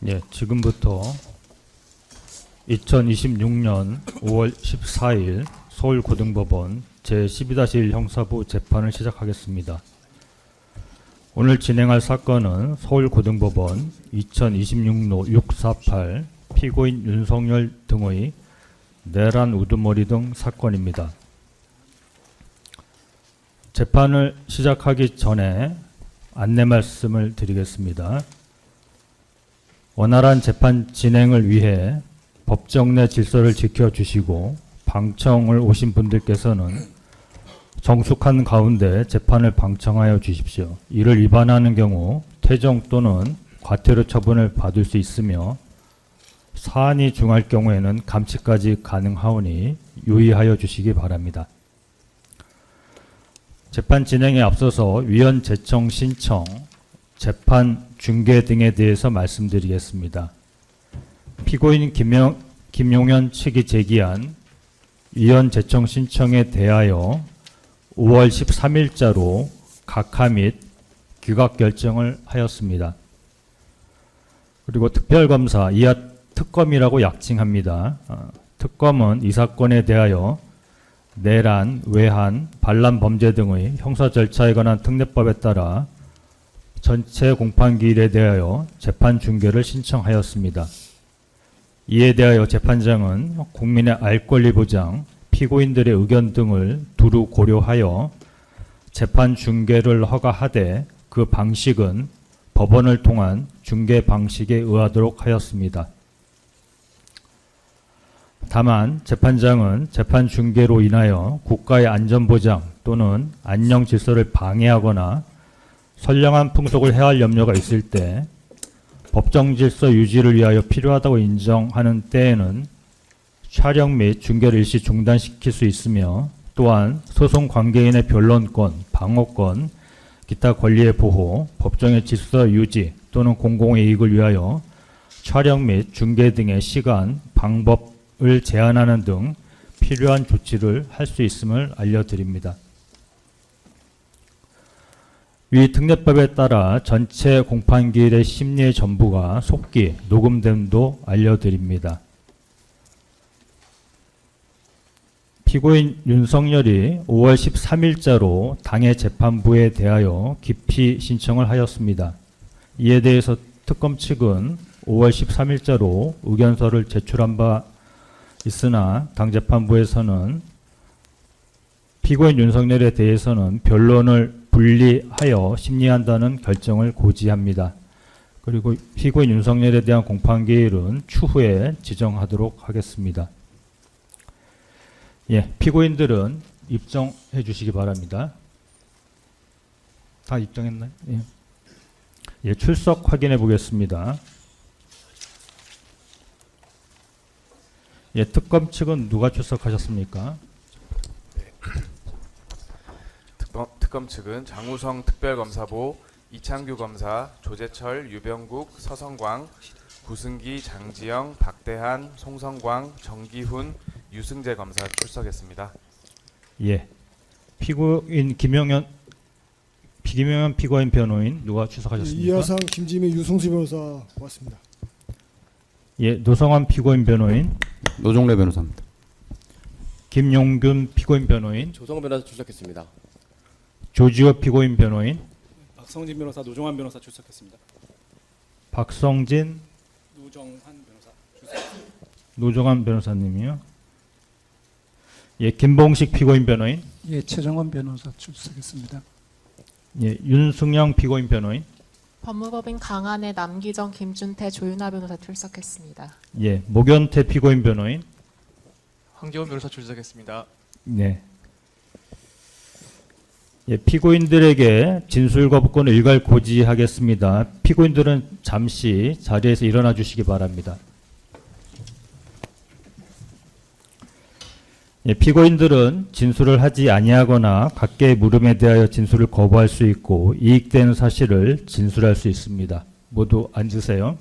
예, 지금부터 2026년 5월 14일 서울고등법원 제12-1 형사부 재판을 시작하겠습니다. 오늘 진행할 사건은 서울고등법원 2026로 648 피고인 윤석열 등의 내란 우두머리 등 사건입니다. 재판을 시작하기 전에 안내 말씀을 드리겠습니다. 원활한 재판 진행을 위해 법정 내 질서를 지켜주시고 방청을 오신 분들께서는 정숙한 가운데 재판을 방청하여 주십시오. 이를 위반하는 경우 퇴정 또는 과태료 처분을 받을 수 있으며 사안이 중할 경우에는 감치까지 가능하오니 유의하여 주시기 바랍니다. 재판 진행에 앞서서 위원 제청 신청, 재판 중계 등에 대해서 말씀드리겠습니다. 피고인 김용현 측이 제기한 위원 제청 신청에 대하여 5월 13일자로 각하 및 기각 결정을 하였습니다. 그리고 특별검사, 이하 특검이라고 약칭합니다. 특검은 이 사건에 대하여 내란, 외환, 반란 범죄 등의 형사 절차에 관한 특례법에 따라 전체 공판기일에 대하여 재판 중계를 신청하였습니다. 이에 대하여 재판장은 국민의 알 권리 보장, 피고인들의 의견 등을 두루 고려하여 재판 중계를 허가하되 그 방식은 법원을 통한 중계 방식에 의하도록 하였습니다. 다만 재판장은 재판 중계로 인하여 국가의 안전보장 또는 안녕 질서를 방해하거나 선량한 풍속을 해할 염려가 있을 때 법정 질서 유지를 위하여 필요하다고 인정하는 때에는 촬영 및 중계를 일시 중단시킬 수 있으며 또한 소송 관계인의 변론권, 방어권, 기타 권리의 보호, 법정의 질서 유지 또는 공공의 이익을 위하여 촬영 및 중계 등의 시간, 방법을 제한하는 등 필요한 조치를 할 수 있음을 알려드립니다. 위 특례법에 따라 전체 공판기일의 심리의 전부가 속기, 녹음됨도 알려드립니다. 피고인 윤석열이 5월 13일자로 당해 재판부에 대하여 기피 신청을 하였습니다. 이에 대해서 특검 측은 5월 13일자로 의견서를 제출한 바 있으나 당 재판부에서는 피고인 윤석열에 대해서는 변론을 분리하여 심리한다는 결정을 고지합니다. 그리고 피고인 윤석열에 대한 공판기일은 추후에 지정하도록 하겠습니다. 예, 피고인들은 입정해 주시기 바랍니다. 다 입정했나요? 예. 예, 출석 확인해 보겠습니다. 예, 특검 측은 누가 출석하셨습니까? 특검 측은 장우성 특별검사보, 이창규 검사, 조재철, 유병국, 서성광, 구승기, 장지영, 박대한, 송성광, 정기훈, 유승재 검사 출석했습니다. 예, 피고인 김용현 피고인 변호인 누가 출석하셨습니까? 이하상, 김지미, 유승수 변호사 왔습니다. 예, 노성환 피고인 변호인, 노종래 변호사입니다. 김용균 피고인 변호인, 조성 변호사 출석했습니다. 조지호 피고인 변호인, 박성진 변호사, 노정환 변호사 출석했습니다. 박성진, 노정환 변호사 출석했습니다. 노정환 변호사님이요. 예, 김봉식 피고인 변호인, 예, 최정원 변호사 출석했습니다. 예, 윤승영 피고인 변호인, 법무법인 강한의 남기정, 김준태, 조윤아 변호사 출석했습니다. 예, 목연태 피고인 변호인, 황재원 변호사 출석했습니다. 네. 예, 피고인들에게 진술 거부권을 일괄 고지하겠습니다. 피고인들은 잠시 자리에서 일어나 주시기 바랍니다. 예, 피고인들은 진술을 하지 아니하거나 각계의 물음에 대하여 진술을 거부할 수 있고 이익되는 사실을 진술할 수 있습니다. 모두 앉으세요.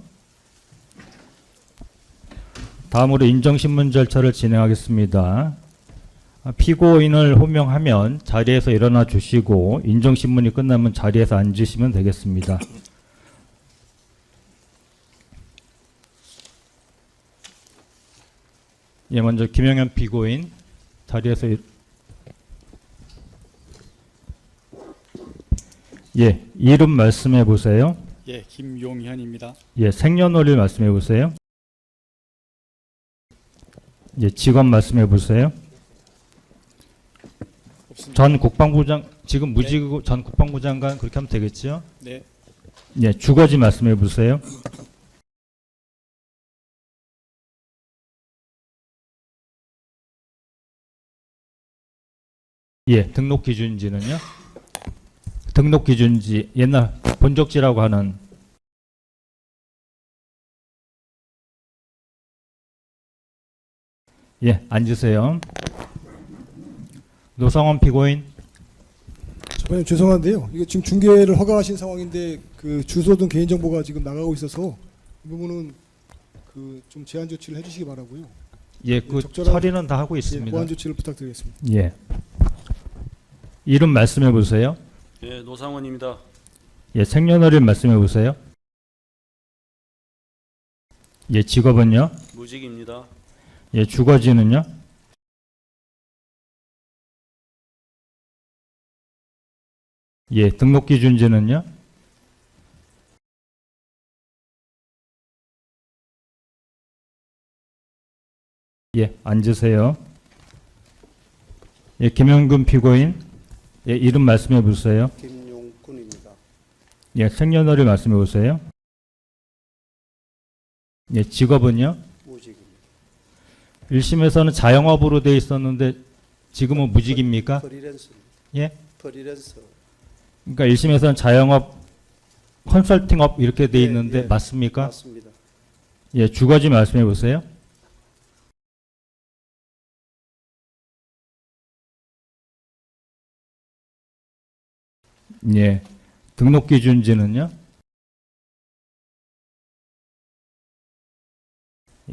다음으로 인정신문 절차를 진행하겠습니다. 피고인을 호명하면 자리에서 일어나 주시고 인정신문이 끝나면 자리에서 앉으시면 되겠습니다. 예, 먼저 김영현 피고인 자리에서 예, 이름 말씀해 보세요. 예, 김용현입니다. 예, 생년월일 말씀해 보세요. 예, 직업 말씀해 보세요. 없습니다. 전 국방부장 지금 무직이고 전 국방부 장관 그렇게 하면 되겠죠? 네, 예, 주거지 말씀해 보세요. 예, 등록 기준지는요? 등록 기준지 옛날 본적지라고 하는 예, 앉으세요. 노상원 피고인 재판장님 죄송한데요. 이거 지금 중계를 허가하신 상황인데 그 주소 등 개인 정보가 지금 나가고 있어서 이 부분은 그 좀 제한 조치를 해주시기 바라고요. 예, 그 적절한- 처리는 다 하고 예, 있습니다. 보안 조치를 부탁드리겠습니다. 예. 이름 말씀해 보세요. 예, 노상원입니다. 예, 생년월일 말씀해 보세요. 예, 직업은요? 무직입니다. 예, 주거지는요? 예, 등록 기준지는요? 예, 앉으세요. 예, 김영근 피고인. 예, 이름 말씀해 보세요. 김용군입니다. 예, 생년월일 말씀해 보세요. 예, 직업은요? 무직입니다. 1심에서는 자영업으로 돼 있었는데 지금은 무직입니까? 프리랜서. 예? 프리랜서. 그러니까 1심에서는 자영업, 컨설팅업 이렇게 돼 예, 있는데 예. 맞습니까? 맞습니다. 예, 주거지 말씀해 보세요. 예, 등록 기준지는요?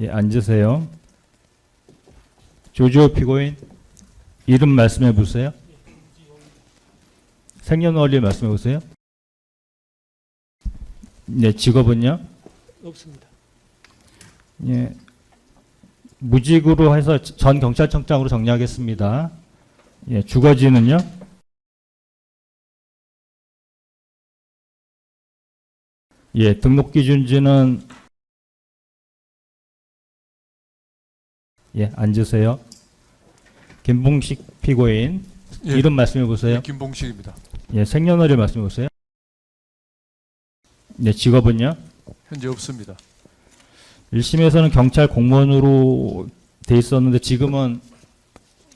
예, 앉으세요. 조지호 피고인 이름 말씀해 보세요. 생년월일 말씀해 보세요. 네, 직업은요? 없습니다. 예, 무직으로 해서 전 경찰청장으로 정리하겠습니다. 예, 주거지는요? 예, 등록 기준지는 예, 앉으세요. 김봉식 피고인 예, 이름 말씀해 보세요. 네, 김봉식입니다. 예, 생년월일 말씀해 보세요. 네, 직업은요? 현재 없습니다. 1심에서는 경찰 공무원으로 돼 있었는데 지금은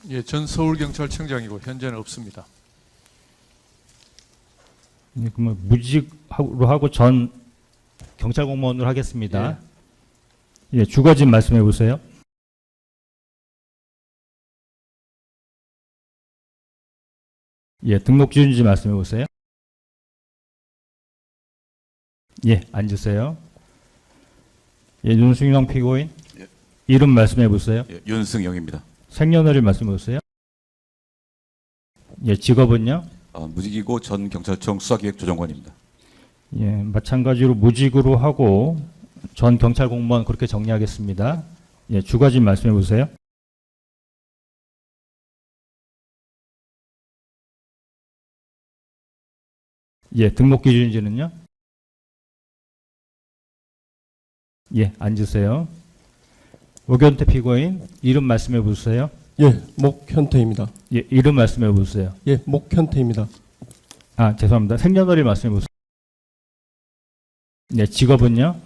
예, 전 서울경찰청장이고 현재는 없습니다. 예, 그러면 무직으로 하고 전 경찰 공무원으로 하겠습니다. 예, 주거지 말씀해 보세요. 예, 등록 기준지 말씀해 보세요. 예, 앉으세요. 예, 윤승영 피고인 예. 이름 말씀해 보세요. 예, 윤승영입니다. 생년월일 말씀해 보세요. 예, 직업은요? 무직이고 전 경찰청 수사기획조정관입니다. 예, 마찬가지로 무직으로 하고 전 경찰 공무원 그렇게 정리하겠습니다. 예, 주거지 말씀해 보세요. 예, 등록 기준지는요? 예, 앉으세요. 오견태 피고인 이름 말씀해 보세요. 예, 목현태입니다. 예, 이름 말씀해 보세요. 예, 목현태입니다. 아, 죄송합니다. 생년월일 말씀해 보세요. 네, 직업은요?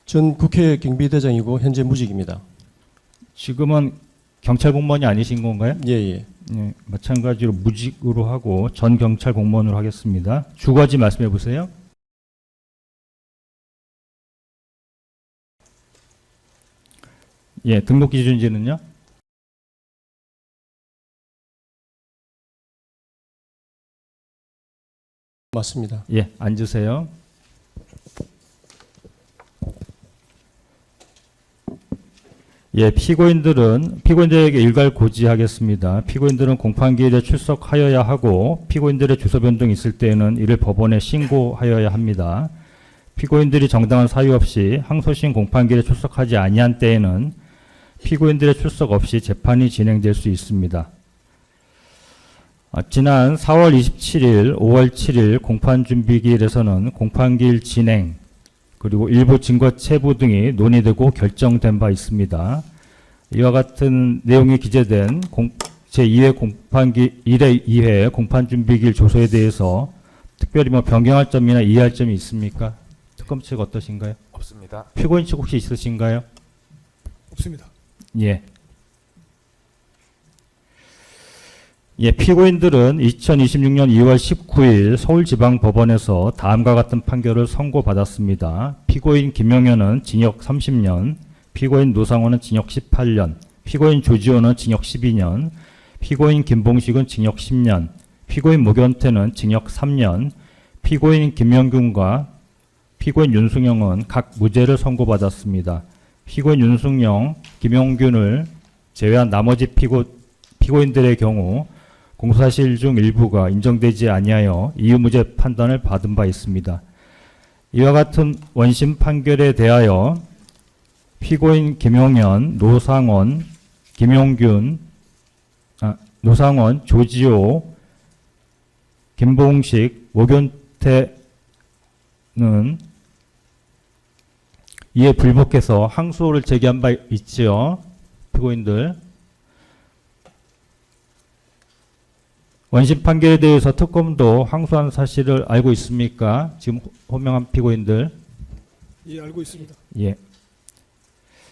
전 국회 경비대장이고 현재 무직입니다. 지금은 경찰 공무원이 아니신 건가요? 예, 예. 예, 마찬가지로 무직으로 하고 전 경찰 공무원으로 하겠습니다. 주거지 말씀해 보세요. 예, 등록 기준지는요? 맞습니다. 예, 앉으세요. 예, 피고인들에게 일괄 고지하겠습니다. 피고인들은 공판기일에 출석하여야 하고 피고인들의 주소 변동이 있을 때에는 이를 법원에 신고하여야 합니다. 피고인들이 정당한 사유 없이 항소심 공판기일에 출석하지 아니한 때에는 피고인들의 출석 없이 재판이 진행될 수 있습니다. 지난 4월 27일, 5월 7일 공판준비기일에서는 공판기일 진행 그리고 일부 증거 체부 등이 논의되고 결정된 바 있습니다. 이와 같은 내용이 기재된 제2회 공판기 1회 2회 공판준비기일 조서에 대해서 특별히 변경할 점이나 이해할 점이 있습니까? 특검 측 어떠신가요? 없습니다. 피고인 측 혹시 있으신가요? 없습니다. 예. 예, 피고인들은 2026년 2월 19일 서울지방법원에서 다음과 같은 판결을 선고받았습니다. 피고인 김영현은 징역 30년, 피고인 노상원은 징역 18년, 피고인 조지호는 징역 12년, 피고인 김봉식은 징역 10년, 피고인 모견태는 징역 3년, 피고인 김영균과 피고인 윤승영은 각 무죄를 선고받았습니다. 피고인 윤승영, 김용균을 제외한 나머지 피고인들의 경우 공소사실 중 일부가 인정되지 아니하여 이유무죄 판단을 받은 바 있습니다. 이와 같은 원심 판결에 대하여 피고인 김용현, 노상원, 김용균, 노상원, 조지호, 김봉식, 모견태는 이에 불복해서 항소를 제기한 바 있지요. 피고인들. 원심 판결에 대해서 특검도 항소한 사실을 알고 있습니까? 지금 호명한 피고인들. 예, 알고 있습니다. 예.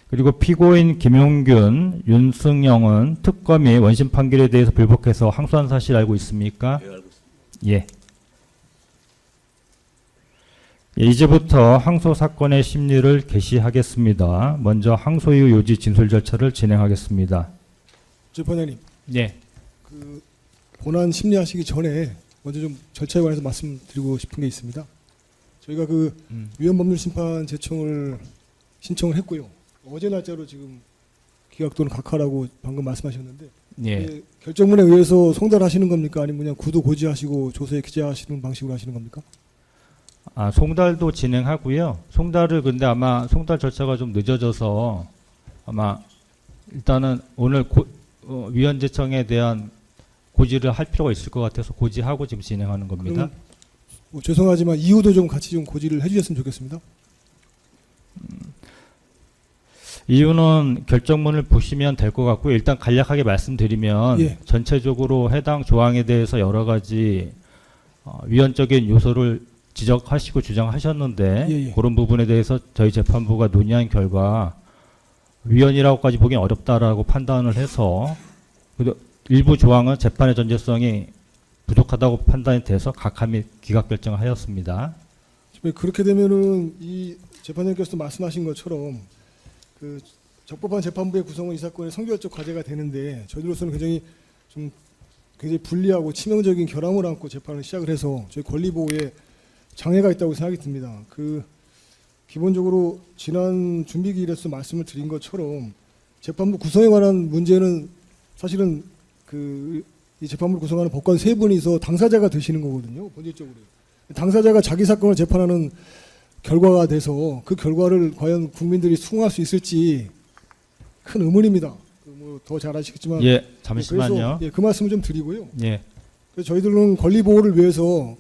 그리고 피고인 김용균, 윤승영은 특검이 원심 판결에 대해서 불복해서 항소한 사실 알고 있습니까? 예, 알고 있습니다. 예. 예, 이제부터 항소 사건의 심리를 개시하겠습니다. 먼저 항소 이후 요지 진술 절차를 진행하겠습니다. 재판장님, 예. 그 본안 심리하시기 전에 먼저 좀 절차에 관해서 말씀드리고 싶은 게 있습니다. 저희가 그 위헌법률 심판 제청을 신청을 했고요. 어제 날짜로 지금 기각 또는 각하라고 방금 말씀하셨는데 예. 결정문에 의해서 송달하시는 겁니까? 아니면 그냥 구도 고지하시고 조서에 기재하시는 방식으로 하시는 겁니까? 송달도 진행하고요. 송달을 근데 아마 송달 절차가 좀 늦어져서 아마 일단은 오늘 위헌제청에 대한 고지를 할 필요가 있을 것 같아서 고지하고 지금 진행하는 겁니다. 죄송하지만 이유도 좀 같이 좀 고지를 해주셨으면 좋겠습니다. 이유는 결정문을 보시면 될 것 같고요. 일단 간략하게 말씀드리면 예. 전체적으로 해당 조항에 대해서 여러 가지 위헌적인 요소를 지적하시고 주장하셨는데 예. 그런 부분에 대해서 저희 재판부가 논의한 결과 위헌이라고까지 보기는 어렵다라고 판단을 해서 일부 조항은 재판의 전제성이 부족하다고 판단이 돼서 각하 및 기각 결정을 하였습니다. 그렇게 되면은 이 재판장님께서 말씀하신 것처럼 그 적법한 재판부의 구성은 이 사건의 성결적 과제가 되는데 저희들로서는 굉장히 불리하고 치명적인 결함을 안고 재판을 시작을 해서 저희 권리 보호에 장애가 있다고 생각이 듭니다. 기본적으로 지난 준비기일에서 말씀을 드린 것처럼 재판부 구성에 관한 문제는 사실은 이 재판부를 구성하는 법관 세 분이서 당사자가 되시는 거거든요. 본질적으로 당사자가 자기 사건을 재판하는 결과가 돼서 그 결과를 과연 국민들이 수긍할 수 있을지 큰 의문입니다. 더 잘 아시겠지만 예, 잠시만요. 그래서 그 말씀을 좀 드리고요. 예. 그래서 저희들은 권리 보호를 위해서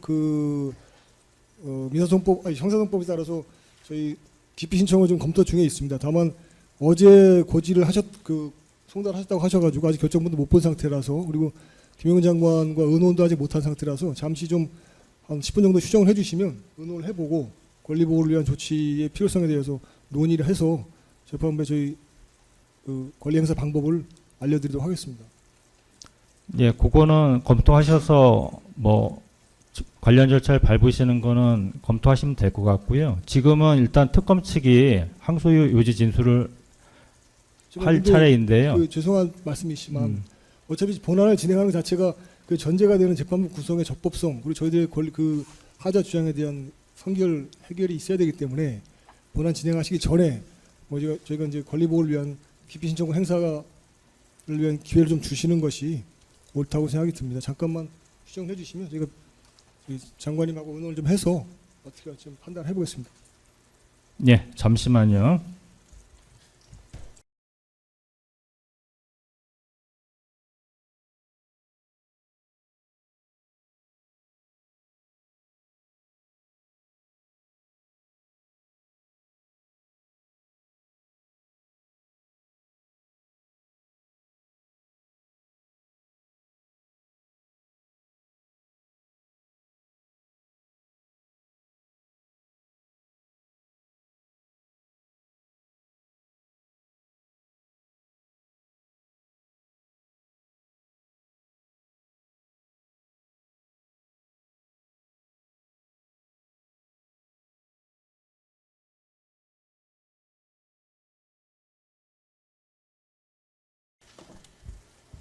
형사소송법에 따라서 저희 기피 신청을 좀 검토 중에 있습니다. 다만 어제 고지를 송달하셨다고 하셔가지고 아직 결정문도 못 본 상태라서 그리고 김영은 장관과 의논도 아직 못한 상태라서 잠시 좀 한 10분 정도 휴정을 해주시면 의논을 해보고 권리 보호를 위한 조치의 필요성에 대해서 논의를 해서 재판부에 저희 권리 행사 방법을 알려드리도록 하겠습니다. 예, 그거는 검토하셔서 관련 절차를 밟으시는 거는 검토하시면 될 것 같고요. 지금은 일단 특검 측이 항소 요지 진술을 할 차례인데요. 죄송한 말씀이지만 어차피 본안을 진행하는 것 자체가 그 전제가 되는 재판부 구성의 적법성 그리고 저희들의 하자 주장에 대한 선결 해결이 있어야 되기 때문에 본안 진행하시기 전에 저희가 이제 권리 보호를 위한 기피 신청 행사를 위한 기회를 좀 주시는 것이 옳다고 생각이 듭니다. 잠깐만 휴정해 주시면 저희가 장관님하고 의논을 좀 해서 어떻게 할지 좀 판단해 보겠습니다. 예, 잠시만요.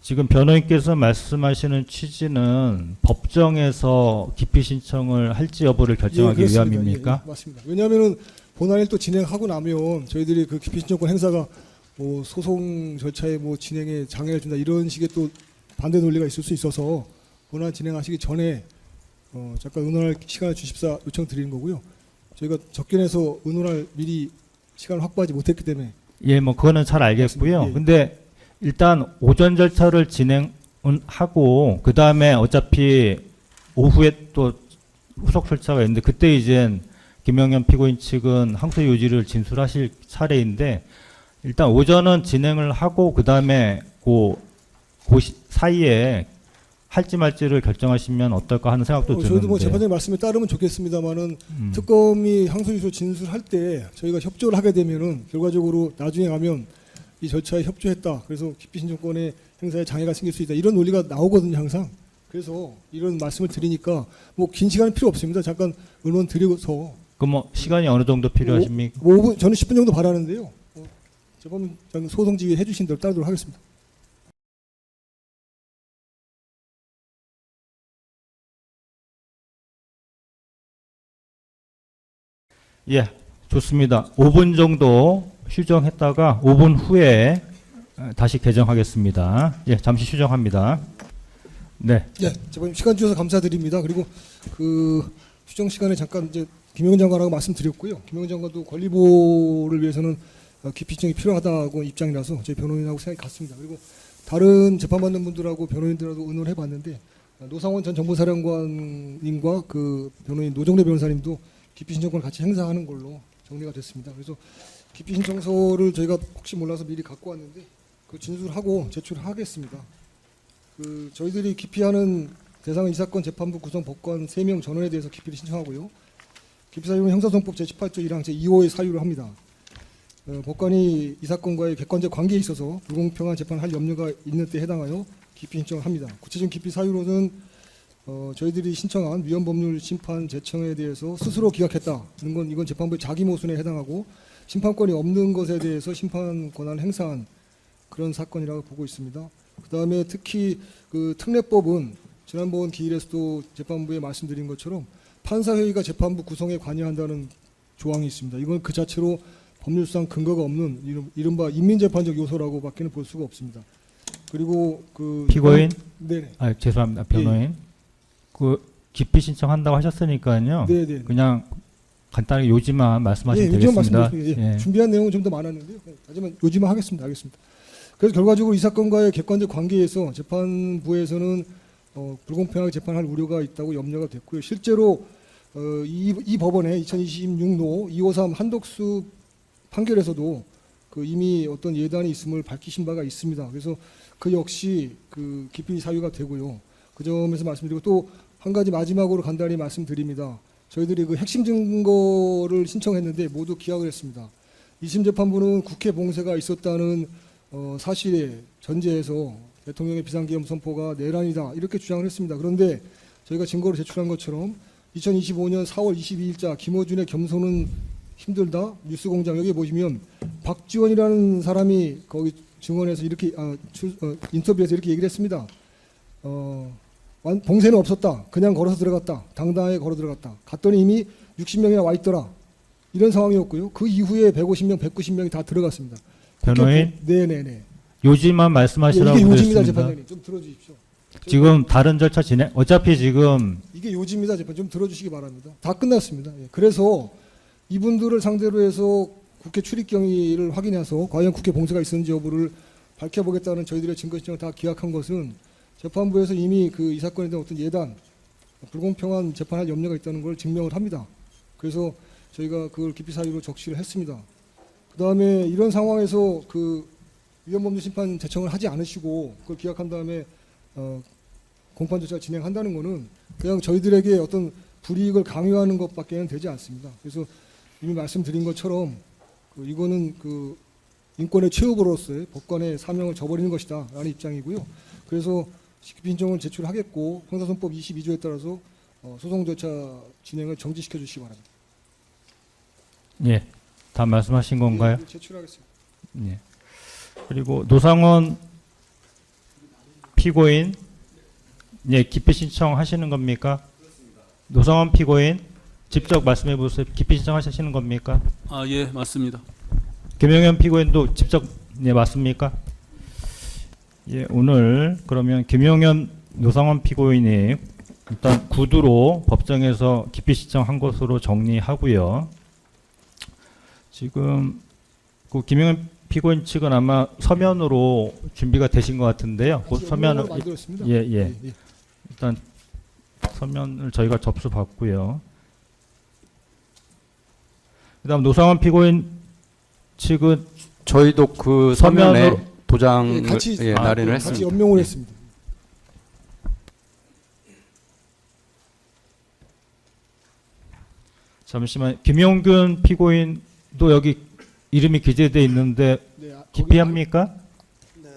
지금 변호인께서 말씀하시는 취지는 법정에서 기피 신청을 할지 여부를 결정하기 그렇습니다. 위함입니까? 예, 맞습니다. 왜냐하면은 본안을 또 진행하고 나면 저희들이 그 기피 신청권 행사가 뭐 소송 절차의 뭐 진행에 장애를 준다 이런 식의 또 반대 논리가 있을 수 있어서 본안 진행하시기 전에 잠깐 의논할 시간을 주십사 요청드리는 거고요. 저희가 접견해서 의논할 미리 시간을 확보하지 못했기 때문에 예, 뭐 그거는 잘 알겠고요. 맞습니다. 예. 근데 일단 오전 절차를 진행하고 그 다음에 어차피 오후에 또 후속 절차가 있는데 그때 이젠 김영현 피고인 측은 항소 요지를 진술하실 차례인데 일단 오전은 진행을 하고 그 다음에 그 사이에 할지 말지를 결정하시면 어떨까 하는 생각도 드는데. 저희도 뭐 재판장님 말씀에 따르면 좋겠습니다만은 특검이 항소 유서 진술할 때 저희가 협조를 하게 되면은 결과적으로 나중에 가면 이 절차에 협조했다. 그래서 기피 신청권의 행사에 장애가 생길 수 있다. 이런 논리가 나오거든요, 항상. 그래서 이런 말씀을 드리니까 뭐 긴 시간은 필요 없습니다. 잠깐 의논 드리고서. 그럼 뭐 시간이 어느 정도 필요하십니까? 5분, 저는 10분 정도 바라는데요. 재판장 소송 지휘 해주신 대로 따르도록 하겠습니다. 예, 좋습니다. 5분 정도 휴정했다가 5분 후에 다시 개정하겠습니다. 예, 잠시 휴정합니다. 네. 예, 재판님 시간 주셔서 감사드립니다. 그리고 그 휴정 시간에 잠깐 이제 김영현 장관하고 말씀드렸고요. 김영현 장관도 권리보호를 위해서는 기피 신청이 필요하다고 입장이라서 저희 변호인하고 생각이 같습니다. 그리고 다른 재판받는 분들하고 변호인들하고 의논을 해봤는데 노상원 전 정보사령관님과 그 변호인 노정래 변호사님도 기피 신청권을 같이 행사하는 걸로 정리가 됐습니다. 그래서 기피 신청서를 저희가 혹시 몰라서 미리 갖고 왔는데 그 진술하고 제출하겠습니다. 그 저희들이 기피하는 대상은 이 사건 재판부 구성 법관 3명 전원에 대해서 기피를 신청하고요. 기피 사유는 형사소송법 제18조 1항 제2호의 사유를 합니다. 법관이 이 사건과의 객관적 관계에 있어서 불공평한 재판을 할 염려가 있는 때 해당하여 기피 신청을 합니다. 구체적인 기피 사유로는 저희들이 신청한 위헌법률 심판 제청에 대해서 스스로 기각했다는 건 이건 재판부의 자기 모순에 해당하고 심판권이 없는 것에 대해서 심판 권한을 행사한 그런 사건이라고 보고 있습니다. 그다음에 특히 그 특례법은 지난번 기일에서도 재판부에 말씀드린 것처럼 판사회의가 재판부 구성에 관여한다는 조항이 있습니다. 이건 그 자체로 법률상 근거가 없는 이른바 인민재판적 요소라고 밖에는 볼 수가 없습니다. 그리고 그 피고인? 네. 아, 죄송합니다. 변호인. 예. 그 기피 신청한다고 하셨으니까요. 네. 그냥 간단하게 요지만 말씀하시면 요지만 되겠습니다. 말씀드릴게요. 예. 준비한 내용은 좀 더 많았는데요. 하지만 요지만 하겠습니다. 알겠습니다. 그래서 결과적으로 이 사건과의 객관적 관계에서 재판부에서는 불공평하게 재판할 우려가 있다고 염려가 됐고요. 실제로 이 법원의 2026노 253 한덕수 판결에서도 그 이미 어떤 예단이 있음을 밝히신 바가 있습니다. 그래서 그 역시 그 기피 사유가 되고요. 그 점에서 말씀드리고 또 한 가지 마지막으로 간단히 말씀드립니다. 저희들이 그 핵심 증거를 신청했는데 모두 기각을 했습니다. 2심 재판부는 국회 봉쇄가 있었다는 사실에 전제해서 대통령의 비상계엄 선포가 내란이다 이렇게 주장을 했습니다. 그런데 저희가 증거로 제출한 것처럼 2025년 4월 22일자 김어준의 겸손은 힘들다 뉴스공장 여기 보시면 박지원이라는 사람이 거기 증언에서 이렇게 인터뷰에서 이렇게 얘기를 했습니다. 봉쇄는 없었다. 그냥 걸어서 들어갔다. 당당하게 걸어 들어갔다. 갔더니 이미 60명이나 와 있더라. 이런 상황이었고요. 그 이후에 150명, 190명이 다 들어갔습니다. 변호인? 네네네. 요지만 말씀하시라고 이게 요지입니다, 그랬습니다. 재판장님. 좀 들어주십시오. 지금 다른 절차 진행, 어차피 지금 이게 요지입니다, 재판. 좀 들어주시기 바랍니다. 다 끝났습니다. 예. 그래서 이분들을 상대로 해서 국회 출입 경위를 확인해서 과연 국회 봉쇄가 있었는지 여부를 밝혀보겠다는 저희들의 증거 신청을 다 기각한 것은 재판부에서 이미 그 이 사건에 대한 어떤 예단, 불공평한 재판할 염려가 있다는 걸 증명을 합니다. 그래서 저희가 그걸 기피 사유로 적시를 했습니다. 그 다음에 이런 상황에서 그 위헌법률 심판 제청을 하지 않으시고 그걸 기각한 다음에 공판 조치가 진행한다는 것은 그냥 저희들에게 어떤 불이익을 강요하는 것밖에는 되지 않습니다. 그래서 이미 말씀드린 것처럼 이거는 그 인권의 최후보로서의 법관의 사명을 저버리는 것이다 라는 입장이고요. 그래서 기피 신청을 제출하겠고 형사소송법 22조에 따라서 소송 절차 진행을 정지시켜 주시기 바랍니다. 예, 다 말씀하신 건가요? 제출하겠습니다. 예. 그리고 노상원 피고인, 예, 기피 신청하시는 겁니까? 노상원 피고인, 직접 말씀해 보세요. 기피 신청하시는 겁니까? 아, 예, 맞습니다. 김용현 피고인도 직접, 예, 맞습니까? 예, 오늘 그러면 김용현 노상원 피고인이 일단 구두로 법정에서 기피 신청한 것으로 정리하고요. 지금 그 김용현 피고인 측은 아마 서면으로 준비가 되신 것 같은데요. 그 서면을, 만들었습니다. 예, 예. 일단 서면을 저희가 접수받고요. 그다음 노상원 피고인 측은 저희도 그 서면으로- 서면에 도장을 같이 날인을 같이 했습니다. 연명을 했습니다. 잠시만, 김용균 피고인도 여기 이름이 기재되어 있는데 네, 거기 기피합니까? 네.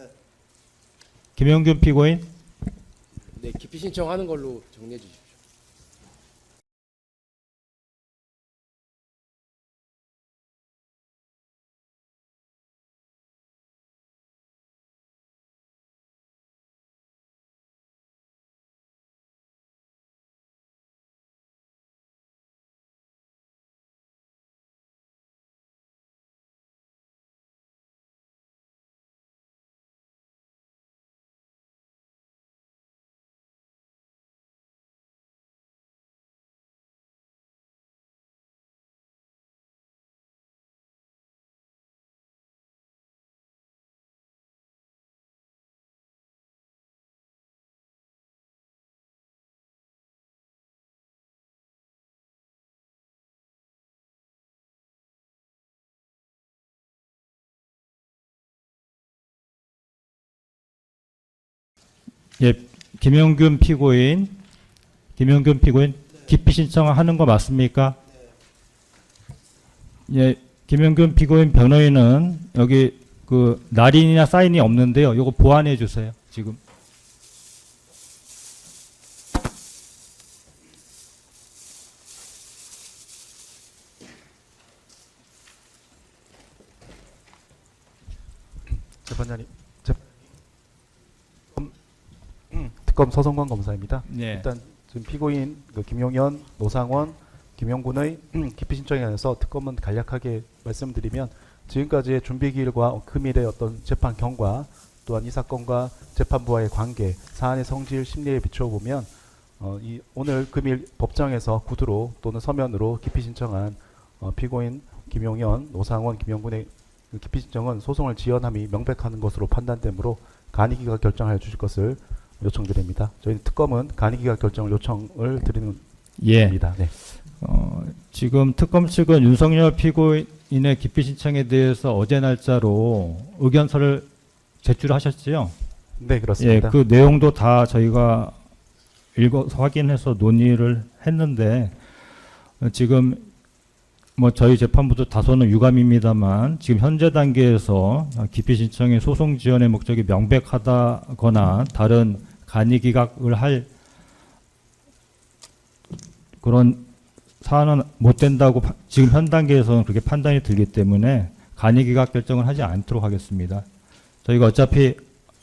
김용균 피고인? 네, 기피 신청하는 걸로 정리해 주십시오. 예, 김용균 피고인 기피 신청하는 거 맞습니까? 예, 김용균 피고인 변호인은 여기 그 날인이나 사인이 없는데요. 요거 보완해 주세요. 지금. 재판장님, 특검 서성관 검사입니다. 예. 일단 지금 피고인 그 김용현, 노상원, 김용군의 기피 신청에 관해서 특검은 간략하게 말씀드리면 지금까지의 준비 기일과 금일의 어떤 재판 경과 또한 이 사건과 재판부와의 관계, 사안의 성질, 심리에 비춰보면 이 오늘 금일 법정에서 구두로 또는 서면으로 기피 신청한 피고인 김용현, 노상원, 김용군의 기피 신청은 소송을 지연함이 명백한 것으로 판단되므로 간이기가 결정하여 주실 것을 요청드립니다. 저희 특검은 간이기가 결정을 요청을 드리는 예. 겁니다. 네. 지금 특검 측은 윤석열 피고인의 기피 신청에 대해서 어제 날짜로 의견서를 제출하셨지요? 네, 예, 그렇습니다. 그 내용도 다 저희가 읽어서 확인해서 논의를 했는데 지금 뭐 저희 재판부도 다소는 유감입니다만 지금 현재 단계에서 기피 신청의 소송 지연의 목적이 명백하다거나 다른 간이 기각을 할 그런 사안은 못 된다고 지금 현 단계에서는 그렇게 판단이 들기 때문에 간이 기각 결정을 하지 않도록 하겠습니다. 저희가 어차피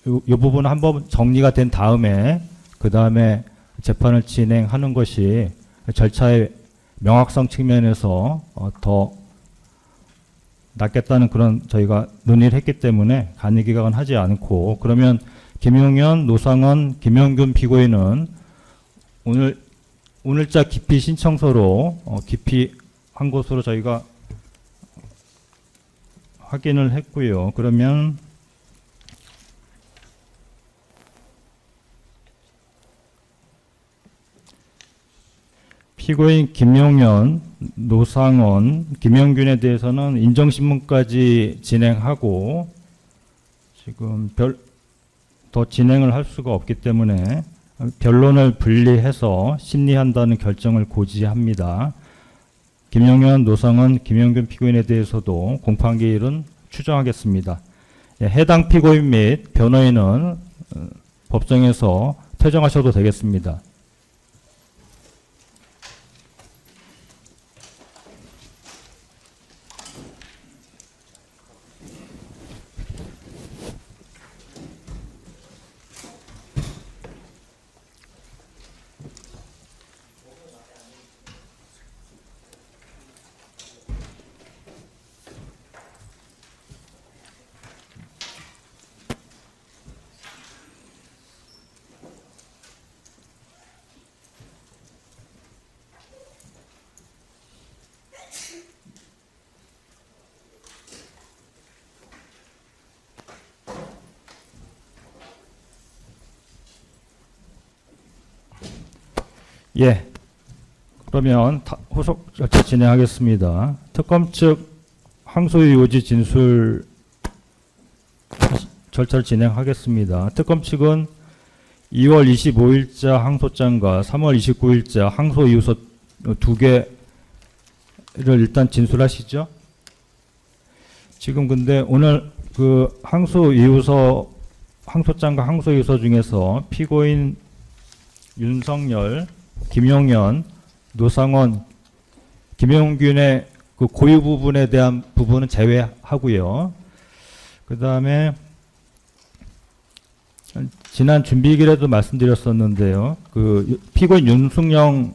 이 부분은 한번 정리가 된 다음에 그 다음에 재판을 진행하는 것이 절차의 명확성 측면에서 더 낫겠다는 그런 저희가 논의를 했기 때문에 간이 기각은 하지 않고 그러면 김용현, 노상원, 김용균 피고인은 오늘자 기피 신청서로 기피한 것으로 저희가 확인을 했고요. 그러면 피고인 김용현, 노상원, 김영균에 대해서는 인정신문까지 진행하고 지금 더 진행을 할 수가 없기 때문에 변론을 분리해서 심리한다는 결정을 고지합니다. 김용현, 노상원, 김영균 피고인에 대해서도 공판기일은 추정하겠습니다. 예, 해당 피고인 및 변호인은 법정에서 퇴정하셔도 되겠습니다. 예. 그러면 후속 절차 진행하겠습니다. 특검 측 항소유 요지 진술 절차를 진행하겠습니다. 특검 측은 2월 25일자 항소장과 3월 29일자 항소 이유서 두 개를 일단 진술하시죠. 지금 근데 오늘 그 항소 이유서, 항소장과 항소 이유서 중에서 피고인 윤석열, 김용현, 노상원, 김용균의 그 고유 부분에 대한 부분은 제외하고요. 그 다음에 지난 준비기일에도 말씀드렸었는데요. 그 피고인 윤승영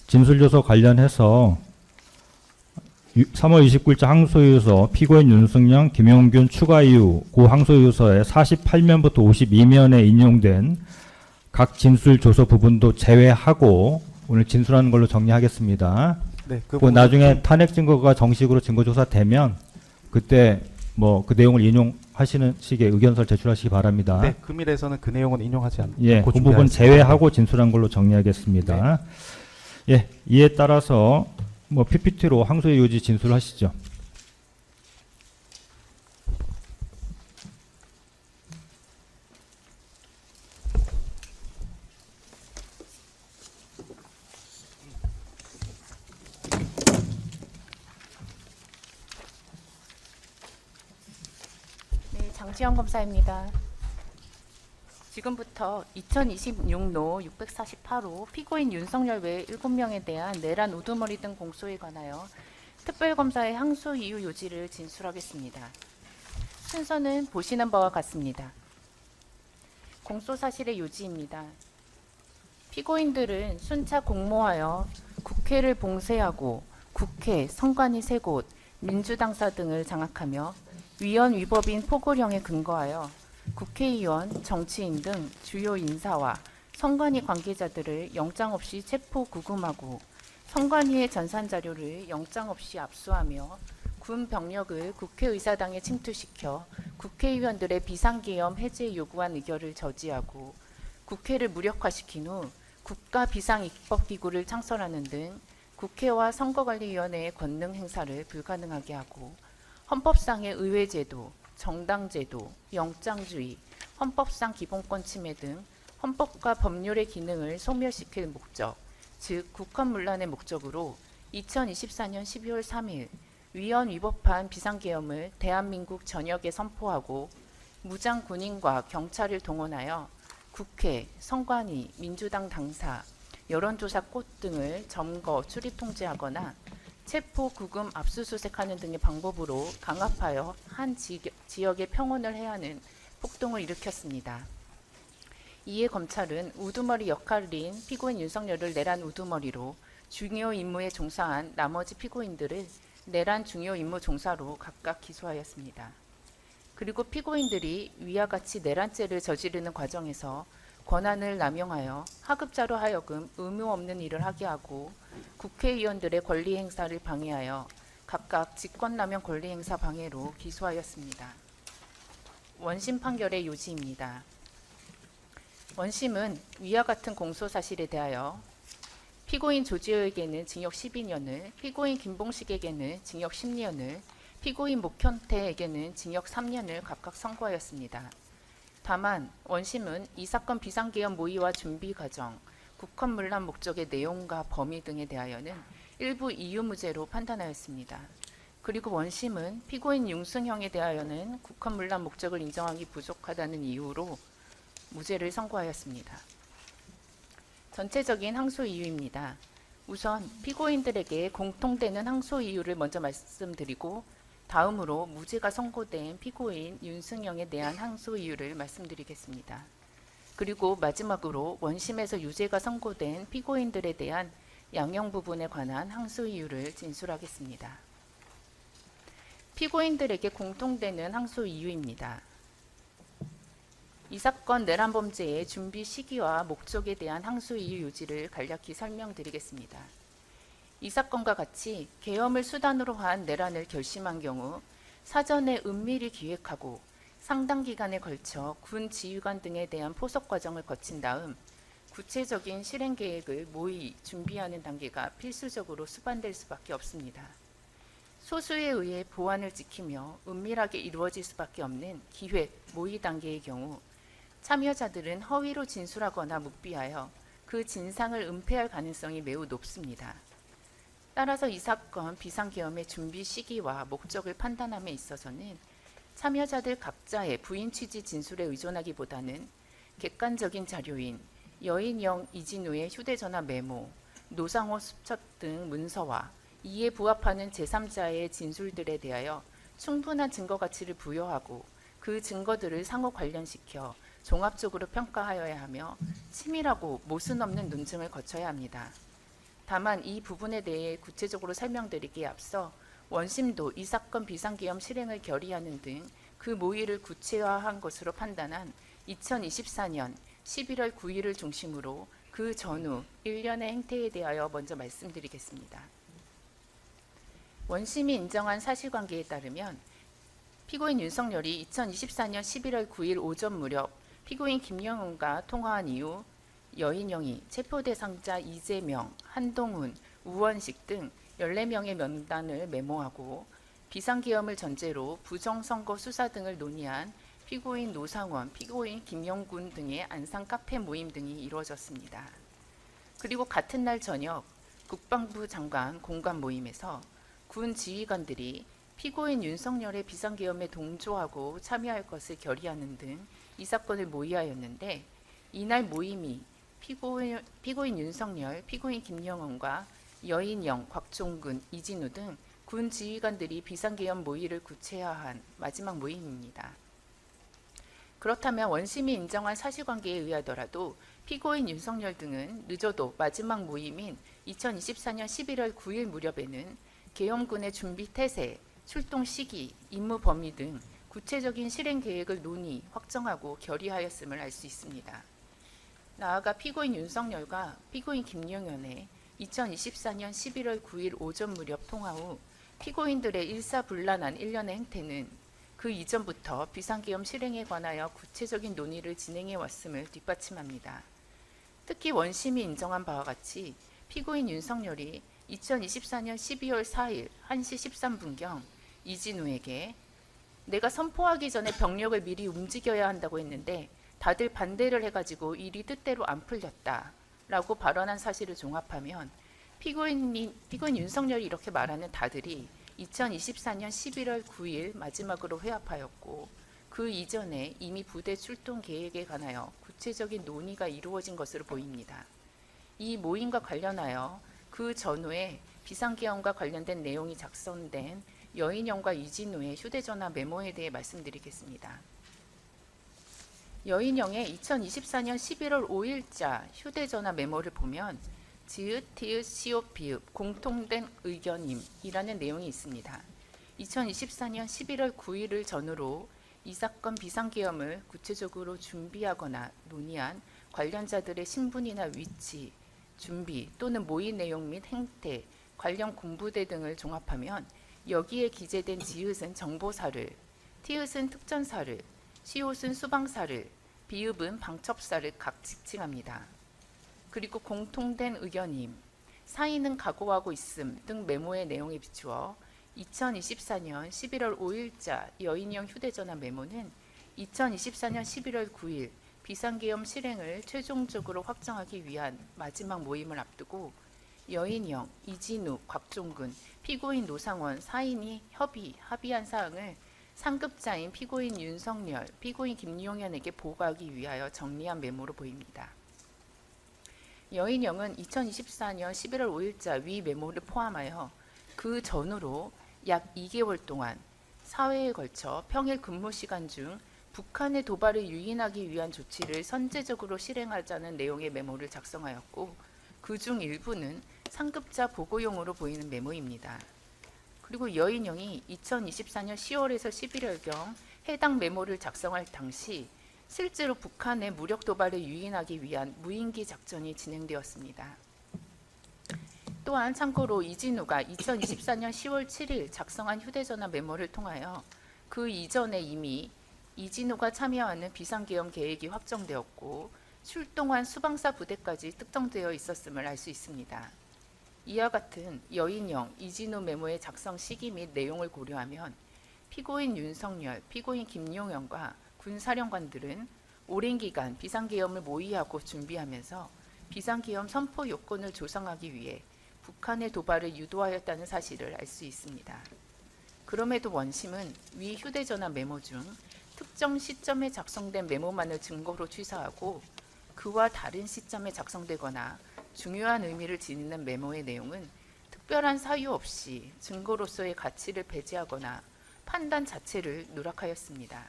진술요소 관련해서 3월 29일자 항소유서 피고인 윤승영, 김용균 추가 이유 고 항소유서에 48면부터 52면에 인용된 각 진술 조서 부분도 제외하고 오늘 진술하는 걸로 정리하겠습니다. 네, 그 나중에 탄핵 증거가 정식으로 증거 조사되면 그때 뭐 그 내용을 인용하시는 식의 의견서를 제출하시기 바랍니다. 네, 금일에서는 그 내용은 인용하지 않고 예, 그 부분 제외하고 진술한 걸로 정리하겠습니다. 네. 예, 이에 따라서 뭐 PPT로 항소의 요지 진술하시죠. 네, 장지영 검사입니다. 지금부터 2026노 648호 피고인 윤석열 외 7명에 대한 내란 우두머리 등 공소에 관하여 특별검사의 항소 이유 요지를 진술하겠습니다. 순서는 보시는 바와 같습니다. 공소 사실의 요지입니다. 피고인들은 순차 공모하여 국회를 봉쇄하고 국회, 선관위 3곳, 민주당사 등을 장악하며 위헌 위법인 포고령에 근거하여 국회의원, 정치인 등 주요 인사와 선관위 관계자들을 영장 없이 체포 구금하고 선관위의 전산 자료를 영장 없이 압수하며 군 병력을 국회의사당에 침투시켜 국회의원들의 비상계엄 해제 요구한 의결을 저지하고 국회를 무력화시킨 후 국가 비상입법기구를 창설하는 등 국회와 선거관리위원회의 권능 행사를 불가능하게 하고 헌법상의 의회제도, 정당제도, 영장주의, 헌법상 기본권 침해 등 헌법과 법률의 기능을 소멸시킬 목적, 즉 국헌문란의 목적으로 2024년 12월 3일 위헌 위법한 비상계엄을 대한민국 전역에 선포하고 무장 군인과 경찰을 동원하여 국회, 선관위, 민주당 당사, 여론조사 꽃 등을 점거, 출입 통제하거나 체포, 구금, 압수수색하는 등의 방법으로 강압하여 한 지역의 평온을 해하는 폭동을 일으켰습니다. 이에 검찰은 우두머리 역할인 피고인 윤석열을 내란 우두머리로 중요 임무에 종사한 나머지 피고인들을 내란 중요 임무 종사로 각각 기소하였습니다. 그리고 피고인들이 위와 같이 내란죄를 저지르는 과정에서 권한을 남용하여 하급자로 하여금 의무 없는 일을 하게 하고 국회의원들의 권리 행사를 방해하여 각각 직권남용 권리 행사 방해로 기소하였습니다. 원심 판결의 요지입니다. 원심은 위와 같은 공소 사실에 대하여 피고인 조지호에게는 징역 12년을, 피고인 김봉식에게는 징역 10년을, 피고인 목현태에게는 징역 3년을 각각 선고하였습니다. 다만 원심은 이 사건 비상계엄 모의와 준비 과정, 국헌문란 목적의 내용과 범위 등에 대하여는 일부 이유무죄로 판단하였습니다. 그리고 원심은 피고인 윤승형에 대하여는 국헌문란 목적을 인정하기 부족하다는 이유로 무죄를 선고하였습니다. 전체적인 항소 이유입니다. 우선 피고인들에게 공통되는 항소 이유를 먼저 말씀드리고 다음으로 무죄가 선고된 피고인 윤승영에 대한 항소 이유를 말씀드리겠습니다. 그리고 마지막으로 원심에서 유죄가 선고된 피고인들에 대한 양형 부분에 관한 항소 이유를 진술하겠습니다. 피고인들에게 공통되는 항소 이유입니다. 이 사건 내란 범죄의 준비 시기와 목적에 대한 항소 이유 요지를 간략히 설명드리겠습니다. 이 사건과 같이 계엄을 수단으로 한 내란을 결심한 경우 사전에 은밀히 기획하고 상당 기간에 걸쳐 군 지휘관 등에 대한 포섭 과정을 거친 다음 구체적인 실행 계획을 모의 준비하는 단계가 필수적으로 수반될 수밖에 없습니다. 소수에 의해 보안을 지키며 은밀하게 이루어질 수밖에 없는 기획, 모의 단계의 경우 참여자들은 허위로 진술하거나 묵비하여 그 진상을 은폐할 가능성이 매우 높습니다. 따라서 이 사건 비상계엄의 준비 시기와 목적을 판단함에 있어서는 참여자들 각자의 부인 취지 진술에 의존하기보다는 객관적인 자료인 여인영 이진우의 휴대전화 메모, 노상호 수첩 등 문서와 이에 부합하는 제3자의 진술들에 대하여 충분한 증거 가치를 부여하고 그 증거들을 상호 관련시켜 종합적으로 평가하여야 하며 치밀하고 모순 없는 논증을 거쳐야 합니다. 다만 이 부분에 대해 구체적으로 설명드리기에 앞서 원심도 이 사건 비상계엄 실행을 결의하는 등 그 모의를 구체화한 것으로 판단한 2024년 11월 9일을 중심으로 그 전후 1년의 행태에 대하여 먼저 말씀드리겠습니다. 원심이 인정한 사실관계에 따르면 피고인 윤석열이 2024년 11월 9일 오전 무렵 피고인 김영훈과 통화한 이후 여인영이 체포대상자 이재명, 한동훈, 우원식 등 14명의 명단을 메모하고 비상계엄을 전제로 부정선거 수사 등을 논의한 피고인 노상원, 피고인 김영군 등의 안상 카페 모임 등이 이루어졌습니다. 그리고 같은 날 저녁 국방부 장관 공관 모임에서 군 지휘관들이 피고인 윤석열의 비상계엄에 동조하고 참여할 것을 결의하는 등 이 사건을 모의하였는데 이날 모임이 피고인 윤석열, 피고인 김영훈과 여인영, 곽종근, 이진우 등 군 지휘관들이 비상계엄 모의를 구체화한 마지막 모임입니다. 그렇다면 원심이 인정한 사실관계에 의하더라도 피고인 윤석열 등은 늦어도 마지막 모임인 2024년 11월 9일 무렵에는 계엄군의 준비 태세, 출동 시기, 임무 범위 등 구체적인 실행 계획을 논의, 확정하고 결의하였음을 알 수 있습니다. 나아가 피고인 윤석열과 피고인 김용현의 2024년 11월 9일 오전 무렵 통화 후 피고인들의 일사불란한 일련의 행태는 그 이전부터 비상계엄 실행에 관하여 구체적인 논의를 진행해 왔음을 뒷받침합니다. 특히 원심이 인정한 바와 같이 피고인 윤석열이 2024년 12월 4일 1시 13분경 이진우에게 내가 선포하기 전에 병력을 미리 움직여야 한다고 했는데 다들 반대를 해가지고 일이 뜻대로 안 풀렸다 라고 발언한 사실을 종합하면 피고인 윤석열이 이렇게 말하는 다들이 2024년 11월 9일 마지막으로 회합하였고 그 이전에 이미 부대 출동 계획에 관하여 구체적인 논의가 이루어진 것으로 보입니다. 이 모임과 관련하여 그 전후에 비상계엄과 관련된 내용이 작성된 여인영과 이진우의 휴대전화 메모에 대해 말씀드리겠습니다. 여인영의 2024년 11월 5일자 휴대전화 메모를 보면 지읒, 티읒, 시옷, 비읍, 공통된 의견임이라는 내용이 있습니다. 2024년 11월 9일을 전후로 이 사건 비상계엄을 구체적으로 준비하거나 논의한 관련자들의 신분이나 위치, 준비 또는 모의 내용 및 행태, 관련 공부대 등을 종합하면 여기에 기재된 지읒은 정보사를, 티읒은 특전사를, 시옷은 수방사를, 비읍은 방첩사를 각 지칭합니다. 그리고 공통된 의견임, 사인은 각오하고 있음 등 메모의 내용에 비추어 2024년 11월 5일자 여인영 휴대전화 메모는 2024년 11월 9일 비상계엄 실행을 최종적으로 확정하기 위한 마지막 모임을 앞두고 여인영, 이진우, 곽종근, 피고인 노상원 4인이 합의한 사항을 상급자인 피고인 윤석열, 피고인 김용현에게 보고하기 위하여 정리한 메모로 보입니다. 여인영은 2024년 11월 5일자 위 메모를 포함하여 그 전후로 약 2개월 동안 사회에 걸쳐 평일 근무 시간 중 북한의 도발을 유인하기 위한 조치를 선제적으로 실행하자는 내용의 메모를 작성하였고 그중 일부는 상급자 보고용으로 보이는 메모입니다. 그리고 여인영이 2024년 10월에서 11월경 해당 메모를 작성할 당시 실제로 북한의 무력 도발을 유인하기 위한 무인기 작전이 진행되었습니다. 또한 참고로 이진우가 2024년 10월 7일 작성한 휴대전화 메모를 통하여 그 이전에 이미 이진우가 참여하는 비상계엄 계획이 확정되었고 출동한 수방사 부대까지 특정되어 있었음을 알 수 있습니다. 이와 같은 여인형 이진우 메모의 작성 시기 및 내용을 고려하면 피고인 윤석열, 피고인 김용현과 군사령관들은 오랜 기간 비상계엄을 모의하고 준비하면서 비상계엄 선포 요건을 조성하기 위해 북한의 도발을 유도하였다는 사실을 알 수 있습니다. 그럼에도 원심은 위 휴대전화 메모 중 특정 시점에 작성된 메모만을 증거로 취사하고 그와 다른 시점에 작성되거나 중요한 의미를 지니는 메모의 내용은 특별한 사유 없이 증거로서의 가치를 배제하거나 판단 자체를 누락하였습니다.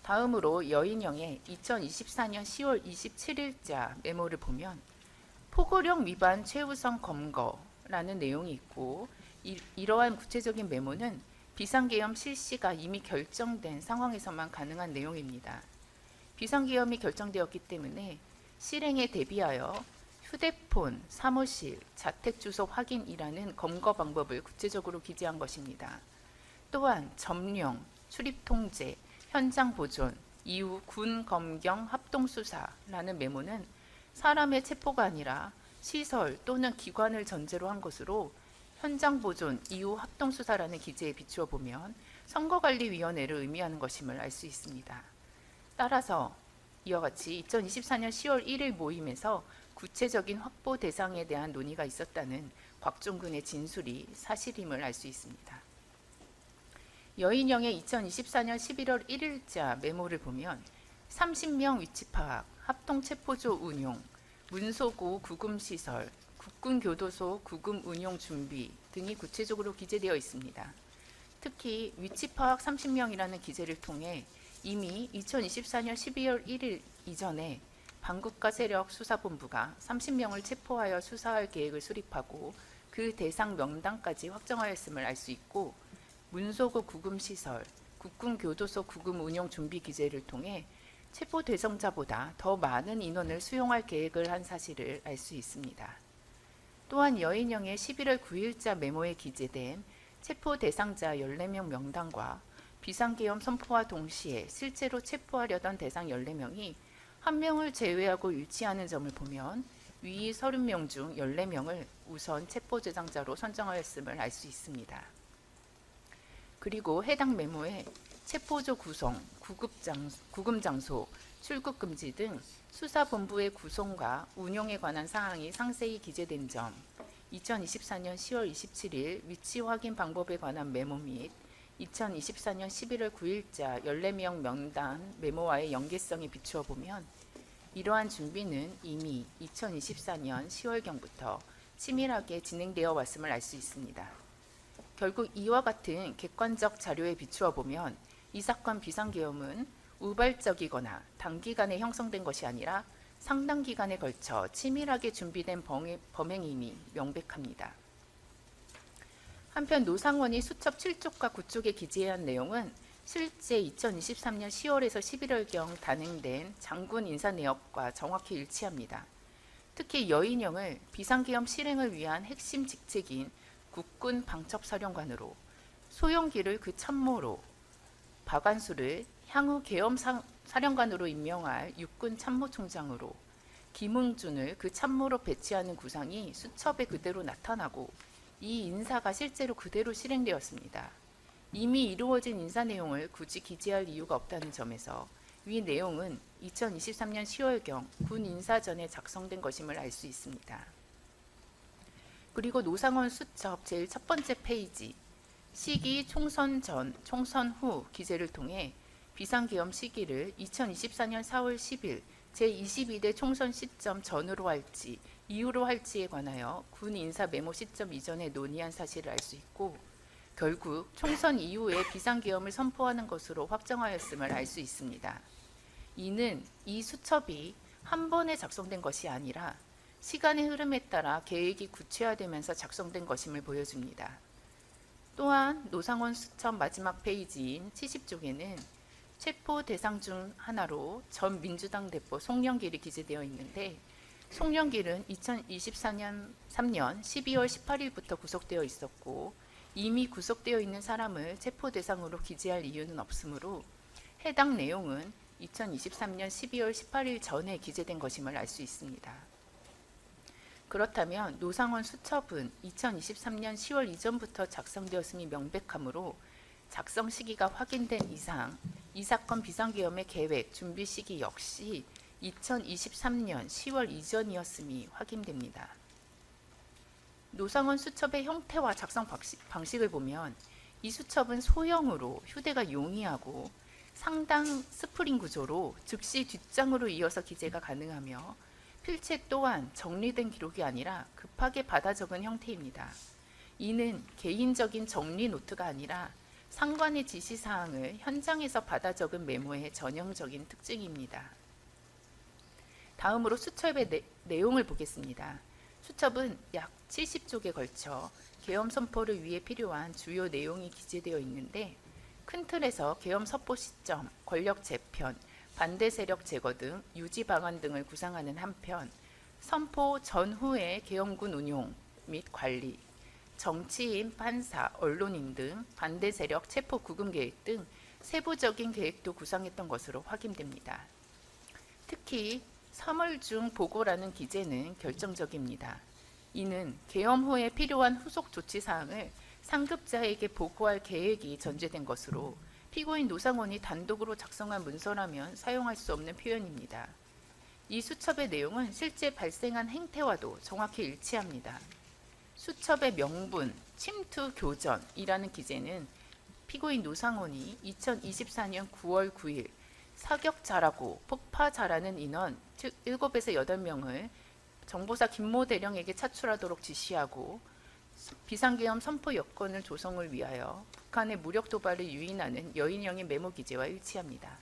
다음으로 여인형의 2024년 10월 27일자 메모를 보면 포고령 위반 최우선 검거라는 내용이 있고 이러한 구체적인 메모는 비상계엄 실시가 이미 결정된 상황에서만 가능한 내용입니다. 비상계엄이 결정되었기 때문에 실행에 대비하여 휴대폰, 사무실, 자택 주소 확인이라는 검거 방법을 구체적으로 기재한 것입니다. 또한 점령, 출입 통제, 현장 보존, 이후 군 검경 합동 수사라는 메모는 사람의 체포가 아니라 시설 또는 기관을 전제로 한 것으로 현장 보존, 이후 합동 수사라는 기재에 비추어 보면 선거관리위원회를 의미하는 것임을 알 수 있습니다. 따라서 이와 같이 2024년 10월 1일 모임에서 구체적인 확보 대상에 대한 논의가 있었다는 곽종근의 진술이 사실임을 알 수 있습니다. 여인형의 2024년 11월 1일자 메모를 보면 30명 위치 파악, 합동체포조 운용, 문소구 구금시설, 국군교도소 구금 운용 준비 등이 구체적으로 기재되어 있습니다. 특히 위치 파악 30명이라는 기재를 통해 이미 2024년 12월 1일 이전에 반국가 세력 수사본부가 30명을 체포하여 수사할 계획을 수립하고 그 대상 명단까지 확정하였음을 알 수 있고 문소구 구금시설, 국군교도소 구금 운용 준비 기재를 통해 체포 대상자보다 더 많은 인원을 수용할 계획을 한 사실을 알 수 있습니다. 또한 여인형의 11월 9일자 메모에 기재된 체포 대상자 14명 명단과 비상계엄 선포와 동시에 실제로 체포하려던 대상 14명이 한 명을 제외하고 일치하는 점을 보면 위 30명 중 14명을 우선 체포 대상자로 선정하였음을 알 수 있습니다. 그리고 해당 메모에 체포조 구성, 구금 장소, 출국 금지 등 수사본부의 구성과 운용에 관한 사항이 상세히 기재된 점, 2024년 10월 27일 위치 확인 방법에 관한 메모 및 2024년 11월 9일자 14명 명단 메모와의 연계성에 비추어 보면 이러한 준비는 이미 2024년 10월경부터 치밀하게 진행되어 왔음을 알 수 있습니다. 결국 이와 같은 객관적 자료에 비추어 보면 이 사건 비상계엄은 우발적이거나 단기간에 형성된 것이 아니라 상당 기간에 걸쳐 치밀하게 준비된 범행임이 명백합니다. 한편 노상원이 수첩 7쪽과 9쪽에 기재한 내용은 실제 2023년 10월에서 11월경 단행된 장군 인사 내역과 정확히 일치합니다. 특히 여인형을 비상계엄 실행을 위한 핵심 직책인 국군 방첩사령관으로, 소영기를 그 참모로, 박완수를 향후 계엄 사령관으로 임명할 육군 참모총장으로, 김응준을 그 참모로 배치하는 구상이 수첩에 그대로 나타나고 이 인사가 실제로 그대로 실행되었습니다. 이미 이루어진 인사 내용을 굳이 기재할 이유가 없다는 점에서 위 내용은 2023년 10월경 군 인사전에 작성된 것임을 알 수 있습니다. 그리고 노상원 수첩 제일 첫 번째 페이지 시기 총선 전, 총선 후 기재를 통해 비상계엄 시기를 2024년 4월 10일 제22대 총선 시점 전으로 할지 이후로 할지에 관하여 군 인사 메모 시점 이전에 논의한 사실을 알 수 있고 결국 총선 이후에 비상계엄을 선포하는 것으로 확정하였음을 알 수 있습니다. 이는 이 수첩이 한 번에 작성된 것이 아니라 시간의 흐름에 따라 계획이 구체화되면서 작성된 것임을 보여줍니다. 또한 노상원 수첩 마지막 페이지인 70쪽에는 체포 대상 중 하나로 전 민주당 대표 송영길이 기재되어 있는데 송영길은 2024년 3년 12월 18일부터 구속되어 있었고 이미 구속되어 있는 사람을 체포 대상으로 기재할 이유는 없으므로 해당 내용은 2023년 12월 18일 전에 기재된 것임을 알 수 있습니다. 그렇다면 노상원 수첩은 2023년 10월 이전부터 작성되었음이 명백하므로 작성 시기가 확인된 이상 이 사건 비상계엄의 계획, 준비 시기 역시 2023년 10월 이전이었음이 확인됩니다. 노상원 수첩의 형태와 작성 방식을 보면 이 수첩은 소형으로 휴대가 용이하고 상당 스프링 구조로 즉시 뒷장으로 이어서 기재가 가능하며 필체 또한 정리된 기록이 아니라 급하게 받아 적은 형태입니다. 이는 개인적인 정리 노트가 아니라 상관의 지시사항을 현장에서 받아 적은 메모의 전형적인 특징입니다. 다음으로 수첩의 내용을 보겠습니다. 수첩은 약 70쪽에 걸쳐 계엄 선포를 위해 필요한 주요 내용이 기재되어 있는데 큰 틀에서 계엄 선포 시점, 권력 재편, 반대 세력 제거 등 유지 방안 등을 구상하는 한편 선포 전후의 계엄군 운용 및 관리, 정치인, 판사, 언론인 등 반대 세력 체포 구금 계획 등 세부적인 계획도 구상했던 것으로 확인됩니다. 특히 3월 중 보고라는 기재는 결정적입니다. 이는 계엄 후에 필요한 후속 조치 사항을 상급자에게 보고할 계획이 전제된 것으로 피고인 노상원이 단독으로 작성한 문서라면 사용할 수 없는 표현입니다. 이 수첩의 내용은 실제 발생한 행태와도 정확히 일치합니다. 수첩의 명분, 침투 교전이라는 기재는 피고인 노상원이 2024년 9월 9일 사격자라고 폭파자라는 인원, 즉 7에서 8명을 정보사 김모 대령에게 차출하도록 지시하고 비상계엄 선포 여건을 조성을 위하여 북한의 무력 도발을 유인하는 여인형의 메모 기재와 일치합니다.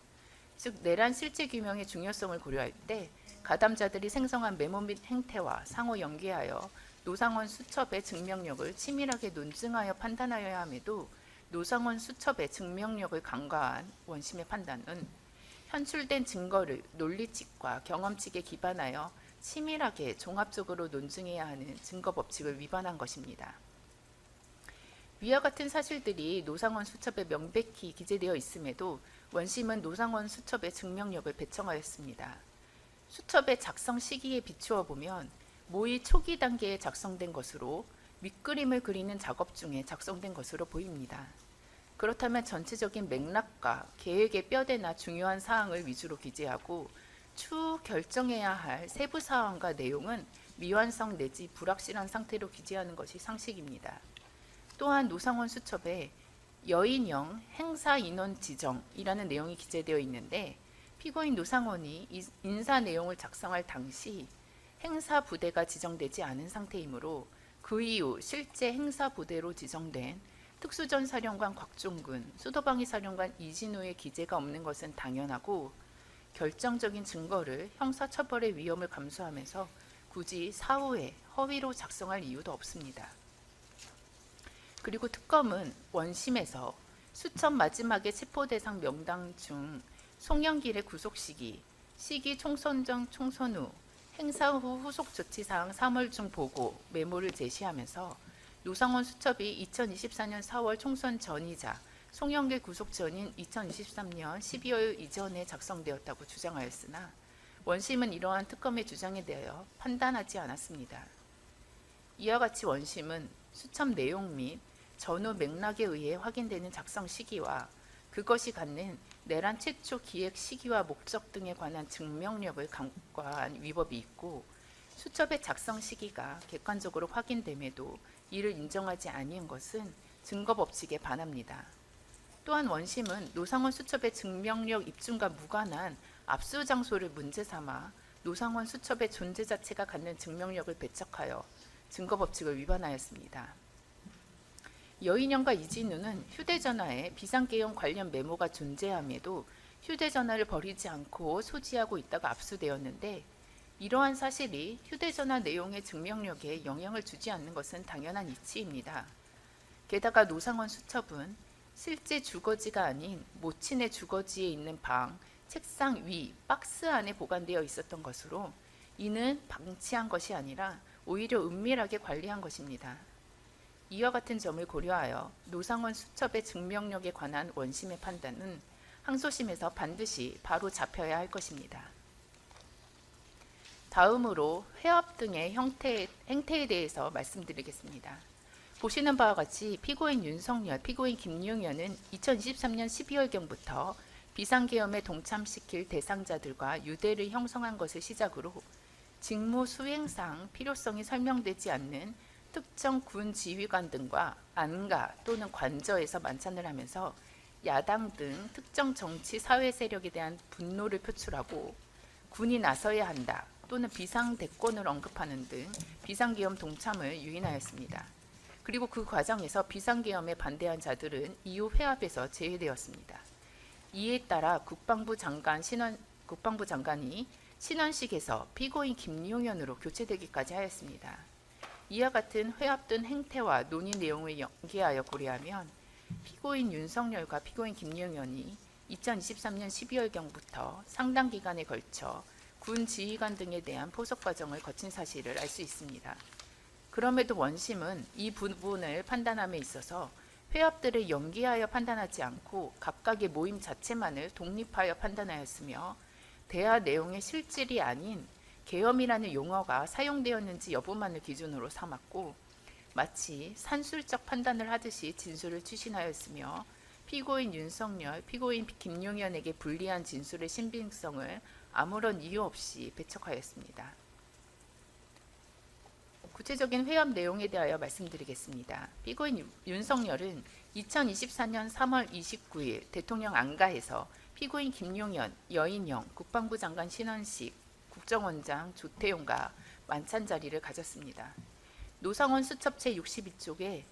즉 내란 실제 규명의 중요성을 고려할 때 가담자들이 생성한 메모 및 행태와 상호 연계하여 노상원 수첩의 증명력을 치밀하게 논증하여 판단하여야 함에도 노상원 수첩의 증명력을 간과한 원심의 판단은 현출된 증거를 논리칙과 경험칙에 기반하여 치밀하게 종합적으로 논증해야 하는 증거 법칙을 위반한 것입니다. 위와 같은 사실들이 노상원 수첩에 명백히 기재되어 있음에도 원심은 노상원 수첩의 증명력을 배청하였습니다. 수첩의 작성 시기에 비추어 보면 모의 초기 단계에 작성된 것으로 밑그림을 그리는 작업 중에 작성된 것으로 보입니다. 그렇다면 전체적인 맥락과 계획의 뼈대나 중요한 사항을 위주로 기재하고 추후 결정해야 할 세부 사항과 내용은 미완성 내지 불확실한 상태로 기재하는 것이 상식입니다. 또한 노상원 수첩에 여인형 행사 인원 지정이라는 내용이 기재되어 있는데 피고인 노상원이 인사 내용을 작성할 당시 행사 부대가 지정되지 않은 상태이므로 그 이후 실제 행사 부대로 지정된 특수전사령관 곽종근, 수도방위 사령관 이진우의 기재가 없는 것은 당연하고 결정적인 증거를 형사처벌의 위험을 감수하면서 굳이 사후에 허위로 작성할 이유도 없습니다. 그리고 특검은 원심에서 수첩 마지막에 체포대상 명단 중 송영길의 구속 시기 총선 전 총선 후 행사 후 후속 조치사항 3월 중 보고 메모를 제시하면서 노상원 수첩이 2024년 4월 총선 전이자 송영길 구속 전인 2023년 12월 이전에 작성되었다고 주장하였으나 원심은 이러한 특검의 주장에 대하여 판단하지 않았습니다. 이와 같이 원심은 수첩 내용 및 전후 맥락에 의해 확인되는 작성 시기와 그것이 갖는 내란 최초 기획 시기와 목적 등에 관한 증명력을 간과한 위법이 있고 수첩의 작성 시기가 객관적으로 확인됨에도 이를 인정하지 아니한 것은 증거 법칙에 반합니다. 또한 원심은 노상원 수첩의 증명력 입증과 무관한 압수 장소를 문제 삼아 노상원 수첩의 존재 자체가 갖는 증명력을 배척하여 증거 법칙을 위반하였습니다. 여인형과 이진우는 휴대전화에 비상계엄 관련 메모가 존재함에도 휴대전화를 버리지 않고 소지하고 있다가 압수되었는데 이러한 사실이 휴대전화 내용의 증명력에 영향을 주지 않는 것은 당연한 이치입니다. 게다가 노상원 수첩은 실제 주거지가 아닌 모친의 주거지에 있는 방, 책상 위, 박스 안에 보관되어 있었던 것으로 이는 방치한 것이 아니라 오히려 은밀하게 관리한 것입니다. 이와 같은 점을 고려하여 노상원 수첩의 증명력에 관한 원심의 판단은 항소심에서 반드시 바로 잡혀야 할 것입니다. 다음으로 회합 등의 행태에 대해서 말씀드리겠습니다. 보시는 바와 같이 피고인 윤석열, 피고인 김용현은 2023년 12월경부터 비상계엄에 동참시킬 대상자들과 유대를 형성한 것을 시작으로 직무 수행상 필요성이 설명되지 않는 특정 군 지휘관 등과 안가 또는 관저에서 만찬을 하면서 야당 등 특정 정치 사회 세력에 대한 분노를 표출하고 군이 나서야 한다 또는 비상대권을 언급하는 등 비상계엄 동참을 유인하였습니다. 그리고 그 과정에서 비상계엄에 반대한 자들은 이후 회합에서 제외되었습니다. 이에 따라 국방부 장관이 신원식에서 피고인 김용현으로 교체되기까지 하였습니다. 이와 같은 회합 등 행태와 논의 내용을 연계하여 고려하면 피고인 윤석열과 피고인 김용현이 2023년 12월경부터 상당 기간에 걸쳐 군 지휘관 등에 대한 포섭 과정을 거친 사실을 알 수 있습니다. 그럼에도 원심은 이 부분을 판단함에 있어서 회합들을 연기하여 판단하지 않고 각각의 모임 자체만을 독립하여 판단하였으며 대화 내용의 실질이 아닌 계엄이라는 용어가 사용되었는지 여부만을 기준으로 삼았고 마치 산술적 판단을 하듯이 진술을 추신하였으며 피고인 윤석열, 피고인 김용현에게 불리한 진술의 신빙성을 아무런 이유 없이 배척하였습니다. 구체적인 회합 내용에 대하여 말씀드리겠습니다. 피고인 윤석열은 2024년 3월 29일 대통령 안가에서 피고인 김용현, 여인영, 국방부 장관 신원식, 국정원장 조태용과 만찬 자리를 가졌습니다. 노상원 수첩체 62쪽에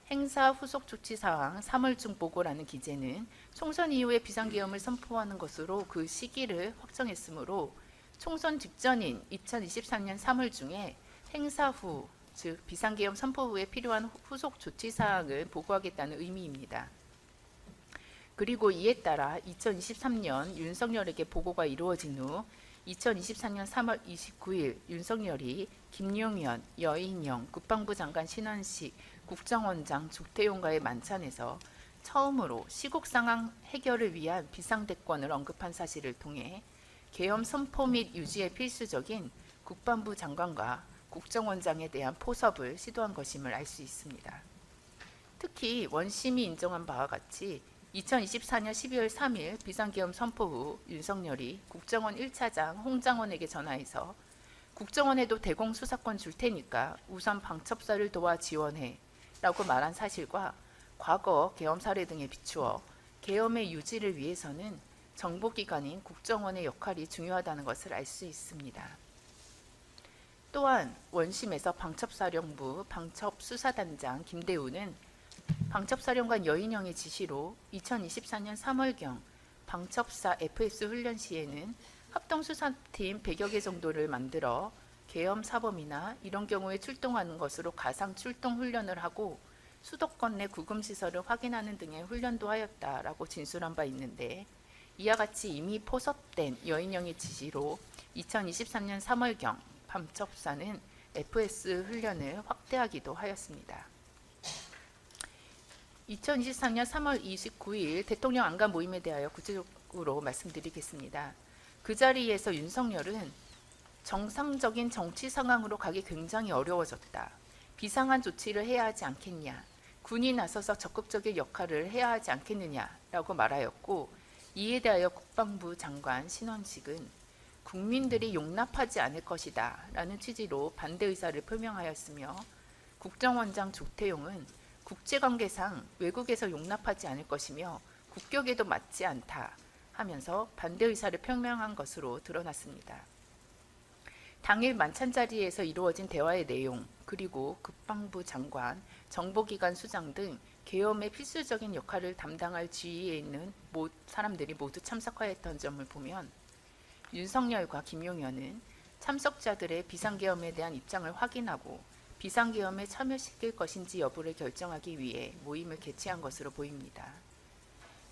행사 후속 조치 사항 3월 중 보고라는 기재는 총선 이후에 비상계엄을 선포하는 것으로 그 시기를 확정했으므로 총선 직전인 2023년 3월 중에 행사 후, 즉 비상계엄 선포 후에 필요한 후속 조치 사항을 보고하겠다는 의미입니다. 그리고 이에 따라 2023년 윤석열에게 보고가 이루어진 후 2024년 3월 29일 윤석열이 김용현, 여인영, 국방부 장관 신원식, 국정원장 조태용과의 만찬에서 처음으로 시국 상황 해결을 위한 비상대권을 언급한 사실을 통해 계엄 선포 및 유지에 필수적인 국방부 장관과 국정원장에 대한 포섭을 시도한 것임을 알 수 있습니다. 특히 원심이 인정한 바와 같이 2024년 12월 3일 비상계엄 선포 후 윤석열이 국정원 1차장 홍장원에게 전화해서 국정원에도 대공수사권 줄 테니까 우선 방첩사를 도와 지원해 라고 말한 사실과 과거 계엄 사례 등에 비추어 계엄의 유지를 위해서는 정보기관인 국정원의 역할이 중요하다는 것을 알 수 있습니다. 또한 원심에서 방첩사령부 방첩수사단장 김대우는 방첩사령관 여인영의 지시로 2024년 3월경 방첩사 FS 훈련 시에는 합동수사팀 100여 개 정도를 만들어 계엄 사범이나 이런 경우에 출동하는 것으로 가상 출동 훈련을 하고 수도권 내 구금시설을 확인하는 등의 훈련도 하였다라고 진술한 바 있는데 이와 같이 이미 포섭된 여인영의 지시로 2023년 3월경 방첩사는 FS 훈련을 확대하기도 하였습니다. 2023년 3월 29일 대통령 안가 모임에 대하여 구체적으로 말씀드리겠습니다. 그 자리에서 윤석열은 정상적인 정치 상황으로 가기 굉장히 어려워졌다. 비상한 조치를 해야 하지 않겠냐. 군이 나서서 적극적인 역할을 해야 하지 않겠느냐라고 말하였고 이에 대하여 국방부 장관 신원식은 국민들이 용납하지 않을 것이다 라는 취지로 반대 의사를 표명하였으며 국정원장 조태용은 국제관계상 외국에서 용납하지 않을 것이며 국격에도 맞지 않다 하면서 반대 의사를 표명한 것으로 드러났습니다. 당일 만찬 자리에서 이루어진 대화의 내용 그리고 국방부 장관, 정보기관 수장 등 계엄의 필수적인 역할을 담당할 지위에 있는 사람들이 모두 참석하였던 점을 보면 윤석열과 김용현은 참석자들의 비상계엄에 대한 입장을 확인하고 비상계엄에 참여시킬 것인지 여부를 결정하기 위해 모임을 개최한 것으로 보입니다.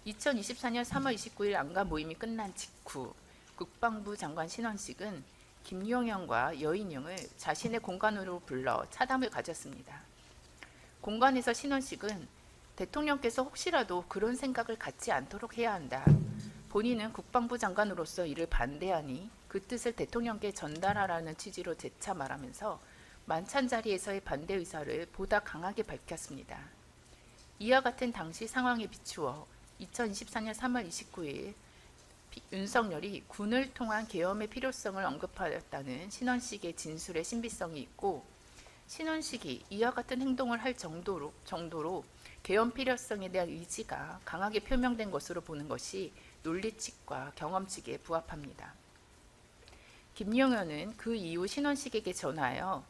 2024년 3월 29일 안가 모임이 끝난 직후 국방부 장관 신원식은 김용현과 여인영을 자신의 공간으로 불러 차담을 가졌습니다. 공간에서 신원식은 대통령께서 혹시라도 그런 생각을 갖지 않도록 해야 한다. 본인은 국방부 장관으로서 이를 반대하니 그 뜻을 대통령께 전달하라는 취지로 재차 말하면서 만찬 자리에서의 반대 의사를 보다 강하게 밝혔습니다. 이와 같은 당시 상황에 비추어 2024년 3월 29일 윤석열이 군을 통한 계엄의 필요성을 언급하였다는 신원식의 진술의 신비성이 있고, 신원식이 이와 같은 행동을 할 정도로 계엄 필요성에 대한 의지가 강하게 표명된 것으로 보는 것이 논리칙과 경험칙에 부합합니다. 김용현은 그 이후 신원식에게 전화하여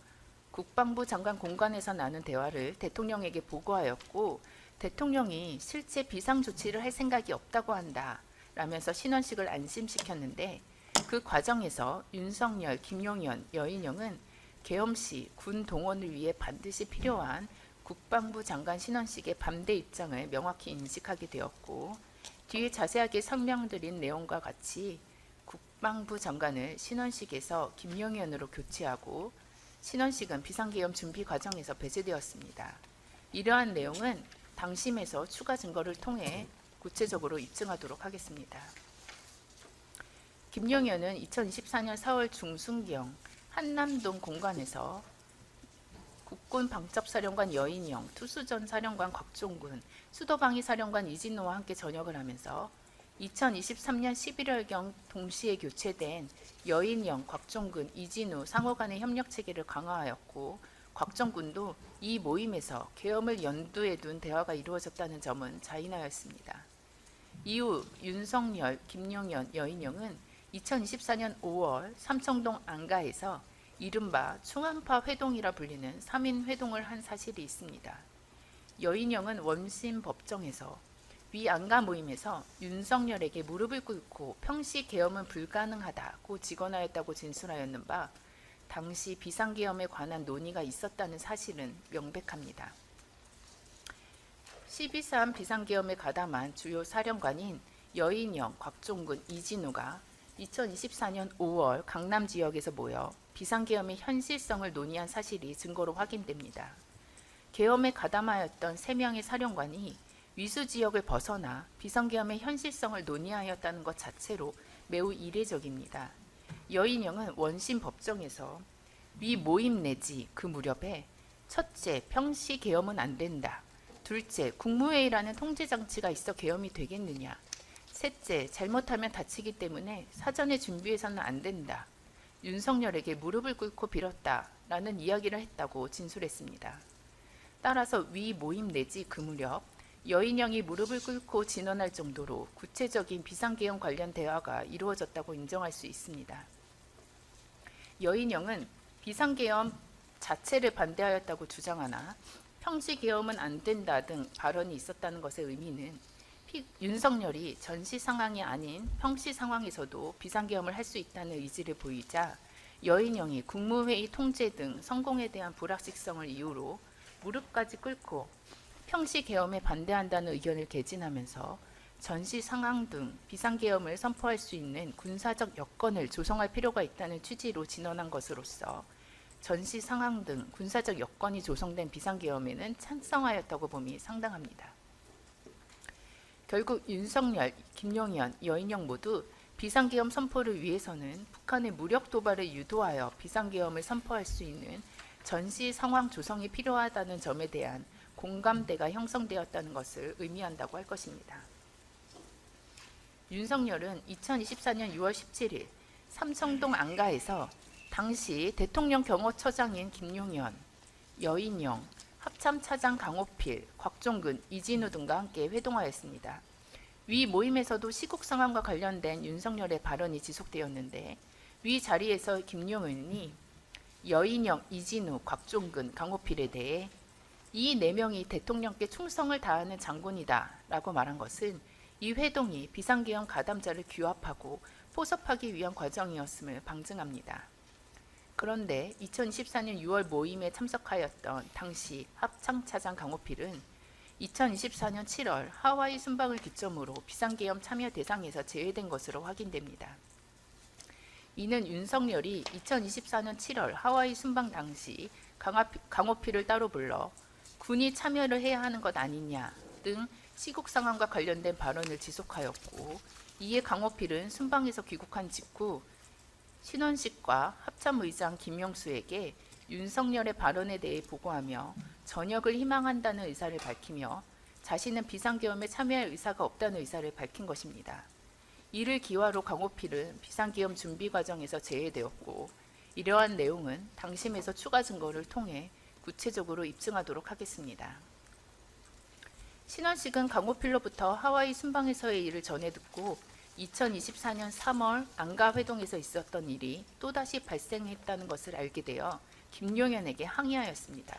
국방부 장관 공관에서 나눈 대화를 대통령에게 보고하였고, 대통령이 실제 비상조치를 할 생각이 없다고 한다 라면서 신원식을 안심시켰는데, 그 과정에서 윤석열, 김용현, 여인영은 계엄 시 군 동원을 위해 반드시 필요한 국방부 장관 신원식의 반대 입장을 명확히 인식하게 되었고, 뒤에 자세하게 설명드린 내용과 같이 국방부 장관을 신원식에서 김용현으로 교체하고 신원식은 비상계엄 준비 과정에서 배제되었습니다. 이러한 내용은 당심에서 추가 증거를 통해 구체적으로 입증하도록 하겠습니다. 김용현은 2024년 4월 중순경 한남동 공관에서 국군 방첩사령관 여인영, 투수전 사령관 곽종근, 수도방위 사령관 이진호와 함께 전역을 하면서 2023년 11월경 동시에 교체된 여인영, 곽종근, 이진우 상호 간의 협력 체계를 강화하였고, 곽종근도 이 모임에서 계엄을 연두에 둔 대화가 이루어졌다는 점은 자인하였습니다. 이후 윤석열, 김용현, 여인영은 2024년 5월 삼청동 안가에서 이른바 충암파 회동이라 불리는 3인 회동을 한 사실이 있습니다. 여인영은 원심 법정에서 위 안가 모임에서 윤석열에게 무릎을 꿇고 평시 계엄은 불가능하다고 직언하였다고 진술하였는 바, 당시 비상계엄에 관한 논의가 있었다는 사실은 명백합니다. 12.3 비상계엄에 가담한 주요 사령관인 여인영, 곽종근, 이진우가 2024년 5월 강남 지역에서 모여 비상계엄의 현실성을 논의한 사실이 증거로 확인됩니다. 계엄에 가담하였던 3명의 사령관이 위수 지역을 벗어나 비상계엄의 현실성을 논의하였다는 것 자체로 매우 이례적입니다. 여인영은 원심 법정에서 위 모임 내지 그 무렵에 첫째, 평시 계엄은 안 된다. 둘째, 국무회의라는 통제장치가 있어 계엄이 되겠느냐. 셋째, 잘못하면 다치기 때문에 사전에 준비해서는 안 된다. 윤석열에게 무릎을 꿇고 빌었다라는 이야기를 했다고 진술했습니다. 따라서 위 모임 내지 그 무렵 여인영이 무릎을 꿇고 진언할 정도로 구체적인 비상계엄 관련 대화가 이루어졌다고 인정할 수 있습니다. 여인영은 비상계엄 자체를 반대하였다고 주장하나 평시계엄은 안 된다 등 발언이 있었다는 것의 의미는 윤석열이 전시 상황이 아닌 평시 상황에서도 비상계엄을 할 수 있다는 의지를 보이자 여인영이 국무회의 통제 등 성공에 대한 불확실성을 이유로 무릎까지 꿇고 평시계엄에 반대한다는 의견을 개진하면서 전시 상황 등 비상계엄을 선포할 수 있는 군사적 여건을 조성할 필요가 있다는 취지로 진언한 것으로서 전시 상황 등 군사적 여건이 조성된 비상계엄에는 찬성하였다고 봄이 상당합니다. 결국 윤석열, 김용현, 여인영 모두 비상계엄 선포를 위해서는 북한의 무력 도발을 유도하여 비상계엄을 선포할 수 있는 전시 상황 조성이 필요하다는 점에 대한 공감대가 형성되었다는 것을 의미한다고 할 것입니다. 윤석열은 2024년 6월 17일 삼청동 안가에서 당시 대통령 경호처장인 김용현, 여인영, 합참차장 강호필, 곽종근, 이진우 등과 함께 회동하였습니다. 위 모임에서도 시국 상황과 관련된 윤석열의 발언이 지속되었는데, 위 자리에서 김용현이 여인영, 이진우, 곽종근, 강호필에 대해 이 4명이 대통령께 충성을 다하는 장군이다 라고 말한 것은 이 회동이 비상계엄 가담자를 규합하고 포섭하기 위한 과정이었음을 방증합니다. 그런데 2024년 6월 모임에 참석하였던 당시 합참차장 강호필은 2024년 7월 하와이 순방을 기점으로 비상계엄 참여 대상에서 제외된 것으로 확인됩니다. 이는 윤석열이 2024년 7월 하와이 순방 당시 강호필을 따로 불러 군이 참여를 해야 하는 것 아니냐 등 시국 상황과 관련된 발언을 지속하였고, 이에 강호필은 순방에서 귀국한 직후 신원식과 합참의장 김용수에게 윤석열의 발언에 대해 보고하며 전역을 희망한다는 의사를 밝히며 자신은 비상계엄에 참여할 의사가 없다는 의사를 밝힌 것입니다. 이를 기화로 강호필은 비상계엄 준비 과정에서 제외되었고, 이러한 내용은 당심에서 추가 증거를 통해 구체적으로 입증하도록 하겠습니다. 신원식은 강호필로부터 하와이 순방에서의 일을 전해 듣고 2024년 3월 안가 회동에서 있었던 일이 또다시 발생했다는 것을 알게 되어 김용현에게 항의하였습니다.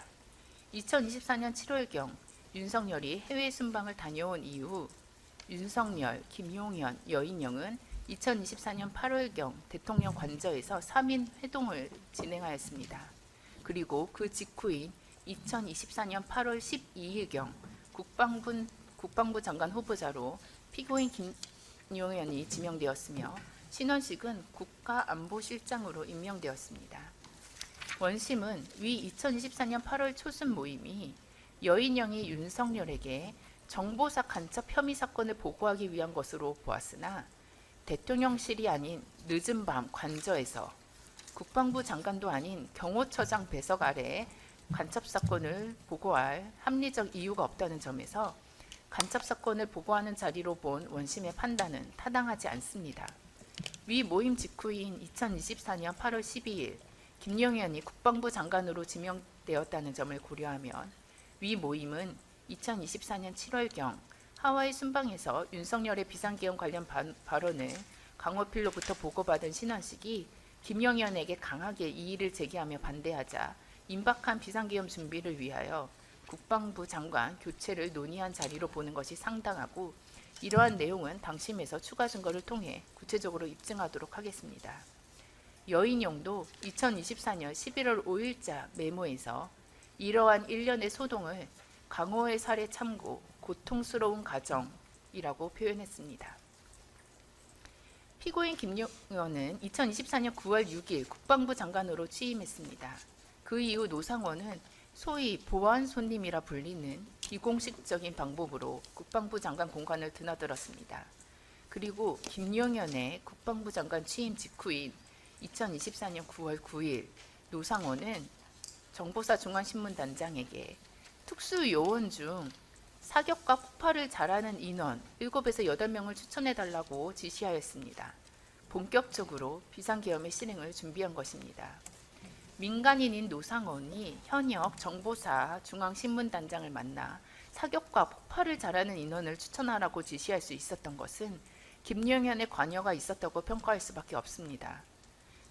2024년 7월경 윤석열이 해외 순방을 다녀온 이후 윤석열, 김용현, 여인영은 2024년 8월경 대통령 관저에서 3인 회동을 진행하였습니다. 그리고 그 직후인 2024년 8월 12일경 국방부 장관 후보자로 피고인 김용현이 지명되었으며 신원식은 국가안보실장으로 임명되었습니다. 원심은 위 2024년 8월 초순 모임이 여인영이 윤석열에게 정보사 간첩 혐의 사건을 보고하기 위한 것으로 보았으나 대통령실이 아닌 늦은 밤 관저에서 국방부 장관도 아닌 경호처장 배석 아래에 간첩 사건을 보고할 합리적 이유가 없다는 점에서 간첩 사건을 보고하는 자리로 본 원심의 판단은 타당하지 않습니다. 위 모임 직후인 2024년 8월 12일 김용현이 국방부 장관으로 지명되었다는 점을 고려하면 위 모임은 2024년 7월경 하와이 순방에서 윤석열의 비상계엄 관련 발언을 강호필로부터 보고받은 신원식이 김용현에게 강하게 이의를 제기하며 반대하자 임박한 비상계엄 준비를 위하여 국방부 장관 교체를 논의한 자리로 보는 것이 상당하고, 이러한 내용은 당심에서 추가 증거를 통해 구체적으로 입증하도록 하겠습니다. 여인영도 2024년 11월 5일자 메모에서 이러한 일련의 소동을 강호의 살해 참고 고통스러운 가정이라고 표현했습니다. 피고인 김용현은 2024년 9월 6일 국방부 장관으로 취임했습니다. 그 이후 노상원은 소위 보안 손님이라 불리는 비공식적인 방법으로 국방부 장관 공간을 드나들었습니다. 그리고 김용현의 국방부 장관 취임 직후인 2024년 9월 9일 노상원은 정보사 중앙신문단장에게 특수요원 중 사격과 폭발을 잘하는 인원 7에서 8명을 추천해달라고 지시하였습니다. 본격적으로 비상계엄의 실행을 준비한 것입니다. 민간인인 노상원이 현역 정보사 중앙신문단장을 만나 사격과 폭발을 잘하는 인원을 추천하라고 지시할 수 있었던 것은 김용현의 관여가 있었다고 평가할 수밖에 없습니다.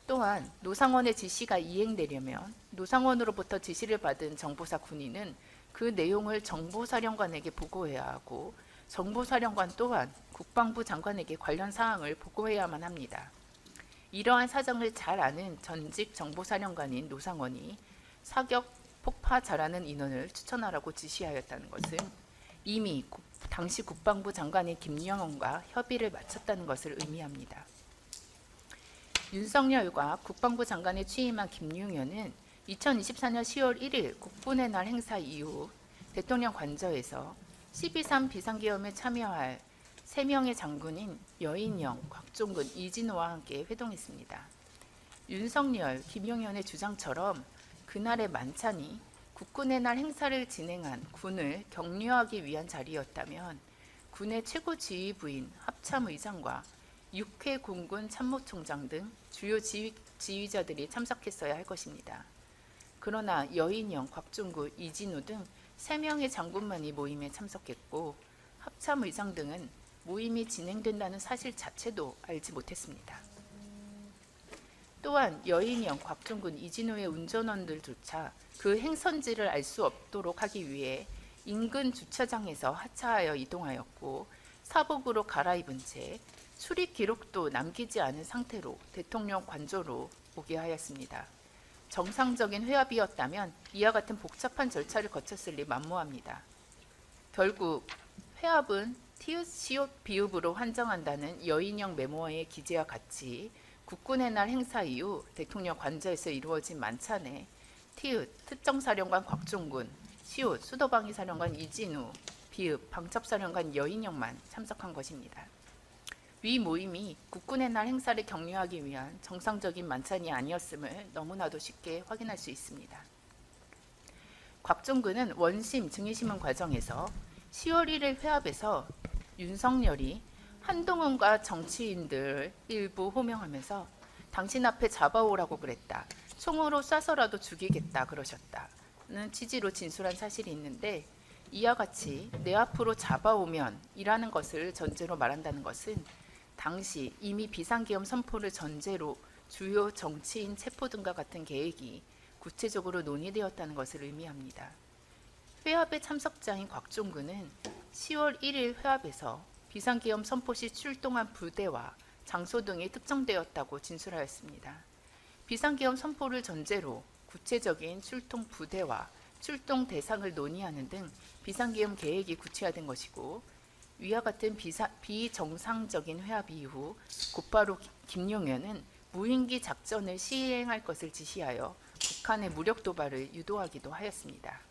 또한 노상원의 지시가 이행되려면 노상원으로부터 지시를 받은 정보사 군인은 그 내용을 정보사령관에게 보고해야 하고, 정보사령관 또한 국방부 장관에게 관련 사항을 보고해야만 합니다. 이러한 사정을 잘 아는 전직 정보사령관인 노상원이 사격 폭파 잘하는 인원을 추천하라고 지시하였다는 것은 이미 당시 국방부 장관인 김영원과 협의를 마쳤다는 것을 의미합니다. 윤석열과 국방부 장관에 취임한 김용현은 2024년 10월 1일 국군의 날 행사 이후 대통령 관저에서 12.3 비상계엄에 참여할 3명의 장군인 여인영, 곽종근, 이진호와 함께 회동했습니다. 윤석열, 김용현의 주장처럼 그날의 만찬이 국군의 날 행사를 진행한 군을 격려하기 위한 자리였다면 군의 최고 지휘부인 합참의장과 6회 공군 참모총장 등 주요 지휘자들이 참석했어야 할 것입니다. 그러나 여인영, 곽종구, 이진우 등 3명의 장군만이 모임에 참석했고 합참의장 등은 모임이 진행된다는 사실 자체도 알지 못했습니다. 또한 여인영, 곽종군, 이진우의 운전원들조차 그 행선지를 알 수 없도록 하기 위해 인근 주차장에서 하차하여 이동하였고 사복으로 갈아입은 채 출입 기록도 남기지 않은 상태로 대통령 관저로 오게 하였습니다. 정상적인 회합이었다면 이와 같은 복잡한 절차를 거쳤을 리 만무합니다. 결국 회합은 티읕 시옷 비읍으로 한정한다는 여인영 메모의 기재와 같이 국군의 날 행사 이후 대통령 관저에서 이루어진 만찬에 티읕 특정사령관 곽종군, 시옷 수도방위사령관 이진우, 비읍 방첩사령관 여인영만 참석한 것입니다. 위 모임이 국군의 날 행사를 격려하기 위한 정상적인 만찬이 아니었음을 너무나도 쉽게 확인할 수 있습니다. 곽종근은 원심 증인신문 과정에서 10월 1일 회합에서 윤석열이 한동훈과 정치인들 일부 호명하면서 당신 앞에 잡아오라고 그랬다. 총으로 쏴서라도 죽이겠다 그러셨다는 취지로 진술한 사실이 있는데, 이와 같이 내 앞으로 잡아오면 이라는 것을 전제로 말한다는 것은 당시 이미 비상계엄 선포를 전제로 주요 정치인 체포 등과 같은 계획이 구체적으로 논의되었다는 것을 의미합니다. 회합의 참석자인 곽종근은 10월 1일 회합에서 비상계엄 선포 시 출동한 부대와 장소 등이 특정되었다고 진술하였습니다. 비상계엄 선포를 전제로 구체적인 출동 부대와 출동 대상을 논의하는 등 비상계엄 계획이 구체화된 것이고, 위와 같은 비정상적인 회합 이후 곧바로 김용현은 무인기 작전을 시행할 것을 지시하여 북한의 무력 도발을 유도하기도 하였습니다.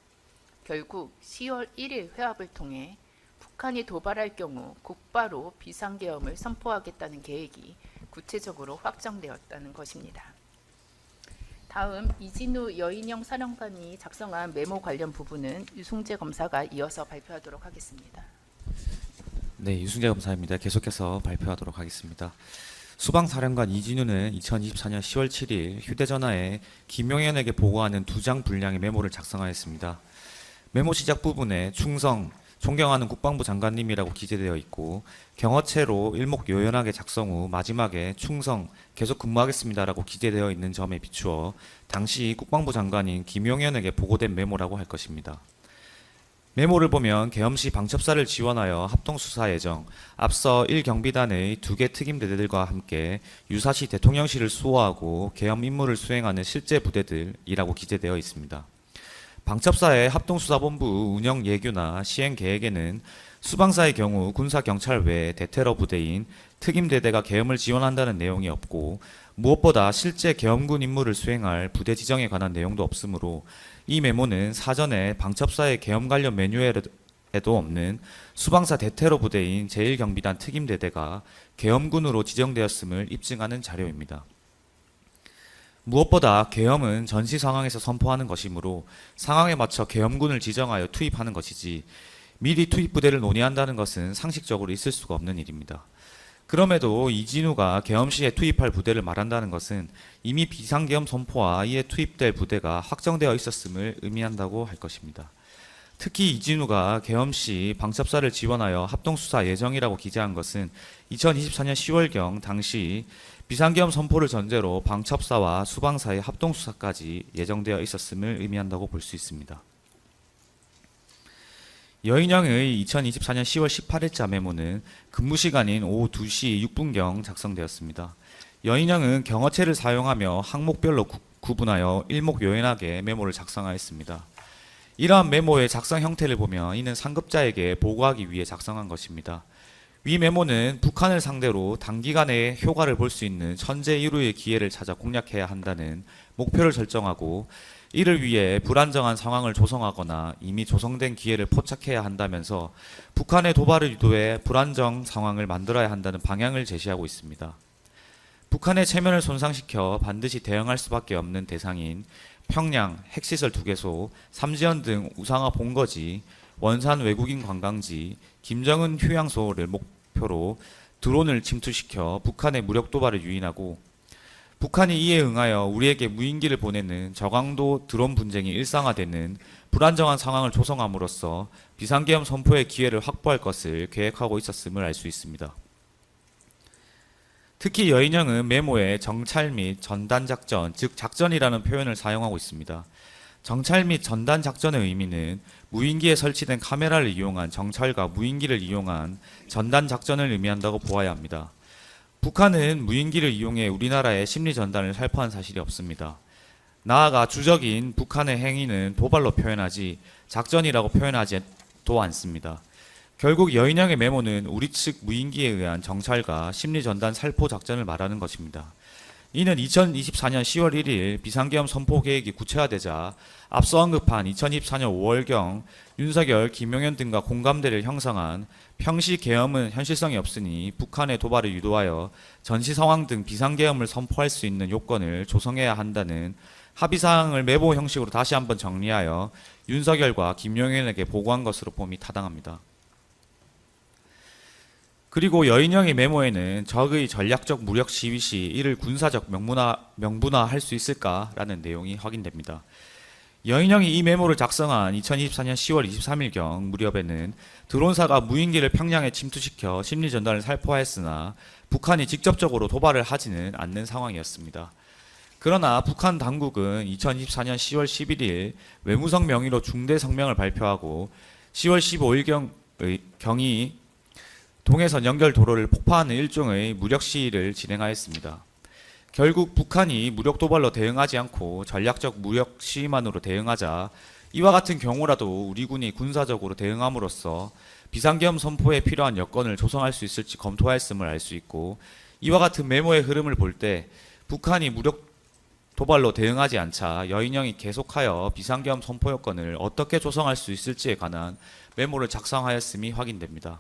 결국 10월 1일 회합을 통해 북한이 도발할 경우 곧바로 비상계엄을 선포하겠다는 계획이 구체적으로 확정되었다는 것입니다. 다음 이진우 여인영 사령관이 작성한 메모 관련 부분은 유승재 검사가 이어서 발표하도록 하겠습니다. 네, 유승재 검사입니다. 계속해서 발표하도록 하겠습니다. 수방사령관 이진우는 2024년 10월 7일 휴대전화에 김용현에게 보고하는 2장 분량의 메모를 작성하였습니다. 메모 시작 부분에 충성, 존경하는 국방부 장관님이라고 기재되어 있고, 경어체로 일목요연하게 작성 후 마지막에 충성, 계속 근무하겠습니다라고 기재되어 있는 점에 비추어 당시 국방부 장관인 김용현에게 보고된 메모라고 할 것입니다. 메모를 보면 계엄시 방첩사를 지원하여 합동수사 예정, 앞서 1경비단의 2개 특임대대들과 함께 유사시 대통령실을 수호하고 계엄 임무를 수행하는 실제 부대들이라고 기재되어 있습니다. 방첩사의 합동수사본부 운영 예규나 시행 계획에는 수방사의 경우 군사경찰 외 대테러 부대인 특임대대가 계엄을 지원한다는 내용이 없고, 무엇보다 실제 계엄군 임무를 수행할 부대 지정에 관한 내용도 없으므로 이 메모는 사전에 방첩사의 계엄 관련 매뉴얼에도 없는 수방사 대테러 부대인 제1경비단 특임대대가 계엄군으로 지정되었음을 입증하는 자료입니다. 무엇보다 계엄은 전시 상황에서 선포하는 것이므로 상황에 맞춰 계엄군을 지정하여 투입하는 것이지 미리 투입 부대를 논의한다는 것은 상식적으로 있을 수가 없는 일입니다. 그럼에도 이진우가 계엄 시에 투입할 부대를 말한다는 것은 이미 비상계엄 선포와 이에 투입될 부대가 확정되어 있었음을 의미한다고 할 것입니다. 특히 이진우가 계엄 시 방첩사를 지원하여 합동수사 예정이라고 기재한 것은 2024년 10월경 당시 비상계엄 선포를 전제로 방첩사와 수방사의 합동수사까지 예정되어 있었음을 의미한다고 볼 수 있습니다. 여인영의 2024년 10월 18일자 메모는 근무시간인 오후 2시 6분경 작성되었습니다. 여인영은 경어체를 사용하며 항목별로 구분하여 일목요연하게 메모를 작성하였습니다. 이러한 메모의 작성 형태를 보면 이는 상급자에게 보고하기 위해 작성한 것입니다. 위 메모는 북한을 상대로 단기간에 효과를 볼 수 있는 천재 일우의 기회를 찾아 공략해야 한다는 목표를 설정하고, 이를 위해 불안정한 상황을 조성하거나 이미 조성된 기회를 포착해야 한다면서 북한의 도발을 유도해 불안정 상황을 만들어야 한다는 방향을 제시하고 있습니다. 북한의 체면을 손상시켜 반드시 대응할 수밖에 없는 대상인 평양 핵시설 2개소, 삼지연 등 우상화 본거지, 원산 외국인 관광지, 김정은 휴양소를 목표로 드론을 침투시켜 북한의 무력 도발을 유인하고, 북한이 이에 응하여 우리에게 무인기를 보내는 저강도 드론 분쟁이 일상화되는 불안정한 상황을 조성함으로써 비상계엄 선포의 기회를 확보할 것을 계획하고 있었음을 알 수 있습니다. 특히 여인영은 메모에 정찰 및 전단 작전, 즉 작전이라는 표현을 사용하고 있습니다. 정찰 및 전단 작전의 의미는 무인기에 설치된 카메라를 이용한 정찰과 무인기를 이용한 전단 작전을 의미한다고 보아야 합니다. 북한은 무인기를 이용해 우리나라의 심리 전단을 살포한 사실이 없습니다. 나아가 주적인 북한의 행위는 도발로 표현하지 작전이라고 표현하지도 않습니다. 결국 여인영의 메모는 우리 측 무인기에 의한 정찰과 심리 전단 살포 작전을 말하는 것입니다. 이는 2024년 10월 1일 비상계엄 선포 계획이 구체화되자 앞서 언급한 2024년 5월경 윤석열, 김용현 등과 공감대를 형성한 평시 계엄은 현실성이 없으니 북한의 도발을 유도하여 전시 상황 등 비상계엄을 선포할 수 있는 요건을 조성해야 한다는 합의사항을 메모 형식으로 다시 한번 정리하여 윤석열과 김용현에게 보고한 것으로 봄이 타당합니다. 그리고 여인영의 메모에는 적의 전략적 무력 시위 시 이를 군사적 명분화할 수 있을까라는 내용이 확인됩니다. 여인영이 이 메모를 작성한 2024년 10월 23일경 무렵에는 드론사가 무인기를 평양에 침투시켜 심리 전단을 살포하였으나 북한이 직접적으로 도발을 하지는 않는 상황이었습니다. 그러나 북한 당국은 2024년 10월 11일 외무성 명의로 중대 성명을 발표하고 10월 15일경이 동해선 연결 도로를 폭파하는 일종의 무력 시위를 진행하였습니다. 결국 북한이 무력 도발로 대응하지 않고 전략적 무력 시위만으로 대응하자 이와 같은 경우라도 우리 군이 군사적으로 대응함으로써 비상계엄 선포에 필요한 여건을 조성할 수 있을지 검토하였음을 알 수 있고, 이와 같은 메모의 흐름을 볼 때 북한이 무력 도발로 대응하지 않자 여인영이 계속하여 비상계엄 선포 여건을 어떻게 조성할 수 있을지에 관한 메모를 작성하였음이 확인됩니다.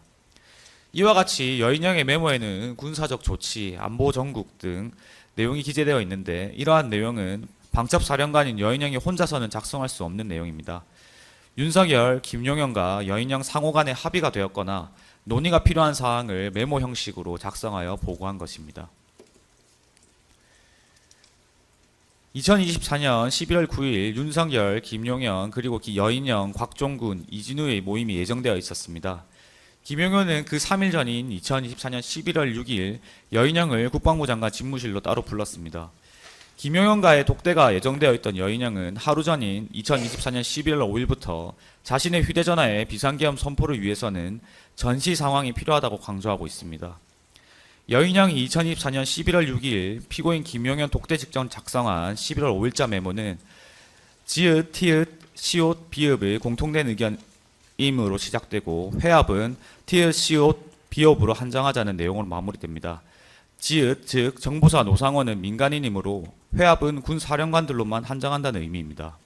이와 같이 여인영의 메모에는 군사적 조치, 안보 전국 등 내용이 기재되어 있는데, 이러한 내용은 방첩사령관인 여인영이 혼자서는 작성할 수 없는 내용입니다. 윤석열, 김용현과 여인영 상호 간의 합의가 되었거나 논의가 필요한 사항을 메모 형식으로 작성하여 보고한 것입니다. 2024년 11월 9일 윤석열, 김용현, 그리고 여인영, 곽종군, 이진우의 모임이 예정되어 있었습니다. 김용현은 그 3일 전인 2024년 11월 6일 여인영을 국방부 장관 집무실로 따로 불렀습니다. 김용현과의 독대가 예정되어 있던 여인영은 하루 전인 2024년 11월 5일부터 자신의 휴대전화에 비상계엄 선포를 위해서는 전시 상황이 필요하다고 강조하고 있습니다. 여인영이 2024년 11월 6일 피고인 김용현 독대 직전 작성한 11월 5일자 메모는 지읒, 티읒, 시옷, 비읍의 공통된 의견임으로 시작되고 회합은 티읒, 시옷, 비읍으로 한정하자는 내용으로 마무리됩니다. 지읒, 즉 정보사 노상원은 민간인이므로 회합은 군 사령관들로만 한정한다는 의미입니다.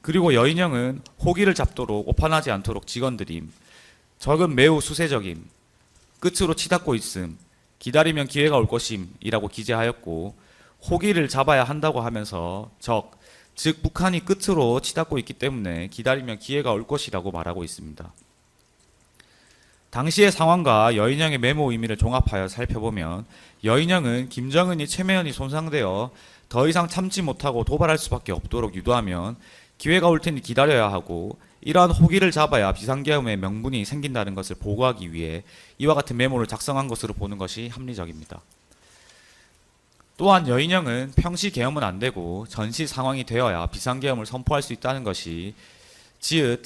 그리고 여인영은 호기를 잡도록 오판하지 않도록 직원들임, 적은 매우 수세적임, 끝으로 치닫고 있음, 기다리면 기회가 올 것임 이라고 기재하였고, 호기를 잡아야 한다고 하면서 즉 북한이 끝으로 치닫고 있기 때문에 기다리면 기회가 올 것이라고 말하고 있습니다. 당시의 상황과 여인영의 메모 의미를 종합하여 살펴보면 여인영은 김정은이 체면이 손상되어 더 이상 참지 못하고 도발할 수밖에 없도록 유도하면 기회가 올 테니 기다려야 하고, 이러한 호기를 잡아야 비상계엄의 명분이 생긴다는 것을 보고하기 위해 이와 같은 메모를 작성한 것으로 보는 것이 합리적입니다. 또한 여인영은 평시 계엄은 안 되고 전시 상황이 되어야 비상계엄을 선포할 수 있다는 것이 지읒,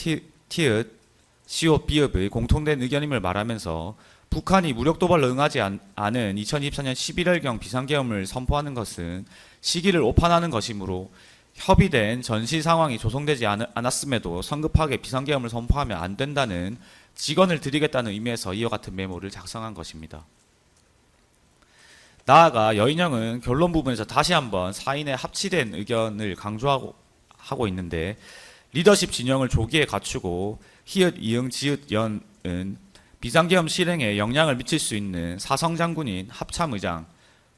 티읒, 시옷, 비읍의 공통된 의견임을 말하면서 북한이 무력 도발로 응하지 않은 2024년 11월경 비상계엄을 선포하는 것은 시기를 오판하는 것이므로 협의된 전시 상황이 조성되지 않았음에도 성급하게 비상계엄을 선포하면 안 된다는 직언을 드리겠다는 의미에서 이와 같은 메모를 작성한 것입니다. 나아가 여인영은 결론 부분에서 다시 한번 사인의 합치된 의견을 강조하고 있는데, 리더십 진영을 조기에 갖추고 히읗, 이응, 지읒, 연은 비상계엄 실행에 영향을 미칠 수 있는 사성장군인 합참의장,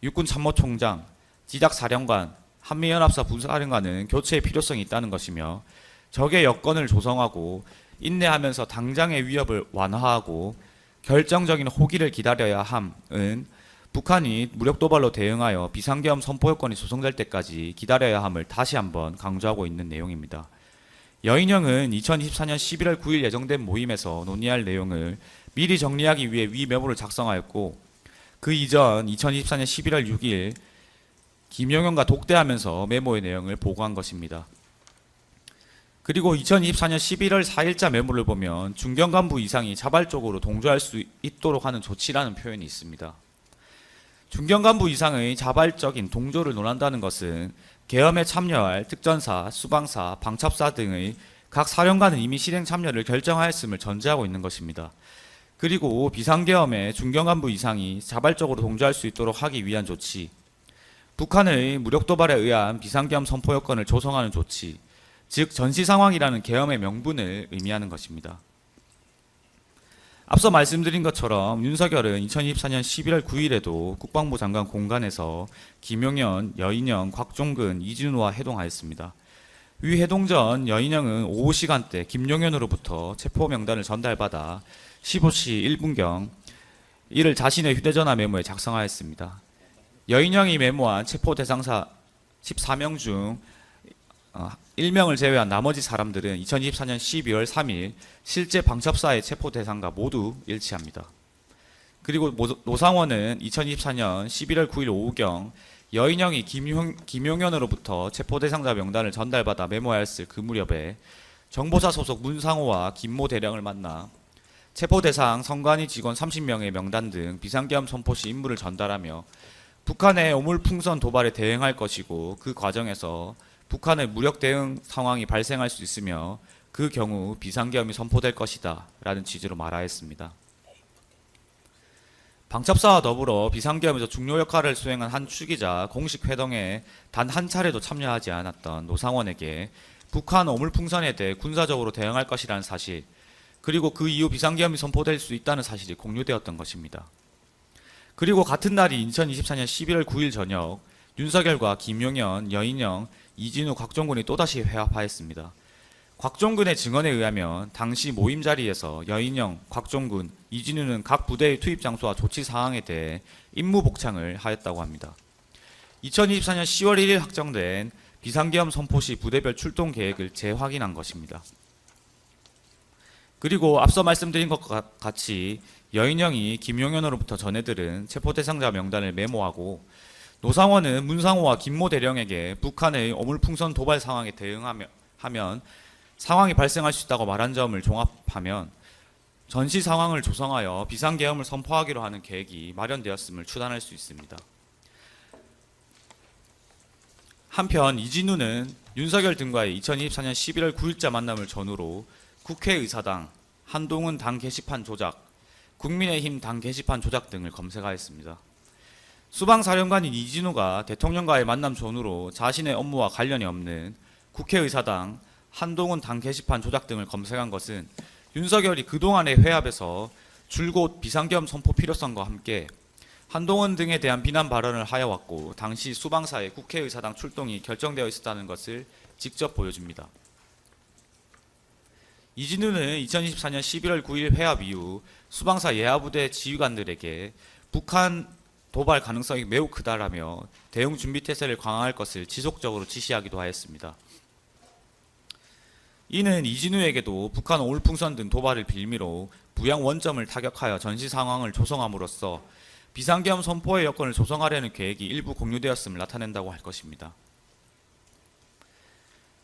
육군참모총장, 지작사령관, 한미연합사 부사령관은 교체의 필요성이 있다는 것이며, 적의 여건을 조성하고 인내하면서 당장의 위협을 완화하고 결정적인 호기를 기다려야 함은 북한이 무력 도발로 대응하여 비상계엄 선포 여건이 조성될 때까지 기다려야 함을 다시 한번 강조하고 있는 내용입니다. 여인영은 2024년 11월 9일 예정된 모임에서 논의할 내용을 미리 정리하기 위해 위 메모를 작성하였고, 그 이전 2024년 11월 6일 김용현과 독대하면서 메모의 내용을 보고한 것입니다. 그리고 2024년 11월 4일자 메모를 보면 중견간부 이상이 자발적으로 동조할 수 있도록 하는 조치라는 표현이 있습니다. 중견간부 이상의 자발적인 동조를 논한다는 것은 계엄에 참여할 특전사, 수방사, 방첩사 등의 각 사령관은 이미 실행 참여를 결정하였음을 전제하고 있는 것입니다. 그리고 비상계엄에 중견간부 이상이 자발적으로 동조할 수 있도록 하기 위한 조치, 북한의 무력 도발에 의한 비상계엄 선포 여건을 조성하는 조치, 즉 전시 상황이라는 계엄의 명분을 의미하는 것입니다. 앞서 말씀드린 것처럼 윤석열은 2024년 11월 9일에도 국방부 장관 공간에서 김용현, 여인영, 곽종근, 이진우와 회동하였습니다. 위 회동 전 여인영은 오후 시간대 김용현으로부터 체포 명단을 전달받아 15시 1분경 이를 자신의 휴대전화 메모에 작성하였습니다. 여인영이 메모한 체포 대상사 14명 중 1명을 제외한 나머지 사람들은 2024년 12월 3일 실제 방첩사의 체포 대상과 모두 일치합니다. 그리고 노상원은 2024년 11월 9일 오후경 여인영이 김용현으로부터 체포 대상자 명단을 전달받아 메모하였을 그 무렵에 정보사 소속 문상호와 김모 대령을 만나 체포 대상 선관위 직원 30명의 명단 등 비상계엄 선포 시 임무를 전달하며 북한의 오물풍선 도발에 대응할 것이고 그 과정에서 북한의 무력 대응 상황이 발생할 수 있으며 그 경우 비상계엄이 선포될 것이다 라는 취지로 말하였습니다. 방첩사와 더불어 비상계엄에서 중요 역할을 수행한 한 축이자 공식 회동에 단 한 차례도 참여하지 않았던 노상원에게 북한 오물풍선에 대해 군사적으로 대응할 것이라는 사실, 그리고 그 이후 비상계엄이 선포될 수 있다는 사실이 공유되었던 것입니다. 그리고 같은 날이 2024년 11월 9일 저녁 윤석열과 김용현, 여인영, 이진우, 곽종근이 또다시 회합하였습니다. 곽종근의 증언에 의하면 당시 모임 자리에서 여인영, 곽종근, 이진우는 각 부대의 투입 장소와 조치 사항에 대해 임무 복창을 하였다고 합니다. 2024년 10월 1일 확정된 비상계엄 선포 시 부대별 출동 계획을 재확인한 것입니다. 그리고 앞서 말씀드린 것과 같이 여인영이 김용현으로부터 전해들은 체포 대상자 명단을 메모하고 노상원은 문상호와 김모 대령에게 북한의 오물풍선 도발 상황에 대응하면 상황이 발생할 수 있다고 말한 점을 종합하면 전시 상황을 조성하여 비상계엄을 선포하기로 하는 계획이 마련되었음을 추단할 수 있습니다. 한편 이진우는 윤석열 등과의 2024년 11월 9일자 만남을 전후로 국회의사당, 한동훈 당 게시판 조작, 국민의힘 당 게시판 조작 등을 검색하였습니다. 수방사령관인 이진우가 대통령과의 만남 전후로 자신의 업무와 관련이 없는 국회의사당, 한동훈 당 게시판 조작 등을 검색한 것은 윤석열이 그동안의 회합에서 줄곧 비상계엄 선포 필요성과 함께 한동훈 등에 대한 비난 발언을 하여왔고 당시 수방사의 국회의사당 출동이 결정되어 있었다는 것을 직접 보여줍니다. 이진우는 2024년 11월 9일 회합 이후 수방사 예하부대 지휘관들에게 북한 도발 가능성이 매우 크다라며 대응 준비 태세를 강화할 것을 지속적으로 지시하기도 하였습니다. 이는 이진우에게도 북한 오물풍선 등 도발을 빌미로 부양 원점을 타격하여 전시 상황을 조성함으로써 비상계엄 선포의 여건을 조성하려는 계획이 일부 공유되었음을 나타낸다고 할 것입니다.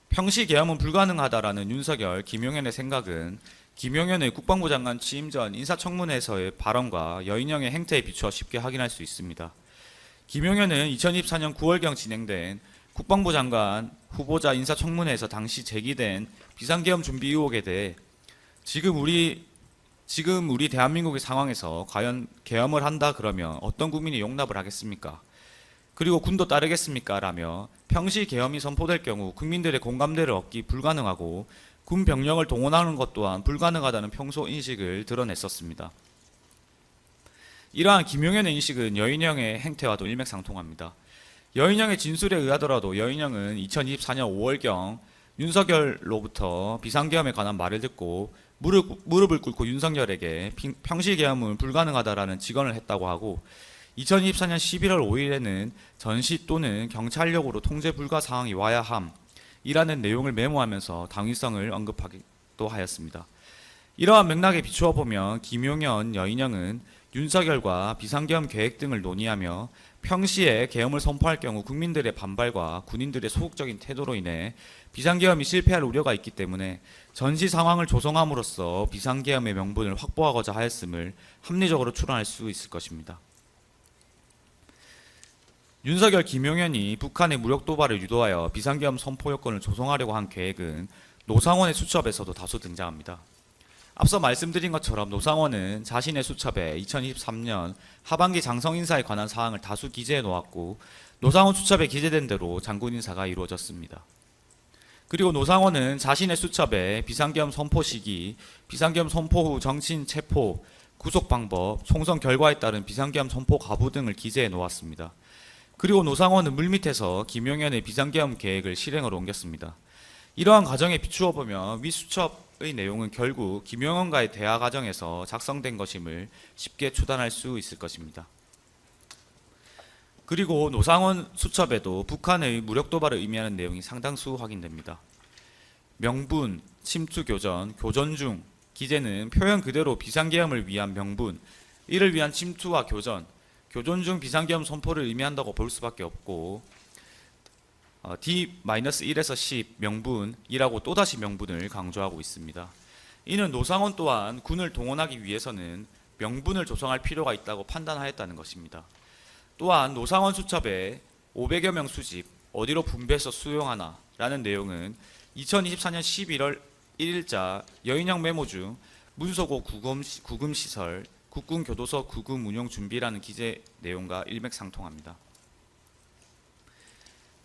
평시 계엄은 불가능하다라는 윤석열, 김용현의 생각은 김용현의 국방부 장관 취임 전 인사청문회에서의 발언과 여인영의 행태에 비추어 쉽게 확인할 수 있습니다. 김용현은 2024년 9월경 진행된 국방부 장관 후보자 인사청문회에서 당시 제기된 비상계엄 준비 의혹에 대해 지금 우리 대한민국의 상황에서 과연 계엄을 한다 그러면 어떤 국민이 용납을 하겠습니까? 그리고 군도 따르겠습니까? 라며 평시 계엄이 선포될 경우 국민들의 공감대를 얻기 불가능하고 군 병력을 동원하는 것 또한 불가능하다는 평소 인식을 드러냈었습니다. 이러한 김용현의 인식은 여인영의 행태와도 일맥상통합니다. 여인영의 진술에 의하더라도 여인영은 2024년 5월경 윤석열로부터 비상계엄에 관한 말을 듣고 무릎을 꿇고 윤석열에게 평시 계엄은 불가능하다라는 직언을 했다고 하고 2024년 11월 5일에는 전시 또는 경찰력으로 통제 불가 상황이 와야 함이라는 내용을 메모하면서 당위성을 언급하기도 하였습니다. 이러한 맥락에 비추어 보면 김용현, 여인영은 윤석열과 비상계엄 계획 등을 논의하며 평시에 계엄을 선포할 경우 국민들의 반발과 군인들의 소극적인 태도로 인해 비상계엄이 실패할 우려가 있기 때문에 전시 상황을 조성함으로써 비상계엄의 명분을 확보하고자 하였음을 합리적으로 추론할 수 있을 것입니다. 윤석열, 김용현이 북한의 무력 도발을 유도하여 비상계엄 선포 여건을 조성하려고 한 계획은 노상원의 수첩에서도 다소 등장합니다. 앞서 말씀드린 것처럼 노상원은 자신의 수첩에 2023년 하반기 장성 인사에 관한 사항을 다수 기재해 놓았고 노상원 수첩에 기재된 대로 장군 인사가 이루어졌습니다. 그리고 노상원은 자신의 수첩에 비상계엄 선포 시기, 비상계엄 선포 후 정치인 체포, 구속 방법, 총선 결과에 따른 비상계엄 선포 가부 등을 기재해 놓았습니다. 그리고 노상원은 물밑에서 김용현의 비상계엄 계획을 실행으로 옮겼습니다. 이러한 과정에 비추어 보면 위 수첩의 내용은 결국 김용현과의 대화 과정에서 작성된 것임을 쉽게 추단할 수 있을 것입니다. 그리고 노상원 수첩에도 북한의 무력 도발을 의미하는 내용이 상당수 확인됩니다. 명분, 침투 교전, 교전 중 기재는 표현 그대로 비상계엄을 위한 명분, 이를 위한 침투와 교전, 교전 중 비상계엄 선포를 의미한다고 볼 수밖에 없고 D-1에서 10 명분이라고 또다시 명분을 강조하고 있습니다. 이는 노상원 또한 군을 동원하기 위해서는 명분을 조성할 필요가 있다고 판단하였다는 것입니다. 또한 노상원 수첩에 500여 명 수집, 어디로 분배해서 수용하나 라는 내용은 2024년 11월 1일자 여인형 메모 중 문서고 구금시설, 국군교도소 구금 운용 준비라는 기재 내용과 일맥상통합니다.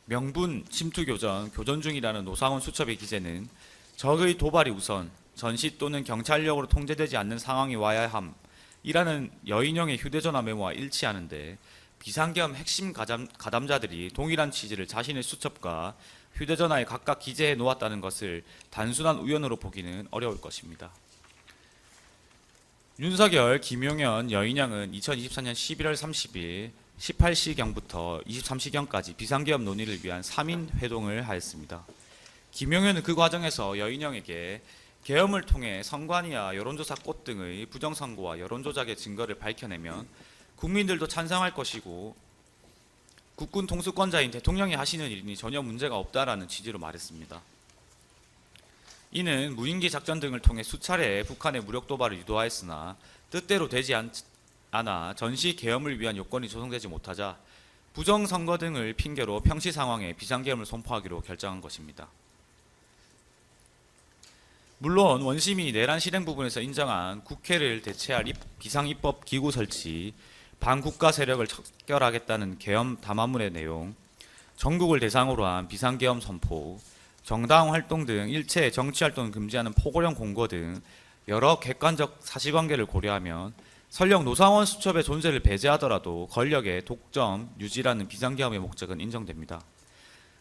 명분, 침투교전, 교전 중이라는 노상원 수첩의 기재는 적의 도발이 우선, 전시 또는 경찰력으로 통제되지 않는 상황이 와야 함이라는 여인형의 휴대전화 메모와 일치하는데 비상계엄 핵심 가담자들이 동일한 취지를 자신의 수첩과 휴대전화에 각각 기재해 놓았다는 것을 단순한 우연으로 보기는 어려울 것입니다. 윤석열, 김용현, 여인형은 2024년 11월 30일 18시경부터 23시경까지 비상계엄 논의를 위한 3인 회동을 하였습니다. 김용현은 그 과정에서 여인형에게 계엄을 통해 선관위와 여론조사 꽃 등의 부정선거와 여론조작의 증거를 밝혀내면 국민들도 찬성할 것이고 국군 통수권자인 대통령이 하시는 일이니 전혀 문제가 없다라는 취지로 말했습니다. 이는 무인기 작전 등을 통해 수차례 북한의 무력 도발을 유도하였으나 뜻대로 되지 않아 전시 계엄을 위한 요건이 조성되지 못하자 부정선거 등을 핑계로 평시 상황에 비상계엄을 선포하기로 결정한 것입니다. 물론 원심이 내란 실행 부분에서 인정한 국회를 대체할 비상입법 기구 설치, 반국가 세력을 척결하겠다는 계엄 담화문의 내용, 전국을 대상으로 한 비상계엄 선포, 정당 활동 등 일체 정치 활동을 금지하는 포고령 공고 등 여러 객관적 사실관계를 고려하면 설령 노상원 수첩의 존재를 배제하더라도 권력의 독점 유지라는 비상계엄의 목적은 인정됩니다.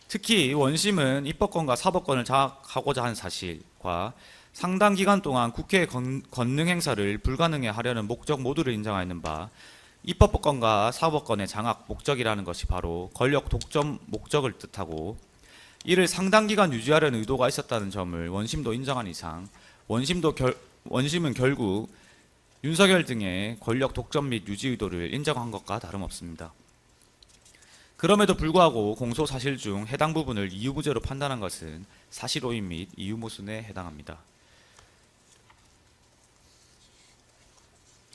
특히 원심은 입법권과 사법권을 장악하고자 한 사실과 상당 기간 동안 국회의 권능 행사를 불가능해 하려는 목적 모두를 인정하는 바 입법권과 사법권의 장악 목적이라는 것이 바로 권력 독점 목적을 뜻하고 이를 상당 기간 유지하려는 의도가 있었다는 점을 원심도 인정한 이상 원심은 결국 윤석열 등의 권력 독점 및 유지 의도를 인정한 것과 다름없습니다. 그럼에도 불구하고 공소 사실 중 해당 부분을 이유무죄로 판단한 것은 사실오인 및 이유모순에 해당합니다.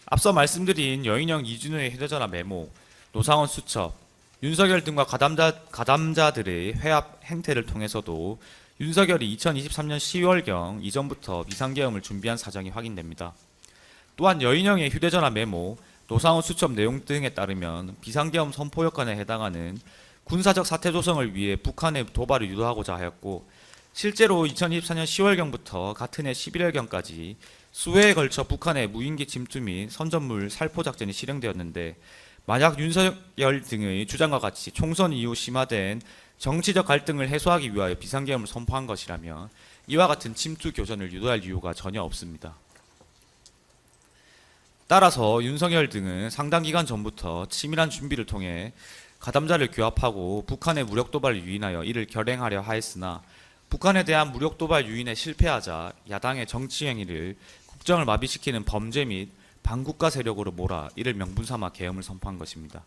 앞서 말씀드린 여인형 이준호의 휴대전화 메모, 노상원 수첩, 윤석열 등과 가담자들의 회합 행태를 통해서도 윤석열이 2023년 10월경 이전부터 비상계엄을 준비한 사정이 확인됩니다. 또한 여인형의 휴대전화 메모, 노상원 수첩 내용 등에 따르면 비상계엄 선포 요건에 해당하는 군사적 사태 조성을 위해 북한의 도발을 유도하고자 하였고 실제로 2024년 10월경부터 같은 해 11월경까지 수회에 걸쳐 북한의 무인기 침투 및 선전물 살포 작전이 실행되었는데 만약 윤석열 등의 주장과 같이 총선 이후 심화된 정치적 갈등을 해소하기 위하여 비상계엄을 선포한 것이라면 이와 같은 침투 교전을 유도할 이유가 전혀 없습니다. 따라서 윤석열 등은 상당 기간 전부터 치밀한 준비를 통해 가담자를 규합하고 북한의 무력 도발을 유인하여 이를 결행하려 하였으나 북한에 대한 무력 도발 유인에 실패하자 야당의 정치 행위를 국정을 마비시키는 범죄 및 반국가 세력으로 몰아 이를 명분 삼아 계엄을 선포한 것입니다.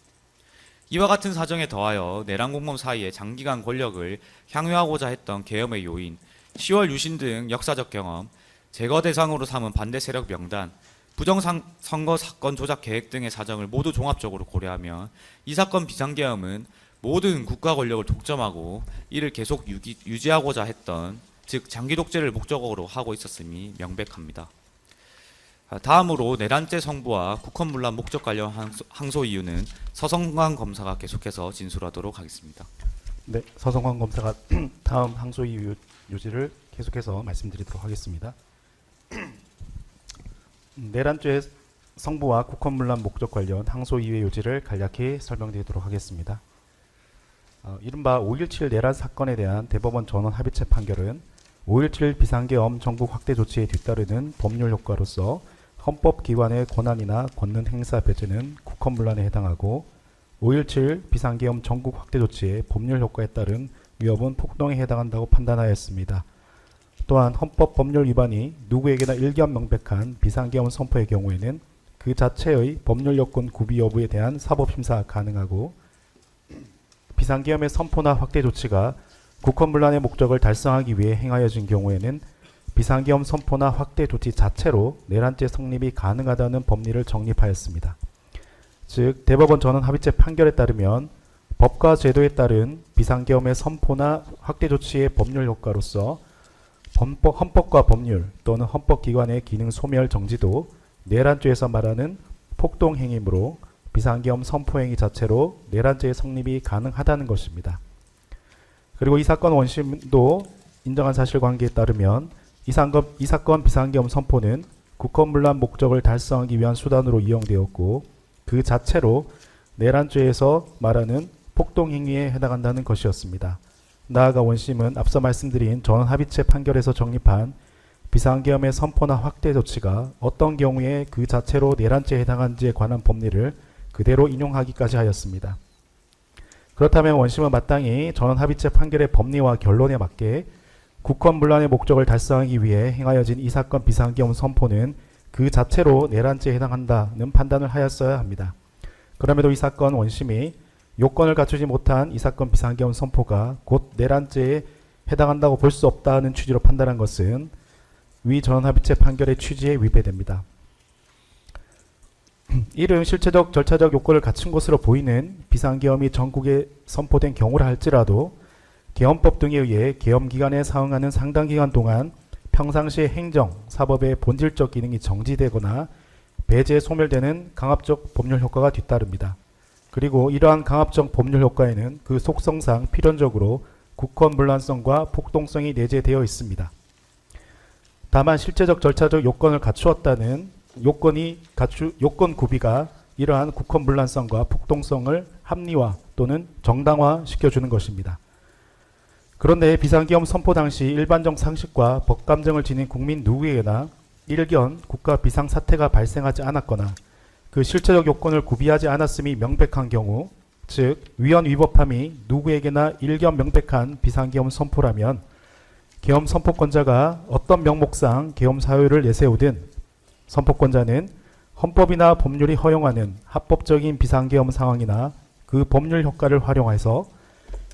이와 같은 사정에 더하여 내란 공범 사이에 장기간 권력을 향유하고자 했던 계엄의 요인, 10월 유신 등 역사적 경험, 제거 대상으로 삼은 반대 세력 명단, 부정선거 사건 조작 계획 등의 사정을 모두 종합적으로 고려하면 이 사건 비상계엄은 모든 국가 권력을 독점하고 이를 계속 유지하고자 했던 즉 장기 독재를 목적으로 하고 있었음이 명백합니다. 다음으로 내란죄 성부와 국헌문란 목적 관련 항소 이유는 서성광 검사가 계속해서 진술하도록 하겠습니다. 네, 서성광 검사가 다음 항소 이유 요지를 계속해서 말씀드리도록 하겠습니다. 내란죄 성부와 국헌문란 목적 관련 항소 이유의 요지를 간략히 설명드리도록 하겠습니다. 이른바 5.17 내란 사건에 대한 대법원 전원 합의체 판결은 5.17 비상계엄 전국 확대 조치에 뒤따르는 법률 효과로서 헌법기관의 권한이나 권능 행사 배제는 국헌문란에 해당하고 5.17 비상계엄 전국 확대 조치의 법률 효과에 따른 위협은 폭동에 해당한다고 판단하였습니다. 또한 헌법 법률 위반이 누구에게나 일견 명백한 비상계엄 선포의 경우에는 그 자체의 법률 요건 구비 여부에 대한 사법심사가 가능하고 비상계엄의 선포나 확대 조치가 국헌문란의 목적을 달성하기 위해 행하여진 경우에는 비상계엄 선포나 확대 조치 자체로 내란죄 성립이 가능하다는 법리를 정립하였습니다. 즉 대법원 전원 합의체 판결에 따르면 법과 제도에 따른 비상계엄의 선포나 확대 조치의 법률 효과로서 헌법과 법률 또는 헌법기관의 기능 소멸 정지도 내란죄에서 말하는 폭동행위이므로 비상계엄 선포행위 자체로 내란죄의 성립이 가능하다는 것입니다. 그리고 이 사건 원심도 인정한 사실관계에 따르면 이 사건 비상계엄 선포는 국헌문란 목적을 달성하기 위한 수단으로 이용되었고 그 자체로 내란죄에서 말하는 폭동행위에 해당한다는 것이었습니다. 나아가 원심은 앞서 말씀드린 전원 합의체 판결에서 정립한 비상계엄의 선포나 확대 조치가 어떤 경우에 그 자체로 내란죄에 해당한지에 관한 법리를 그대로 인용하기까지 하였습니다. 그렇다면 원심은 마땅히 전원 합의체 판결의 법리와 결론에 맞게 국헌문란의 목적을 달성하기 위해 행하여진 이 사건 비상계엄 선포는 그 자체로 내란죄에 해당한다는 판단을 하였어야 합니다. 그럼에도 이 사건 원심이 요건을 갖추지 못한 이 사건 비상계엄 선포가 곧 내란죄에 해당한다고 볼 수 없다는 취지로 판단한 것은 위 전원합의체 판결의 취지에 위배됩니다. 이는 실체적 절차적 요건을 갖춘 것으로 보이는 비상계엄이 전국에 선포된 경우라 할지라도 계엄법 등에 의해 계엄기간에 사응하는 상당 기간 동안 평상시의 행정, 사법의 본질적 기능이 정지되거나 배제, 소멸되는 강압적 법률 효과가 뒤따릅니다. 그리고 이러한 강압적 법률 효과에는 그 속성상 필연적으로 국헌문란성과 폭동성이 내재되어 있습니다. 다만 실제적 절차적 요건을 갖추었다는 요건 구비가 이러한 국헌문란성과 폭동성을 합리화 또는 정당화 시켜주는 것입니다. 그런데 비상계엄 선포 당시 일반적 상식과 법감정을 지닌 국민 누구에게나 일견 국가 비상사태가 발생하지 않았거나 그 실체적 요건을 구비하지 않았음이 명백한 경우, 즉 위헌 위법함이 누구에게나 일견 명백한 비상계엄 선포라면 계엄 선포권자가 어떤 명목상 계엄 사유를 내세우든 선포권자는 헌법이나 법률이 허용하는 합법적인 비상계엄 상황이나 그 법률 효과를 활용해서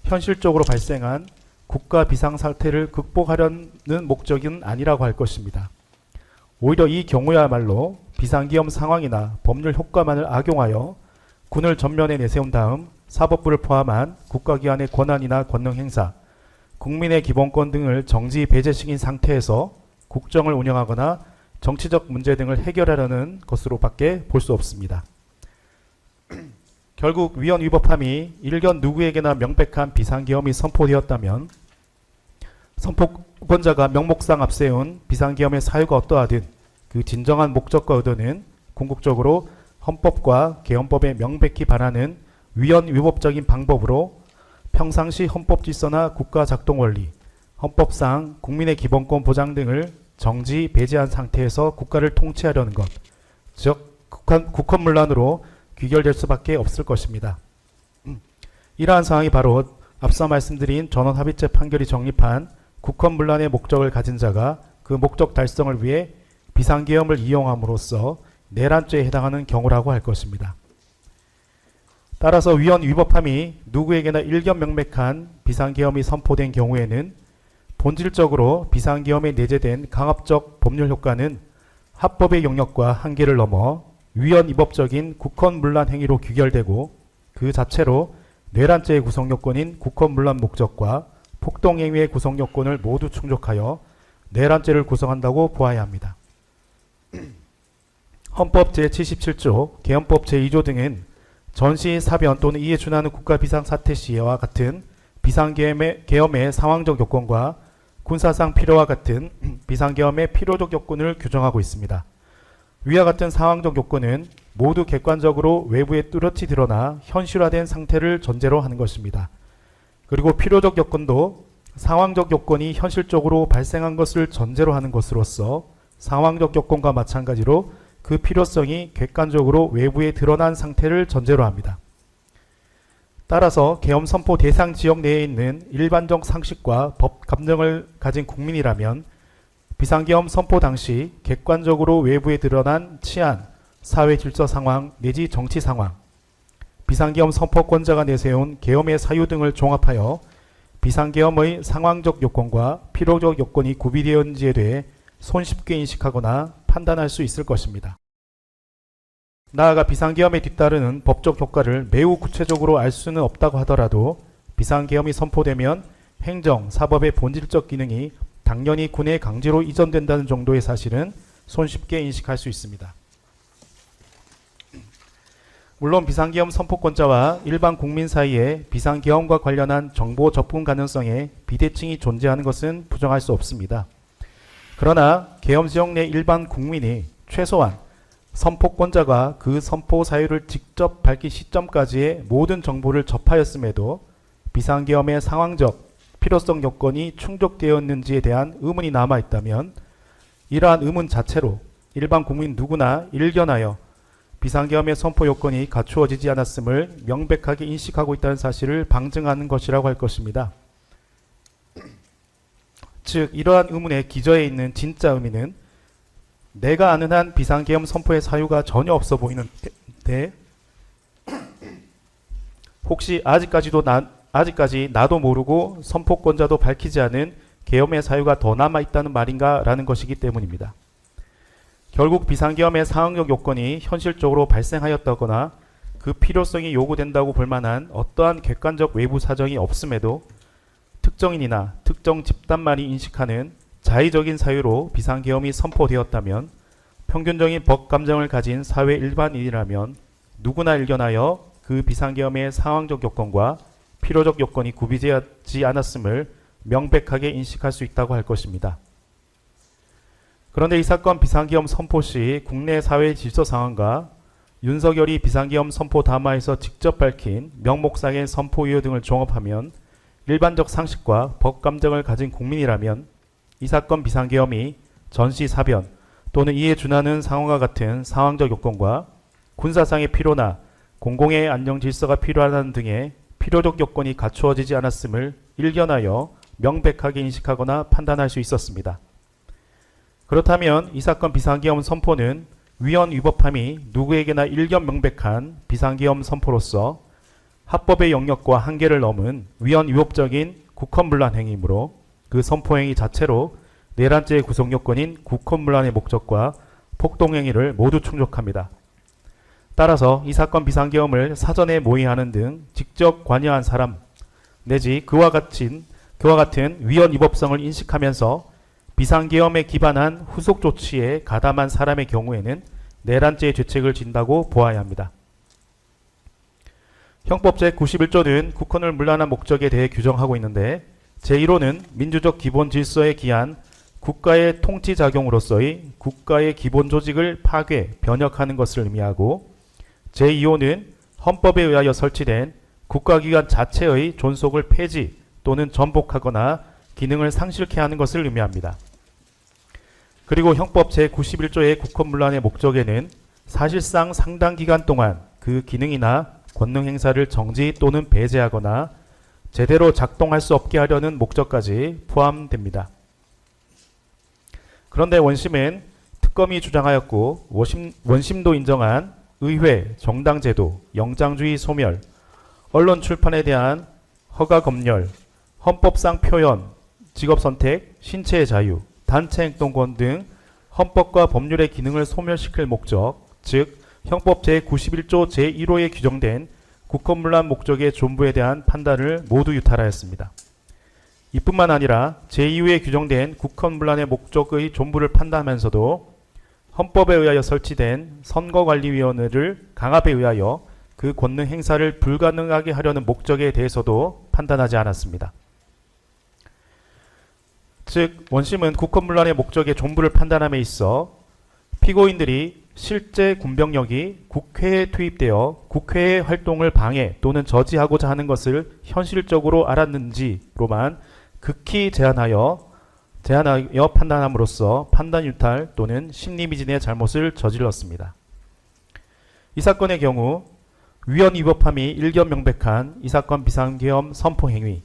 현실적으로 발생한 국가 비상사태를 극복하려는 목적은 아니라고 할 것입니다. 오히려 이 경우야말로 비상계엄 상황이나 법률 효과만을 악용하여 군을 전면에 내세운 다음 사법부를 포함한 국가기관의 권한이나 권능 행사, 국민의 기본권 등을 정지 배제시킨 상태에서 국정을 운영하거나 정치적 문제 등을 해결하려는 것으로밖에 볼 수 없습니다. 결국 위헌 위법함이 일견 누구에게나 명백한 비상계엄이 선포되었다면 선포권자가 명목상 앞세운 비상계엄의 사유가 어떠하든 그 진정한 목적과 의도는 궁극적으로 헌법과 계엄법에 명백히 반하는 위헌 위법적인 방법으로 평상시 헌법 질서나 국가 작동 원리, 헌법상 국민의 기본권 보장 등을 정지 배제한 상태에서 국가를 통치하려는 것, 즉 국헌문란으로 귀결될 수밖에 없을 것입니다. 이러한 상황이 바로 앞서 말씀드린 전원합의체 판결이 정립한 국헌문란의 목적을 가진 자가 그 목적 달성을 위해 비상계엄을 이용함으로써 내란죄에 해당하는 경우라고 할 것입니다. 따라서 위헌 위법함이 누구에게나 일견 명백한 비상계엄이 선포된 경우에는 본질적으로 비상계엄에 내재된 강압적 법률 효과는 합법의 영역과 한계를 넘어 위헌 위법적인 국헌문란 행위로 귀결되고 그 자체로 내란죄의 구성요건인 국헌문란 목적과 폭동행위의 구성요건을 모두 충족하여 내란죄를 구성한다고 보아야 합니다. 헌법 제77조, 개헌법 제2조 등은 전시, 사변 또는 이에 준하는 국가 비상사태 시와 같은 비상계엄의 상황적 요건과 군사상 필요와 같은 비상계엄의 필요적 요건을 규정하고 있습니다. 위와 같은 상황적 요건은 모두 객관적으로 외부에 뚜렷이 드러나 현실화된 상태를 전제로 하는 것입니다. 그리고 필요적 요건도 상황적 요건이 현실적으로 발생한 것을 전제로 하는 것으로서 상황적 요건과 마찬가지로 그 필요성이 객관적으로 외부에 드러난 상태를 전제로 합니다. 따라서 계엄 선포 대상 지역 내에 있는 일반적 상식과 법 감정을 가진 국민이라면 비상계엄 선포 당시 객관적으로 외부에 드러난 치안, 사회 질서 상황 내지 정치 상황, 비상계엄 선포권자가 내세운 계엄의 사유 등을 종합하여 비상계엄의 상황적 요건과 필요적 요건이 구비되었는지에 대해 손쉽게 인식하거나 판단할 수 있을 것입니다. 나아가 비상계엄에 뒤따르는 법적 효과를 매우 구체적으로 알 수는 없다고 하더라도 비상계엄이 선포되면 행정, 사법의 본질적 기능이 당연히 군에 강제로 이전된다는 정도의 사실은 손쉽게 인식할 수 있습니다. 물론 비상계엄 선포권자와 일반 국민 사이에 비상계엄과 관련한 정보 접근 가능성에 비대칭이 존재하는 것은 부정할 수 없습니다. 그러나 계엄 지역 내 일반 국민이 최소한 선포권자가 그 선포 사유를 직접 밝힌 시점까지의 모든 정보를 접하였음에도 비상계엄의 상황적 필요성 요건이 충족되었는지에 대한 의문이 남아있다면 이러한 의문 자체로 일반 국민 누구나 일견하여 비상계엄의 선포 요건이 갖추어지지 않았음을 명백하게 인식하고 있다는 사실을 방증하는 것이라고 할 것입니다. 즉 이러한 의문의 기저에 있는 진짜 의미는 내가 아는 한 비상계엄 선포의 사유가 전혀 없어 보이는데 혹시 아직까지 나도 모르고 선포권자도 밝히지 않은 계엄의 사유가 더 남아있다는 말인가 라는 것이기 때문입니다. 결국 비상계엄의 상황적 요건이 현실적으로 발생하였다거나 그 필요성이 요구된다고 볼 만한 어떠한 객관적 외부 사정이 없음에도 특정인이나 특정 집단만이 인식하는 자의적인 사유로 비상계엄이 선포되었다면 평균적인 법 감정을 가진 사회 일반인이라면 누구나 일견하여 그 비상계엄의 상황적 요건과 필요적 요건이 구비되지 않았음을 명백하게 인식할 수 있다고 할 것입니다. 그런데 이 사건 비상계엄 선포 시 국내 사회 질서 상황과 윤석열이 비상계엄 선포 담화에서 직접 밝힌 명목상의 선포 이유 등을 종합하면 일반적 상식과 법 감정을 가진 국민이라면 이 사건 비상계엄이 전시 사변 또는 이에 준하는 상황과 같은 상황적 요건과 군사상의 필요나 공공의 안정 질서가 필요하다는 등의 필요적 요건이 갖추어지지 않았음을 일견하여 명백하게 인식하거나 판단할 수 있었습니다. 그렇다면 이 사건 비상계엄 선포는 위헌 위법함이 누구에게나 일견 명백한 비상계엄 선포로서 합법의 영역과 한계를 넘은 위헌 위법적인 국헌문란 행위이므로 그 선포행위 자체로 내란죄의 구성 요건인 국헌문란의 목적과 폭동행위를 모두 충족합니다. 따라서 이 사건 비상계엄을 사전에 모의하는 등 직접 관여한 사람 내지 그와 같은 위헌 위법성을 인식하면서 비상계엄에 기반한 후속 조치에 가담한 사람의 경우에는 내란죄의 죄책을 진다고 보아야 합니다. 형법 제91조는 국헌을 문란한 목적에 대해 규정하고 있는데 제1호는 민주적 기본 질서에 기한 국가의 통치작용으로서의 국가의 기본 조직을 파괴, 변혁하는 것을 의미하고 제2호는 헌법에 의하여 설치된 국가기관 자체의 존속을 폐지 또는 전복하거나 기능을 상실케 하는 것을 의미합니다. 그리고 형법 제91조의 국헌문란의 목적에는 사실상 상당 기간 동안 그 기능이나 권능 행사를 정지 또는 배제하거나 제대로 작동할 수 없게 하려는 목적까지 포함됩니다. 그런데 원심은 특검이 주장하였고 원심도 인정한 의회, 정당제도, 영장주의 소멸, 언론 출판에 대한 허가 검열, 헌법상 표현, 직업선택, 신체의 자유, 단체행동권 등 헌법과 법률의 기능을 소멸시킬 목적, 즉 형법 제91조 제1호에 규정된 국헌문란 목적의 존부에 대한 판단을 모두 유탈하였습니다. 이뿐만 아니라 제2호에 규정된 국헌문란의 목적의 존부를 판단하면서도 헌법에 의하여 설치된 선거관리위원회를 강압에 의하여 그 권능 행사를 불가능하게 하려는 목적에 대해서도 판단하지 않았습니다. 즉 원심은 국헌문란의 목적의 존부를 판단함에 있어 피고인들이 실제 군병력이 국회에 투입되어 국회의 활동을 방해 또는 저지하고자 하는 것을 현실적으로 알았는지로만 극히 제한하여 판단함으로써 판단 유탈 또는 심리미진의 잘못을 저질렀습니다. 이 사건의 경우 위헌 위법함이 일견 명백한 이 사건 비상계엄 선포행위,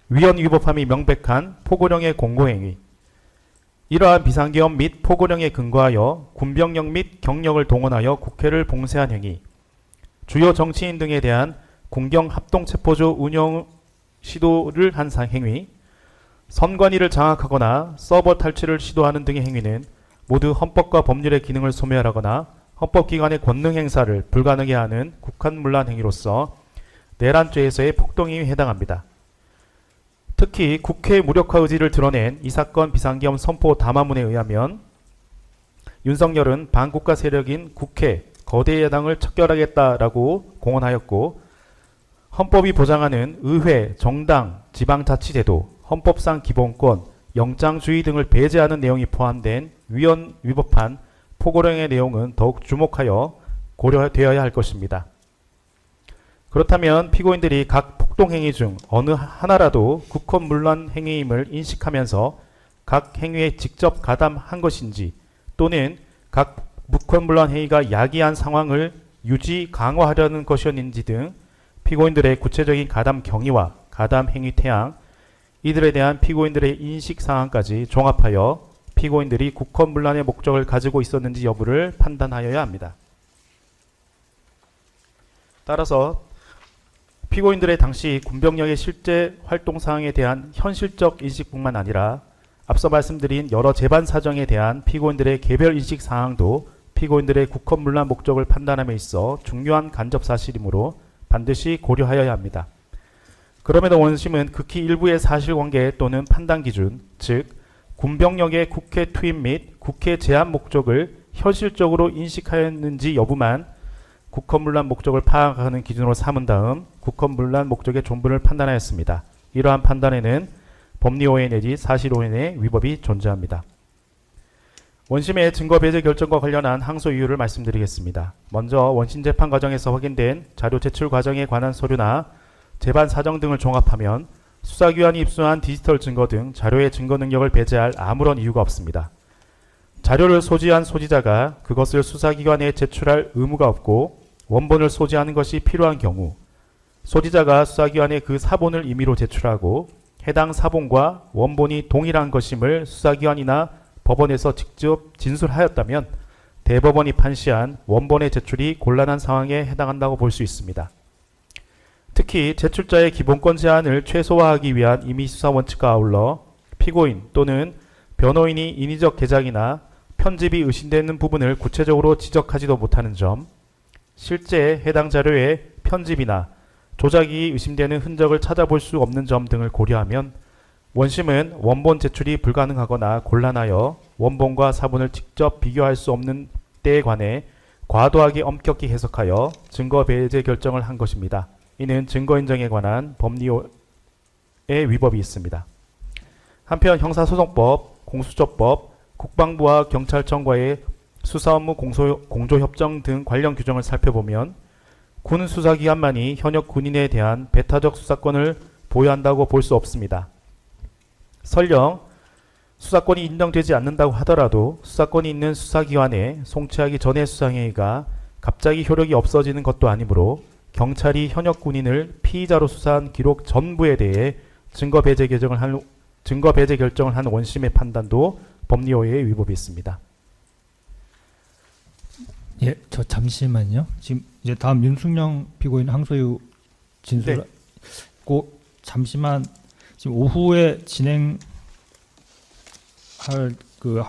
위헌 위법함이 명백한 포고령의 공고행위, 이러한 비상계엄 및 포고령에 근거하여 군병력 및 경력을 동원하여 국회를 봉쇄한 행위, 주요 정치인 등에 대한 군경 합동체포조 운영 시도를 한 행위, 선관위를 장악하거나 서버 탈취를 시도하는 등의 행위는 모두 헌법과 법률의 기능을 소멸하거나 헌법기관의 권능 행사를 불가능하게 하는 국헌문란 행위로서 내란죄에서의 폭동행위에 해당합니다. 특히 국회의 무력화 의지를 드러낸 이 사건 비상계엄 선포 담화문에 의하면 윤석열은 반국가 세력인 국회, 거대 야당을 척결하겠다라고 공언하였고 헌법이 보장하는 의회, 정당, 지방자치제도, 헌법상 기본권, 영장주의 등을 배제하는 내용이 포함된 위헌 위법한 포고령의 내용은 더욱 주목하여 고려되어야 할 것입니다. 그렇다면 피고인들이 각 폭동행위 중 어느 하나라도 국헌문란 행위임을 인식하면서 각 행위에 직접 가담한 것인지 또는 각 국헌문란 행위가 야기한 상황을 유지 강화하려는 것이었는지 등 피고인들의 구체적인 가담 경위와 가담 행위 태양, 이들에 대한 피고인들의 인식 사항까지 종합하여 피고인들이 국헌문란의 목적을 가지고 있었는지 여부를 판단하여야 합니다. 따라서 피고인들의 당시 군병력의 실제 활동 사항에 대한 현실적 인식뿐만 아니라 앞서 말씀드린 여러 재반 사정에 대한 피고인들의 개별 인식 사항도 피고인들의 국헌문란 목적을 판단함에 있어 중요한 간접 사실이므로 반드시 고려하여야 합니다. 그럼에도 원심은 극히 일부의 사실관계 또는 판단 기준, 즉 군병력의 국회 투입 및 국회 제한 목적을 현실적으로 인식하였는지 여부만 국헌문란 목적을 파악하는 기준으로 삼은 다음 국헌문란 목적의 존분을 판단하였습니다. 이러한 판단에는 법리오해 내지 사실오해의 위법이 존재합니다. 원심의 증거 배제 결정과 관련한 항소 이유를 말씀드리겠습니다. 먼저 원심 재판 과정에서 확인된 자료 제출 과정에 관한 서류나 재반 사정 등을 종합하면 수사기관이 입수한 디지털 증거 등 자료의 증거 능력을 배제할 아무런 이유가 없습니다. 자료를 소지한 소지자가 그것을 수사기관에 제출할 의무가 없고 원본을 소지하는 것이 필요한 경우 소지자가 수사기관에 그 사본을 임의로 제출하고 해당 사본과 원본이 동일한 것임을 수사기관이나 법원에서 직접 진술하였다면 대법원이 판시한 원본의 제출이 곤란한 상황에 해당한다고 볼 수 있습니다. 특히 제출자의 기본권 제한을 최소화하기 위한 임의수사 원칙과 아울러 피고인 또는 변호인이 인위적 개작이나 편집이 의심되는 부분을 구체적으로 지적하지도 못하는 점, 실제 해당 자료의 편집이나 조작이 의심되는 흔적을 찾아볼 수 없는 점 등을 고려하면 원심은 원본 제출이 불가능하거나 곤란하여 원본과 사본을 직접 비교할 수 없는 때에 관해 과도하게 엄격히 해석하여 증거 배제 결정을 한 것입니다. 이는 증거 인정에 관한 법리의 위법이 있습니다. 한편 형사소송법, 공수처법, 국방부와 경찰청과의 수사 업무 공조협정 등 관련 규정을 살펴보면 군 수사기관만이 현역 군인에 대한 배타적 수사권을 보유한다고 볼 수 없습니다. 설령 수사권이 인정되지 않는다고 하더라도 수사권이 있는 수사기관에 송치하기 전의 수사행위가 갑자기 효력이 없어지는 것도 아니므로 경찰이 현역 군인을 피의자로 수사한 기록 전부에 대해 증거 배제 결정을 한 원심의 판단도 법리오해의 위법이 있습니다. 예, 저 잠시만요. 지금 이제 다음 윤승영 피고인 항소유 진술 꼭 잠시만 지금 오후에 진행할 그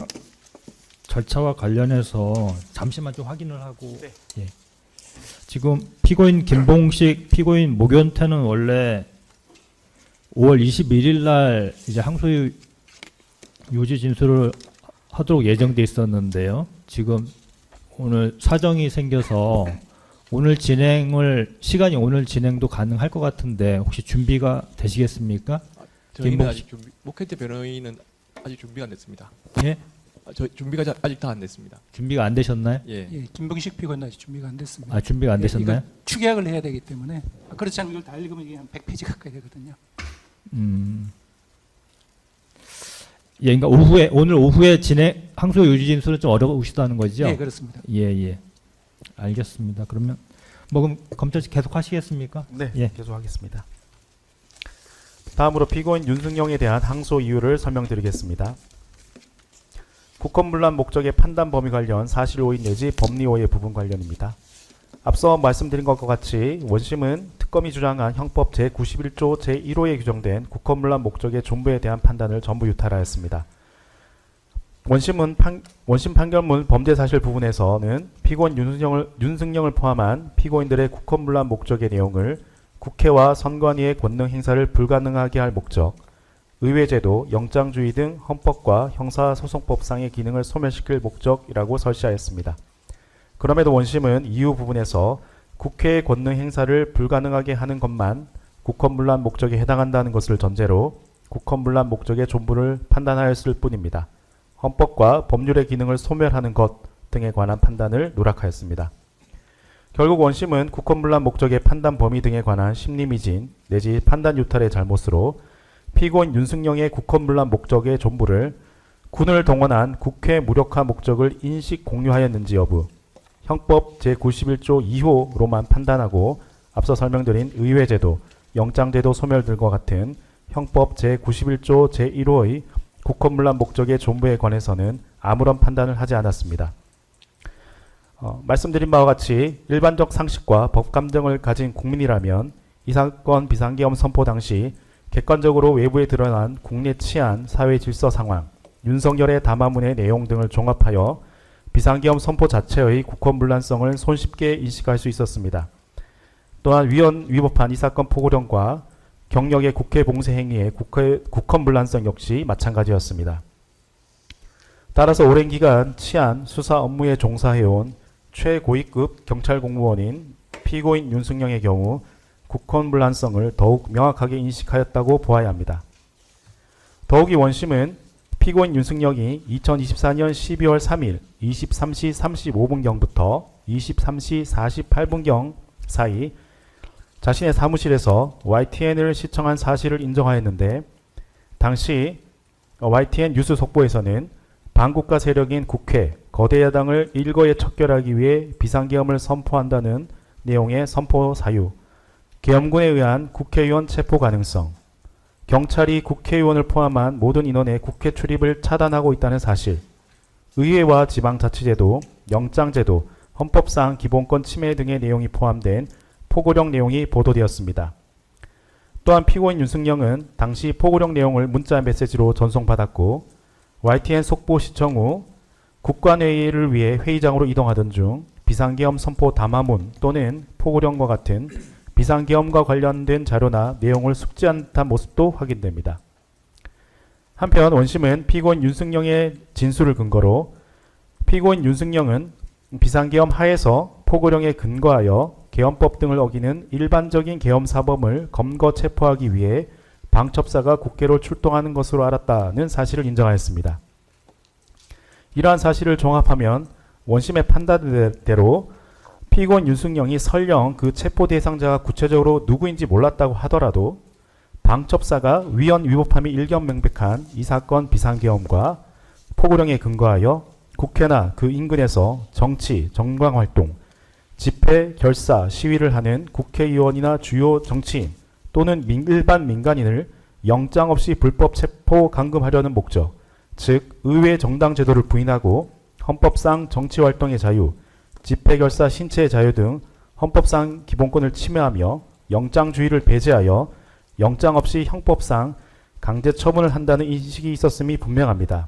절차와 관련해서 잠시만 좀 확인을 하고 예. 지금 피고인 김봉식 피고인 모견태는 원래 5월 21일 날 이제 항소유 유지 진술을 하도록 예정돼 있었는데요. 지금 오늘 사정이 생겨서 시간이 오늘 진행도 가능할 것 같은데 혹시 준비가 되시겠습니까? 저희는 아직 목회자 변호인은 아직 준비가 안 됐습니다. 예? 저 준비가 아직 다 안 됐습니다. 준비가 안 되셨나요? 예. 예, 김병식 피고는 아직 준비가 안 됐습니다. 아, 준비가 안 되셨나요? 이거 축약을 해야 되기 때문에 그렇지 않으면 이걸 다 읽으면 이게 한 100페이지 가까이 되거든요. 예, 그러니까 오늘 오후에 항소 유지 진술은 좀 어려우시다는 거죠? 예, 그렇습니다. 예. 알겠습니다. 그러면 그럼 검찰 계속 하시겠습니까? 네, 예. 계속하겠습니다. 다음으로 피고인 윤승용에 대한 항소 이유를 설명드리겠습니다. 국권문란 목적의 판단 범위 관련 사실 오인 내지 법리 오해 부분 관련입니다. 앞서 말씀드린 것과 같이 원심은 특검이 주장한 형법 제91조 제1호에 규정된 국권문란 목적의 존부에 대한 판단을 전부 유탈하였습니다. 원심 판결문 범죄 사실 부분에서는 피고인 윤승용을 포함한 피고인들의 국권문란 목적의 내용을 국회와 선관위의 권능 행사를 불가능하게 할 목적, 의회제도, 영장주의 등 헌법과 형사소송법상의 기능을 소멸시킬 목적이라고 설시하였습니다. 그럼에도 원심은 이후 부분에서 국회의 권능 행사를 불가능하게 하는 것만 국권문란 목적에 해당한다는 것을 전제로 국권문란 목적의 존부를 판단하였을 뿐입니다. 헌법과 법률의 기능을 소멸하는 것 등에 관한 판단을 누락하였습니다. 결국 원심은 국권문란 목적의 판단 범위 등에 관한 심리미진 내지 판단 유탈의 잘못으로 피고인 윤승용의 국권문란 목적의 존부를 군을 동원한 국회 무력화 목적을 인식 공유하였는지 여부, 형법 제91조 2호로만 판단하고 앞서 설명드린 의회제도, 영장제도 소멸 등과 같은 형법 제91조 제1호의 국권문란 목적의 존부에 관해서는 아무런 판단을 하지 않았습니다. 말씀드린 바와 같이 일반적 상식과 법감정을 가진 국민이라면 이 사건 비상계엄 선포 당시 객관적으로 외부에 드러난 국내 치안, 사회 질서 상황, 윤석열의 담화문의 내용 등을 종합하여 비상계엄 선포 자체의 국권문란성을 손쉽게 인식할 수 있었습니다. 또한 위법한 이 사건 포고령과 경력의 국회 봉쇄 행위의 국권문란성 역시 마찬가지였습니다. 따라서 오랜 기간 치안, 수사 업무에 종사해온 최고위급 경찰 공무원인 피고인 윤승용의 경우 국권문란성을 더욱 명확하게 인식하였다고 보아야 합니다. 더욱이 원심은 피고인 윤승용이 2024년 12월 3일 23시 35분경부터 23시 48분경 사이 자신의 사무실에서 YTN을 시청한 사실을 인정하였는데 당시 YTN 뉴스 속보에서는 반국가 세력인 국회, 거대 야당을 일거에 척결하기 위해 비상계엄을 선포한다는 내용의 선포 사유, 계엄군에 의한 국회의원 체포 가능성, 경찰이 국회의원을 포함한 모든 인원의 국회 출입을 차단하고 있다는 사실, 의회와 지방자치제도, 영장제도, 헌법상 기본권 침해 등의 내용이 포함된 포고령 내용이 보도되었습니다. 또한 피고인 윤승용은 당시 포고령 내용을 문자 메시지로 전송받았고 YTN 속보 시청 후 국관회의를 위해 회의장으로 이동하던 중 비상계엄 선포 담화문 또는 포고령과 같은 비상계엄과 관련된 자료나 내용을 숙지한 듯한 모습도 확인됩니다. 한편 원심은 피고인 윤승용의 진술을 근거로 피고인 윤승용은 비상계엄 하에서 포고령에 근거하여 계엄법 등을 어기는 일반적인 계엄 사범을 검거 체포하기 위해 방첩사가 국회로 출동하는 것으로 알았다는 사실을 인정하였습니다. 이러한 사실을 종합하면 원심의 판단대로 피고인 윤승용이 설령 그 체포 대상자가 구체적으로 누구인지 몰랐다고 하더라도 방첩사가 위헌 위법함이 일견명백한 이 사건 비상계엄과 포고령에 근거하여 국회나 그 인근에서 정치, 정광활동, 집회, 결사, 시위를 하는 국회의원이나 주요 정치인 또는 일반 민간인을 영장 없이 불법 체포 감금하려는 목적, 즉 의회 정당 제도를 부인하고 헌법상 정치활동의 자유, 집회, 결사, 신체의 자유 등 헌법상 기본권을 침해하며 영장주의를 배제하여 영장 없이 형법상 강제 처분을 한다는 인식이 있었음이 분명합니다.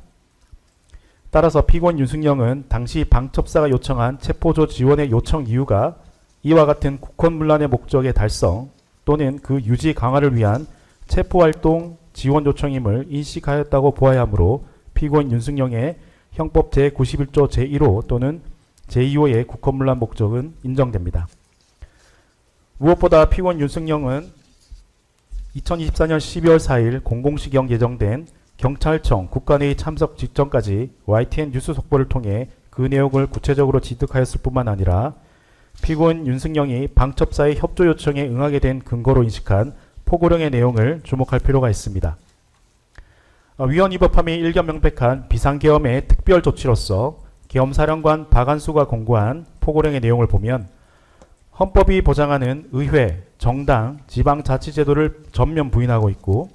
따라서 피고인 윤승용은 당시 방첩사가 요청한 체포조 지원의 요청 이유가 이와 같은 국권문란의 목적의 달성 또는 그 유지 강화를 위한 체포활동 지원 요청임을 인식하였다고 보아야 하므로 피고인 윤승용의 형법 제91조 제1호 또는 제2호의 국헌문란 목적은 인정됩니다. 무엇보다 피고인 윤승영은 2024년 12월 4일 공공시경 예정된 경찰청 국관회의 참석 직전까지 YTN 뉴스 속보를 통해 그 내용을 구체적으로 지득하였을 뿐만 아니라 피고인 윤승영이 방첩사의 협조 요청에 응하게 된 근거로 인식한 포고령의 내용을 주목할 필요가 있습니다. 위헌 위법함이 일견 명백한 비상계엄의 특별 조치로서 계엄사령관 박안수가 공고한 포고령의 내용을 보면 헌법이 보장하는 의회, 정당, 지방자치제도를 전면 부인하고 있고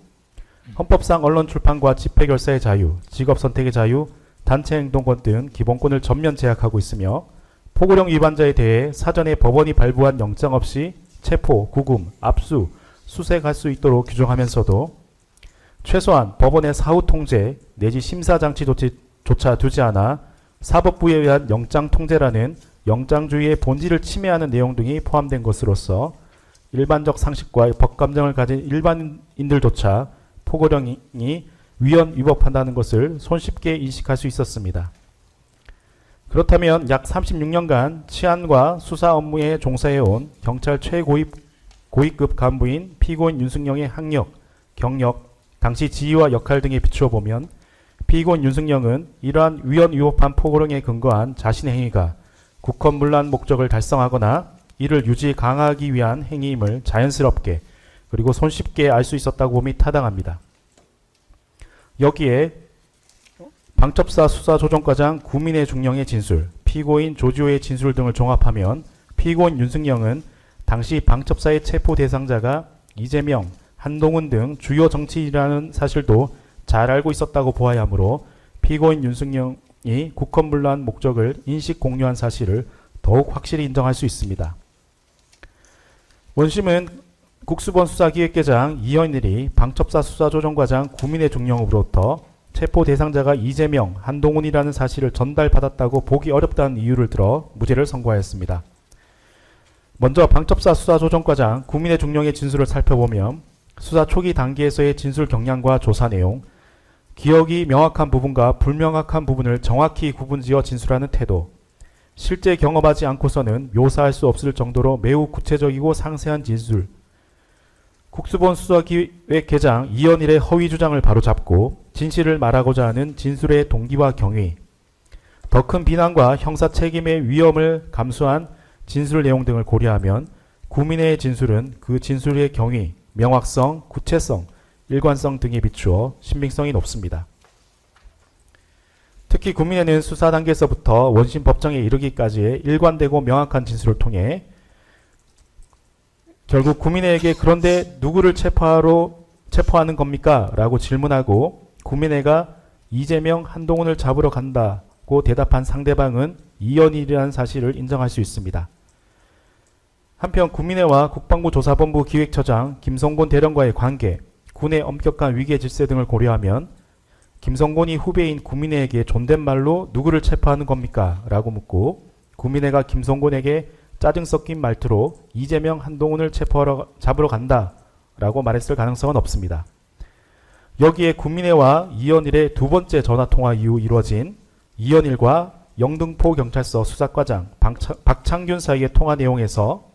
헌법상 언론 출판과 집회결사의 자유, 직업선택의 자유, 단체행동권 등 기본권을 전면 제약하고 있으며 포고령 위반자에 대해 사전에 법원이 발부한 영장 없이 체포, 구금, 압수, 수색할 수 있도록 규정하면서도 최소한 법원의 사후 통제 내지 심사 장치조차 두지 않아 사법부에 의한 영장 통제라는 영장주의의 본질을 침해하는 내용 등이 포함된 것으로서 일반적 상식과 법감정을 가진 일반인들조차 포고령이 위헌 위법한다는 것을 손쉽게 인식할 수 있었습니다. 그렇다면 약 36년간 치안과 수사 업무에 종사해온 경찰 최고위급 간부인 피고인 윤승영의 학력, 경력, 당시 지위와 역할 등에 비추어 보면 피고인 윤승영은 이러한 위헌 위법한 포고령에 근거한 자신의 행위가 국헌문란 목적을 달성하거나 이를 유지 강화하기 위한 행위임을 자연스럽게 그리고 손쉽게 알 수 있었다고 봄이 타당합니다. 여기에 방첩사 수사조정과장 구민의 중령의 진술, 피고인 조지호의 진술 등을 종합하면 피고인 윤승영은 당시 방첩사의 체포 대상자가 이재명, 한동훈 등 주요 정치인이라는 사실도 잘 알고 있었다고 보아야 하므로 피고인 윤승영이 국헌문란 목적을 인식 공유한 사실을 더욱 확실히 인정할 수 있습니다. 원심은 국수본 수사기획계장 이현일이 방첩사 수사조정과장 구민의 중령으로부터 체포 대상자가 이재명, 한동훈이라는 사실을 전달받았다고 보기 어렵다는 이유를 들어 무죄를 선고하였습니다. 먼저 방첩사 수사조정과장 구민의 중령의 진술을 살펴보면 수사 초기 단계에서의 진술 경향과 조사 내용, 기억이 명확한 부분과 불명확한 부분을 정확히 구분지어 진술하는 태도, 실제 경험하지 않고서는 묘사할 수 없을 정도로 매우 구체적이고 상세한 진술, 국수본 수사기획계장 이현일의 허위 주장을 바로잡고 진실을 말하고자 하는 진술의 동기와 경위, 더 큰 비난과 형사 책임의 위험을 감수한 진술 내용 등을 고려하면 구민의 진술은 그 진술의 경위, 명확성, 구체성, 일관성 등에 비추어 신빙성이 높습니다. 특히 구민회는 수사 단계에서부터 원심 법정에 이르기까지의 일관되고 명확한 진술을 통해 결국 구민회에게 그런데 누구를 체포하는 겁니까? 라고 질문하고 구민회가 이재명, 한동훈을 잡으러 간다고 대답한 상대방은 이현일이라는 사실을 인정할 수 있습니다. 한편 구민회와 국방부 조사본부 기획처장 김성곤 대령과의 관계, 군의 엄격한 위계 질서 등을 고려하면 김성곤이 후배인 구민회에게 존댓말로 누구를 체포하는 겁니까? 라고 묻고 구민회가 김성곤에게 짜증 섞인 말투로 이재명, 한동훈을 잡으러 간다 라고 말했을 가능성은 없습니다. 여기에 구민회와 이현일의 두 번째 전화통화 이후 이루어진 이현일과 영등포경찰서 수사과장 박창균 사이의 통화 내용에서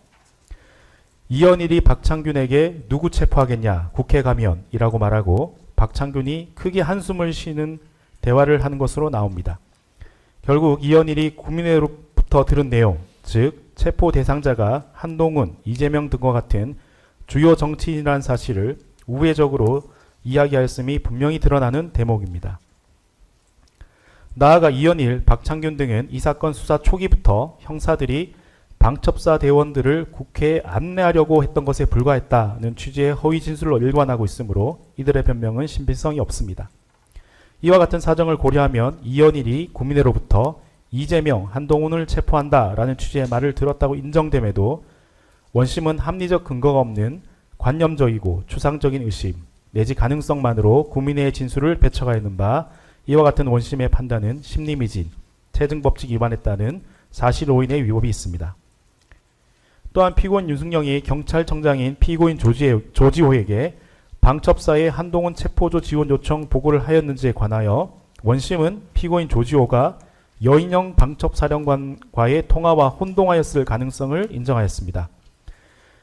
이현일이 박창균에게 누구 체포하겠냐 국회 가면 이라고 말하고 박창균이 크게 한숨을 쉬는 대화를 하는 것으로 나옵니다. 결국 이현일이 구민회로부터 들은 내용, 즉 체포 대상자가 한동훈, 이재명 등과 같은 주요 정치인이라는 사실을 우회적으로 이야기하였음이 분명히 드러나는 대목입니다. 나아가 이현일, 박창균 등은 이 사건 수사 초기부터 형사들이 방첩사 대원들을 국회에 안내하려고 했던 것에 불과했다는 취지의 허위 진술로 일관하고 있으므로 이들의 변명은 신빙성이 없습니다. 이와 같은 사정을 고려하면 이현일이 구민회로부터 이재명, 한동훈을 체포한다라는 취지의 말을 들었다고 인정됨에도 원심은 합리적 근거가 없는 관념적이고 추상적인 의심 내지 가능성만으로 구민회의 진술을 배척하였는 바 이와 같은 원심의 판단은 심리미진, 체증법칙 위반에 따른 사실 오인의 위법이 있습니다. 또한 피고인 윤승영이 경찰청장인 피고인 조지호에게 방첩사의 한동훈 체포조 지원 요청 보고를 하였는지에 관하여 원심은 피고인 조지호가 여인영 방첩사령관과의 통화와 혼동하였을 가능성을 인정하였습니다.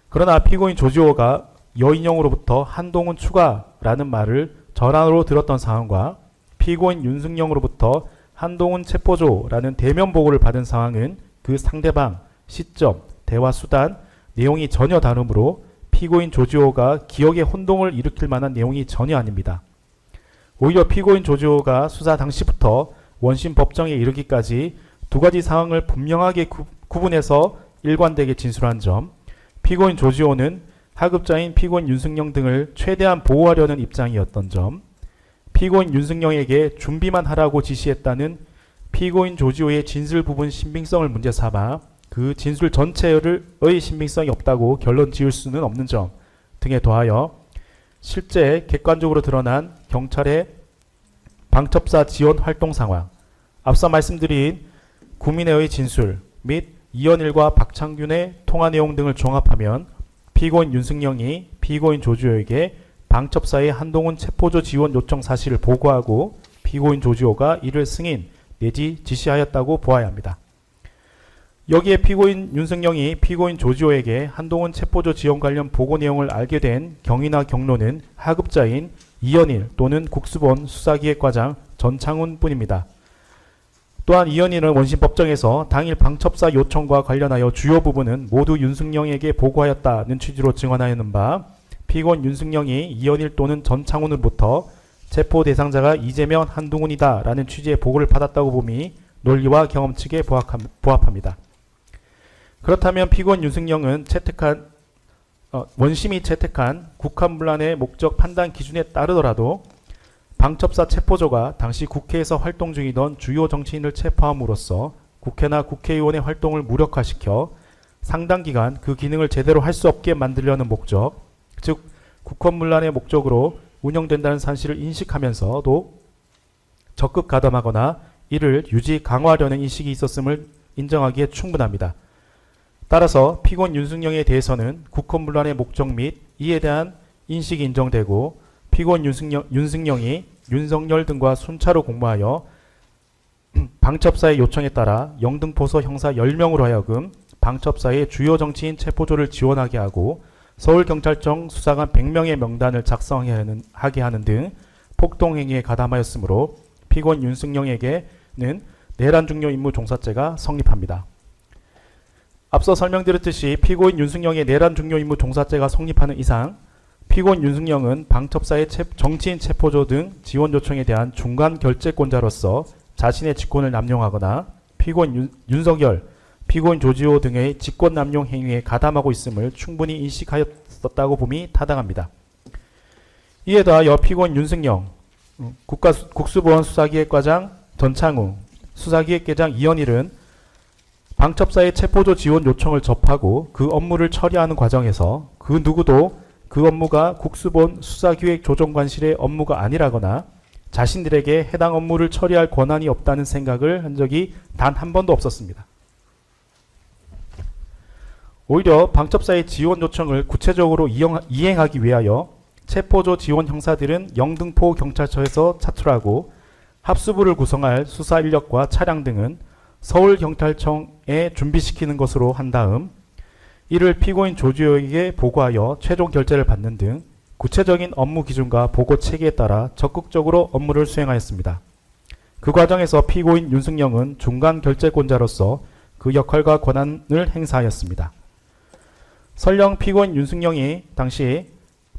그러나 피고인 조지호가 여인영으로부터 한동훈 추가라는 말을 전화로 들었던 상황과 피고인 윤승영으로부터 한동훈 체포조라는 대면 보고를 받은 상황은 그 상대방, 시점, 대화 수단, 내용이 전혀 다르므로 피고인 조지호가 기억에 혼동을 일으킬 만한 내용이 전혀 아닙니다. 오히려 피고인 조지호가 수사 당시부터 원심 법정에 이르기까지 두 가지 상황을 분명하게 구분해서 일관되게 진술한 점, 피고인 조지호는 하급자인 피고인 윤승영 등을 최대한 보호하려는 입장이었던 점, 피고인 윤승영에게 준비만 하라고 지시했다는 피고인 조지호의 진술 부분 신빙성을 문제 삼아 그 진술 전체의 신빙성이 없다고 결론 지을 수는 없는 점 등에 더하여 실제 객관적으로 드러난 경찰의 방첩사 지원 활동 상황, 앞서 말씀드린 구민회의 진술 및 이현일과 박창균의 통화 내용 등을 종합하면 피고인 윤승영이 피고인 조지호에게 방첩사의 한동훈 체포조 지원 요청 사실을 보고하고 피고인 조지호가 이를 승인 내지 지시하였다고 보아야 합니다. 여기에 피고인 윤승영이 피고인 조지호에게 한동훈 체포조 지원 관련 보고 내용을 알게 된 경위나 경로는 하급자인 이현일 또는 국수본 수사기획과장 전창훈 뿐입니다. 또한 이현일은 원심 법정에서 당일 방첩사 요청과 관련하여 주요 부분은 모두 윤승영에게 보고하였다는 취지로 증언하였는 바 피고인 윤승영이 이현일 또는 전창훈으로부터 체포 대상자가 이재명 한동훈이다 라는 취지의 보고를 받았다고 봄이 논리와 경험 측에 부합합니다. 그렇다면 피고인 윤승영은 원심이 채택한 국한문란의 목적 판단 기준에 따르더라도 방첩사 체포조가 당시 국회에서 활동 중이던 주요 정치인을 체포함으로써 국회나 국회의원의 활동을 무력화시켜 상당 기간 그 기능을 제대로 할 수 없게 만들려는 목적, 즉 국헌문란의 목적으로 운영된다는 사실을 인식하면서도 적극 가담하거나 이를 유지 강화하려는 인식이 있었음을 인정하기에 충분합니다. 따라서 피고인 윤승영에 대해서는 국헌문란의 목적 및 이에 대한 인식이 인정되고 피고인 윤승영이 윤석열 등과 순차로 공모하여 방첩사의 요청에 따라 영등포서 형사 10명으로 하여금 방첩사의 주요 정치인 체포조를 지원하게 하고 서울경찰청 수사관 100명의 명단을 작성하게 하는 등 폭동행위에 가담하였으므로 피고인 윤승영에게는 내란 중요 임무 종사죄가 성립합니다. 앞서 설명드렸듯이 피고인 윤승영의 내란 중요 임무 종사죄가 성립하는 이상 피고인 윤승영은 방첩사의 정치인 체포조 등 지원 요청에 대한 중간 결재권자로서 자신의 직권을 남용하거나 피고인 윤석열, 피고인 조지호 등의 직권 남용 행위에 가담하고 있음을 충분히 인식하였었다고 봄이 타당합니다. 이에 더하여 피고인 윤승영, 국수보안 수사기획과장 전창우, 수사기획계장 이현일은 방첩사의 체포조 지원 요청을 접하고 그 업무를 처리하는 과정에서 그 누구도 그 업무가 국수본 수사기획조정관실의 업무가 아니라거나 자신들에게 해당 업무를 처리할 권한이 없다는 생각을 한 적이 단 한 번도 없었습니다. 오히려 방첩사의 지원 요청을 구체적으로 이행하기 위하여 체포조 지원 형사들은 영등포 경찰서에서 차출하고 합수부를 구성할 수사 인력과 차량 등은 서울경찰청에 준비시키는 것으로 한 다음 이를 피고인 조지호에게 보고하여 최종 결재를 받는 등 구체적인 업무 기준과 보고 체계에 따라 적극적으로 업무를 수행하였습니다. 그 과정에서 피고인 윤승영은 중간 결재권자로서 그 역할과 권한을 행사하였습니다. 설령 피고인 윤승영이 당시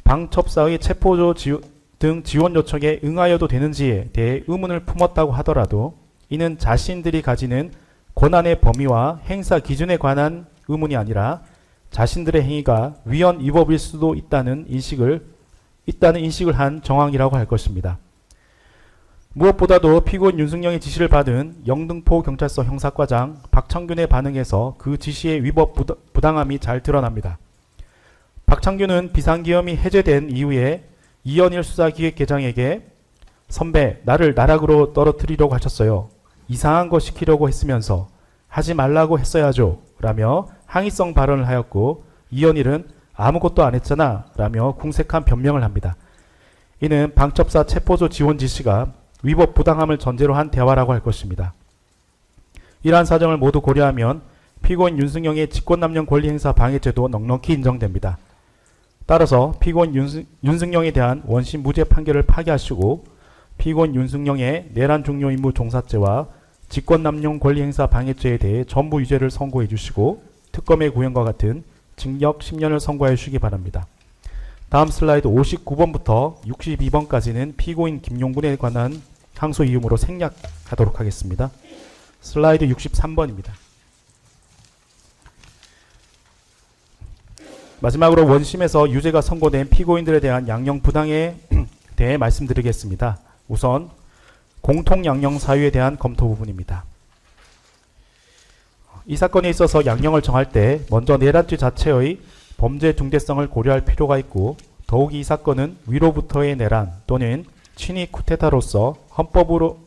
방첩사의 체포조 등 지원 요청에 응하여도 되는지에 대해 의문을 품었다고 하더라도 이는 자신들이 가지는 권한의 범위와 행사 기준에 관한 의문이 아니라 자신들의 행위가 위헌 위법일 수도 있다는 인식을 한 정황이라고 할 것입니다. 무엇보다도 피고인 윤승영의 지시를 받은 영등포 경찰서 형사과장 박창균의 반응에서 그 지시의 위법 부당함이 잘 드러납니다. 박창균은 비상계엄이 해제된 이후에 이현일 수사기획계장에게 선배, 나를 나락으로 떨어뜨리려고 하셨어요. 이상한 거 시키려고 했으면서 하지 말라고 했어야죠. 라며 항의성 발언을 하였고 이현일은 아무것도 안 했잖아. 라며 궁색한 변명을 합니다. 이는 방첩사 체포조 지원 지시가 위법 부당함을 전제로 한 대화라고 할 것입니다. 이러한 사정을 모두 고려하면 피고인 윤승용의 직권남용 권리행사 방해죄도 넉넉히 인정됩니다. 따라서 피고인 윤승용에 대한 원심 무죄 판결을 파기하시고 피고인 윤승용의 내란 중요 임무 종사죄와 직권남용 권리행사 방해죄에 대해 전부 유죄를 선고해 주시고 특검의 구형과 같은 징역 10년을 선고해 주시기 바랍니다. 다음 슬라이드 59번부터 62번까지는 피고인 김용군에 관한 항소 이유로 생략하도록 하겠습니다. 슬라이드 63번입니다. 마지막으로 원심에서 유죄가 선고된 피고인들에 대한 양형 부당에 대해 말씀드리겠습니다. 우선 공통 양형 사유에 대한 검토 부분입니다. 이 사건에 있어서 양형을 정할 때 먼저 내란죄 자체의 범죄 중대성을 고려할 필요가 있고, 더욱이 이 사건은 위로부터의 내란 또는 친위 쿠데타로서 헌법으로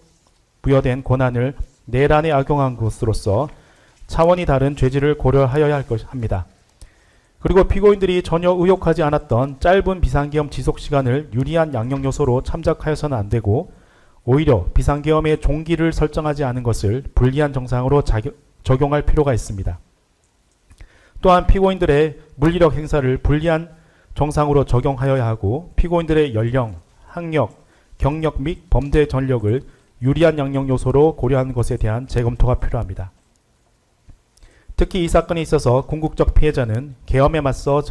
부여된 권한을 내란에 악용한 것으로서 차원이 다른 죄질을 고려하여야 합니다. 그리고 피고인들이 전혀 의혹하지 않았던 짧은 비상계엄 지속시간을 유리한 양형 요소로 참작하여서는 안 되고, 오히려 비상계엄의 종기를 설정하지 않은 것을 불리한 정상으로 적용할 필요가 있습니다. 또한 피고인들의 물리력 행사를 불리한 정상으로 적용하여야 하고, 피고인들의 연령, 학력, 경력 및 범죄 전력을 유리한 양형 요소로 고려하는 것에 대한 재검토가 필요합니다. 특히 이 사건에 있어서 궁극적 피해자는 계엄에 맞서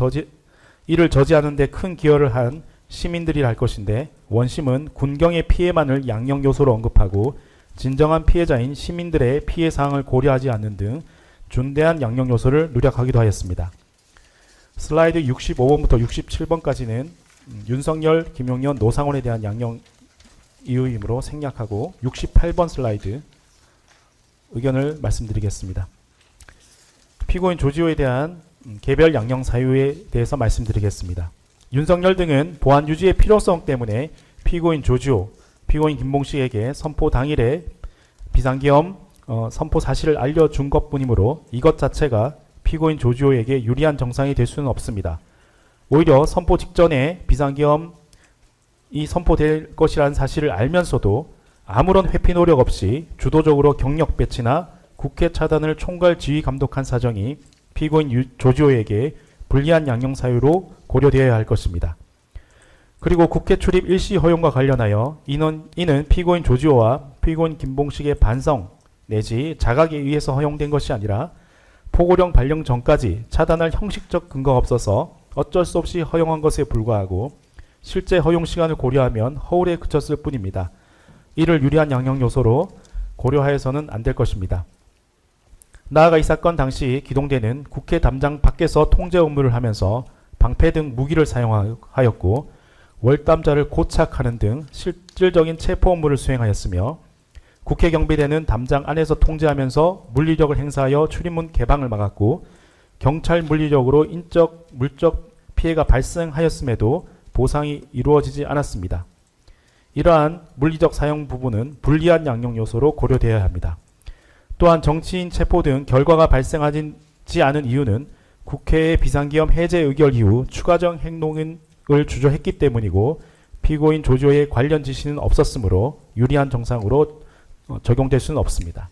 이를 저지하는 데 큰 기여를 한 시민들이라 할 것인데, 원심은 군경의 피해만을 양형 요소로 언급하고 진정한 피해자인 시민들의 피해 사항을 고려하지 않는 등 중대한 양형 요소를 누락하기도 하였습니다. 슬라이드 65번부터 67번까지는 윤석열, 김용현, 노상원에 대한 양형 이유이므로 생략하고 68번 슬라이드 의견을 말씀드리겠습니다. 피고인 조지호에 대한 개별 양형 사유에 대해서 말씀드리겠습니다. 윤석열 등은 보안 유지의 필요성 때문에 피고인 조지호, 피고인 김봉식에게 선포 당일에 비상계엄 선포 사실을 알려준 것뿐이므로 이것 자체가 피고인 조지호에게 유리한 정상이 될 수는 없습니다. 오히려 선포 직전에 비상계엄이 선포될 것이라는 사실을 알면서도 아무런 회피 노력 없이 주도적으로 경력 배치나 국회 차단을 총괄 지휘 감독한 사정이 피고인 조지호에게 불리한 양형 사유로 고려되어야 할 것입니다. 그리고 국회 출입 일시 허용과 관련하여 이는 피고인 조지호와 피고인 김봉식의 반성 내지 자각에 의해서 허용된 것이 아니라 포고령 발령 전까지 차단할 형식적 근거가 없어서 어쩔 수 없이 허용한 것에 불과하고, 실제 허용 시간을 고려하면 허울에 그쳤을 뿐입니다. 이를 유리한 양형 요소로 고려하여서는 안 될 것입니다. 나아가 이 사건 당시 기동대는 국회 담장 밖에서 통제 업무를 하면서 방패 등 무기를 사용하였고, 월담자를 고착하는 등 실질적인 체포 업무를 수행하였으며, 국회 경비대는 담장 안에서 통제하면서 물리력을 행사하여 출입문 개방을 막았고, 경찰 물리력으로 인적, 물적 피해가 발생하였음에도 보상이 이루어지지 않았습니다. 이러한 물리적 사용 부분은 불리한 양형 요소로 고려되어야 합니다. 또한 정치인 체포 등 결과가 발생하지 않은 이유는 국회의 비상계엄 해제 의결 이후 추가적 행동을 주저했기 때문이고, 피고인 조지호의 관련 지시는 없었으므로 유리한 정상으로 적용될 수는 없습니다.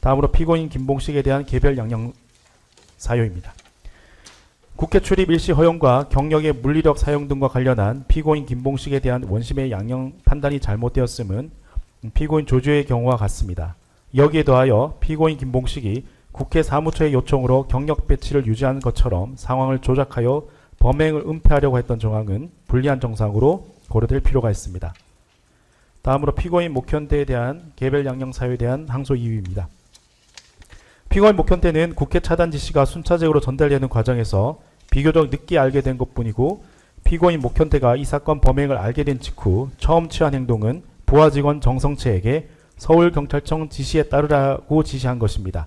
다음으로 피고인 김봉식에 대한 개별 양형 사유입니다. 국회 출입 일시 허용과 경력의 물리력 사용 등과 관련한 피고인 김봉식에 대한 원심의 양형 판단이 잘못되었음은 피고인 조지호의 경우와 같습니다. 여기에 더하여 피고인 김봉식이 국회 사무처의 요청으로 경력 배치를 유지하는 것처럼 상황을 조작하여 범행을 은폐하려고 했던 정황은 불리한 정상으로 고려될 필요가 있습니다. 다음으로 피고인 목현대에 대한 개별 양형 사유에 대한 항소 이유입니다. 피고인 목현대는 국회 차단 지시가 순차적으로 전달되는 과정에서 비교적 늦게 알게 된 것뿐이고, 피고인 목현대가 이 사건 범행을 알게 된 직후 처음 취한 행동은 부하 직원 정성채에게 서울경찰청 지시에 따르라고 지시한 것입니다.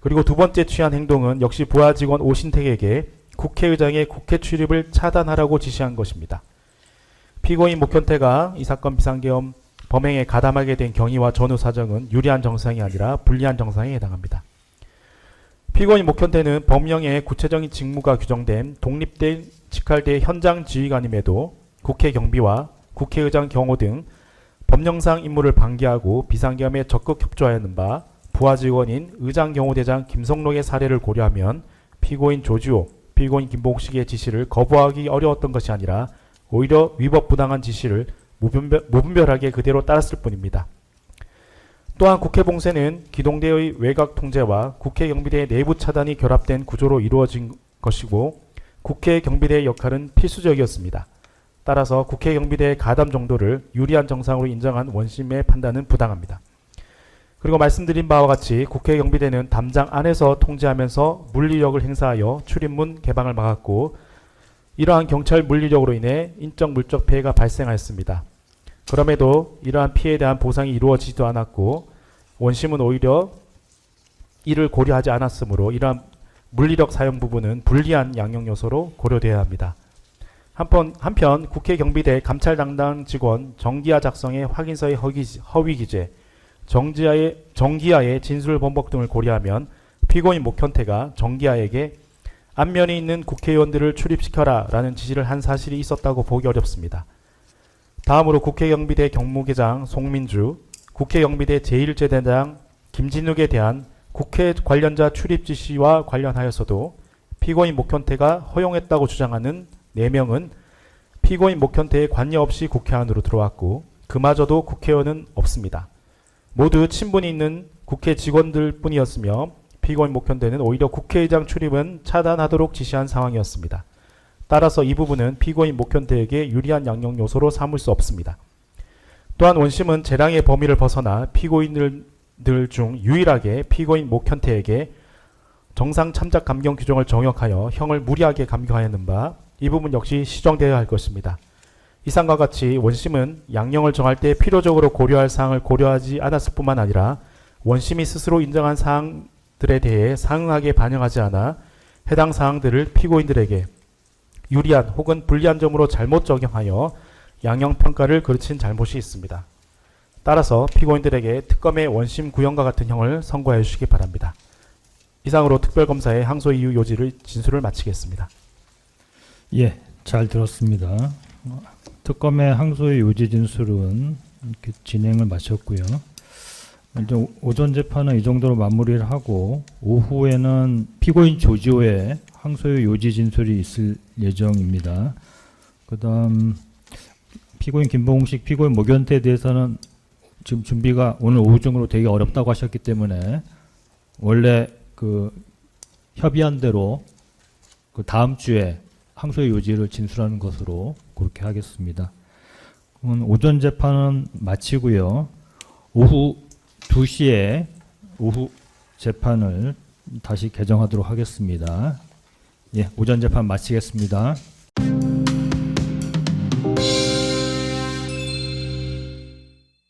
그리고 두 번째 취한 행동은 역시 부하 직원 오신택에게 국회의장의 국회 출입을 차단하라고 지시한 것입니다. 피고인 목현태가 이 사건 비상계엄 범행에 가담하게 된 경위와 전후 사정은 유리한 정상이 아니라 불리한 정상에 해당합니다. 피고인 목현태는 법령에 구체적인 직무가 규정된 독립된 직할대 현장 지휘관임에도 국회 경비와 국회의장 경호 등 법령상 임무를 방기하고 비상계엄에 적극 협조하였는 바 부하 직원인 의장경호대장 김성록의 사례를 고려하면 피고인 조지호, 피고인 김봉식의 지시를 거부하기 어려웠던 것이 아니라 오히려 위법 부당한 지시를 무분별하게 그대로 따랐을 뿐입니다. 또한 국회 봉쇄는 기동대의 외곽 통제와 국회 경비대의 내부 차단이 결합된 구조로 이루어진 것이고 국회 경비대의 역할은 필수적이었습니다. 따라서 국회 경비대의 가담 정도를 유리한 정상으로 인정한 원심의 판단은 부당합니다. 그리고 말씀드린 바와 같이 국회 경비대는 담장 안에서 통제하면서 물리력을 행사하여 출입문 개방을 막았고 이러한 경찰 물리력으로 인해 인적 물적 피해가 발생하였습니다. 그럼에도 이러한 피해에 대한 보상이 이루어지지도 않았고 원심은 오히려 이를 고려하지 않았으므로 이러한 물리력 사용 부분은 불리한 양형 요소로 고려되어야 합니다. 한편 국회 경비대 감찰 담당 직원 정기하 작성의 확인서의 허위 기재, 정기하의 진술 번복 등을 고려하면 피고인 목현태가 정기하에게 안면에 있는 국회의원들을 출입시켜라 라는 지시를 한 사실이 있었다고 보기 어렵습니다. 다음으로 국회 경비대 경무계장 송민주, 국회 경비대 제1제대장 김진욱에 대한 국회 관련자 출입 지시와 관련하여서도 피고인 목현태가 허용했다고 주장하는 4명은 피고인 목현태에 관여 없이 국회 안으로 들어왔고 그마저도 국회의원은 없습니다. 모두 친분이 있는 국회 직원들 뿐이었으며 피고인 목현태는 오히려 국회의장 출입은 차단하도록 지시한 상황이었습니다. 따라서 이 부분은 피고인 목현태에게 유리한 양형 요소로 삼을 수 없습니다. 또한 원심은 재량의 범위를 벗어나 피고인들 중 유일하게 피고인 목현태에게 정상 참작 감경 규정을 정역하여 형을 무리하게 감경하였는 바 이 부분 역시 시정되어야 할 것입니다. 이상과 같이 원심은 양형을 정할 때 필요적으로 고려할 사항을 고려하지 않았을 뿐만 아니라 원심이 스스로 인정한 사항들에 대해 상응하게 반영하지 않아 해당 사항들을 피고인들에게 유리한 혹은 불리한 점으로 잘못 적용하여 양형평가를 그르친 잘못이 있습니다. 따라서 피고인들에게 특검의 원심 구형과 같은 형을 선고해 주시기 바랍니다. 이상으로 특별검사의 항소 이유 요지를 진술을 마치겠습니다. 예, 잘 들었습니다. 특검의 항소의 요지 진술은 이렇게 진행을 마쳤고요. 이제 오전 재판은 이 정도로 마무리를 하고 오후에는 피고인 조지호의 항소의 요지 진술이 있을 예정입니다. 그다음 피고인 김봉식, 피고인 목현태에 대해서는 지금 준비가 오늘 오후 중으로 되게 어렵다고 하셨기 때문에 원래 그 협의한 대로 그 다음 주에 항소의 요지를 진술하는 것으로 그렇게 하겠습니다. 오전 재판은 마치고요. 오후 2시에 오후 재판을 다시 개정하도록 하겠습니다. 예, 오전 재판 마치겠습니다.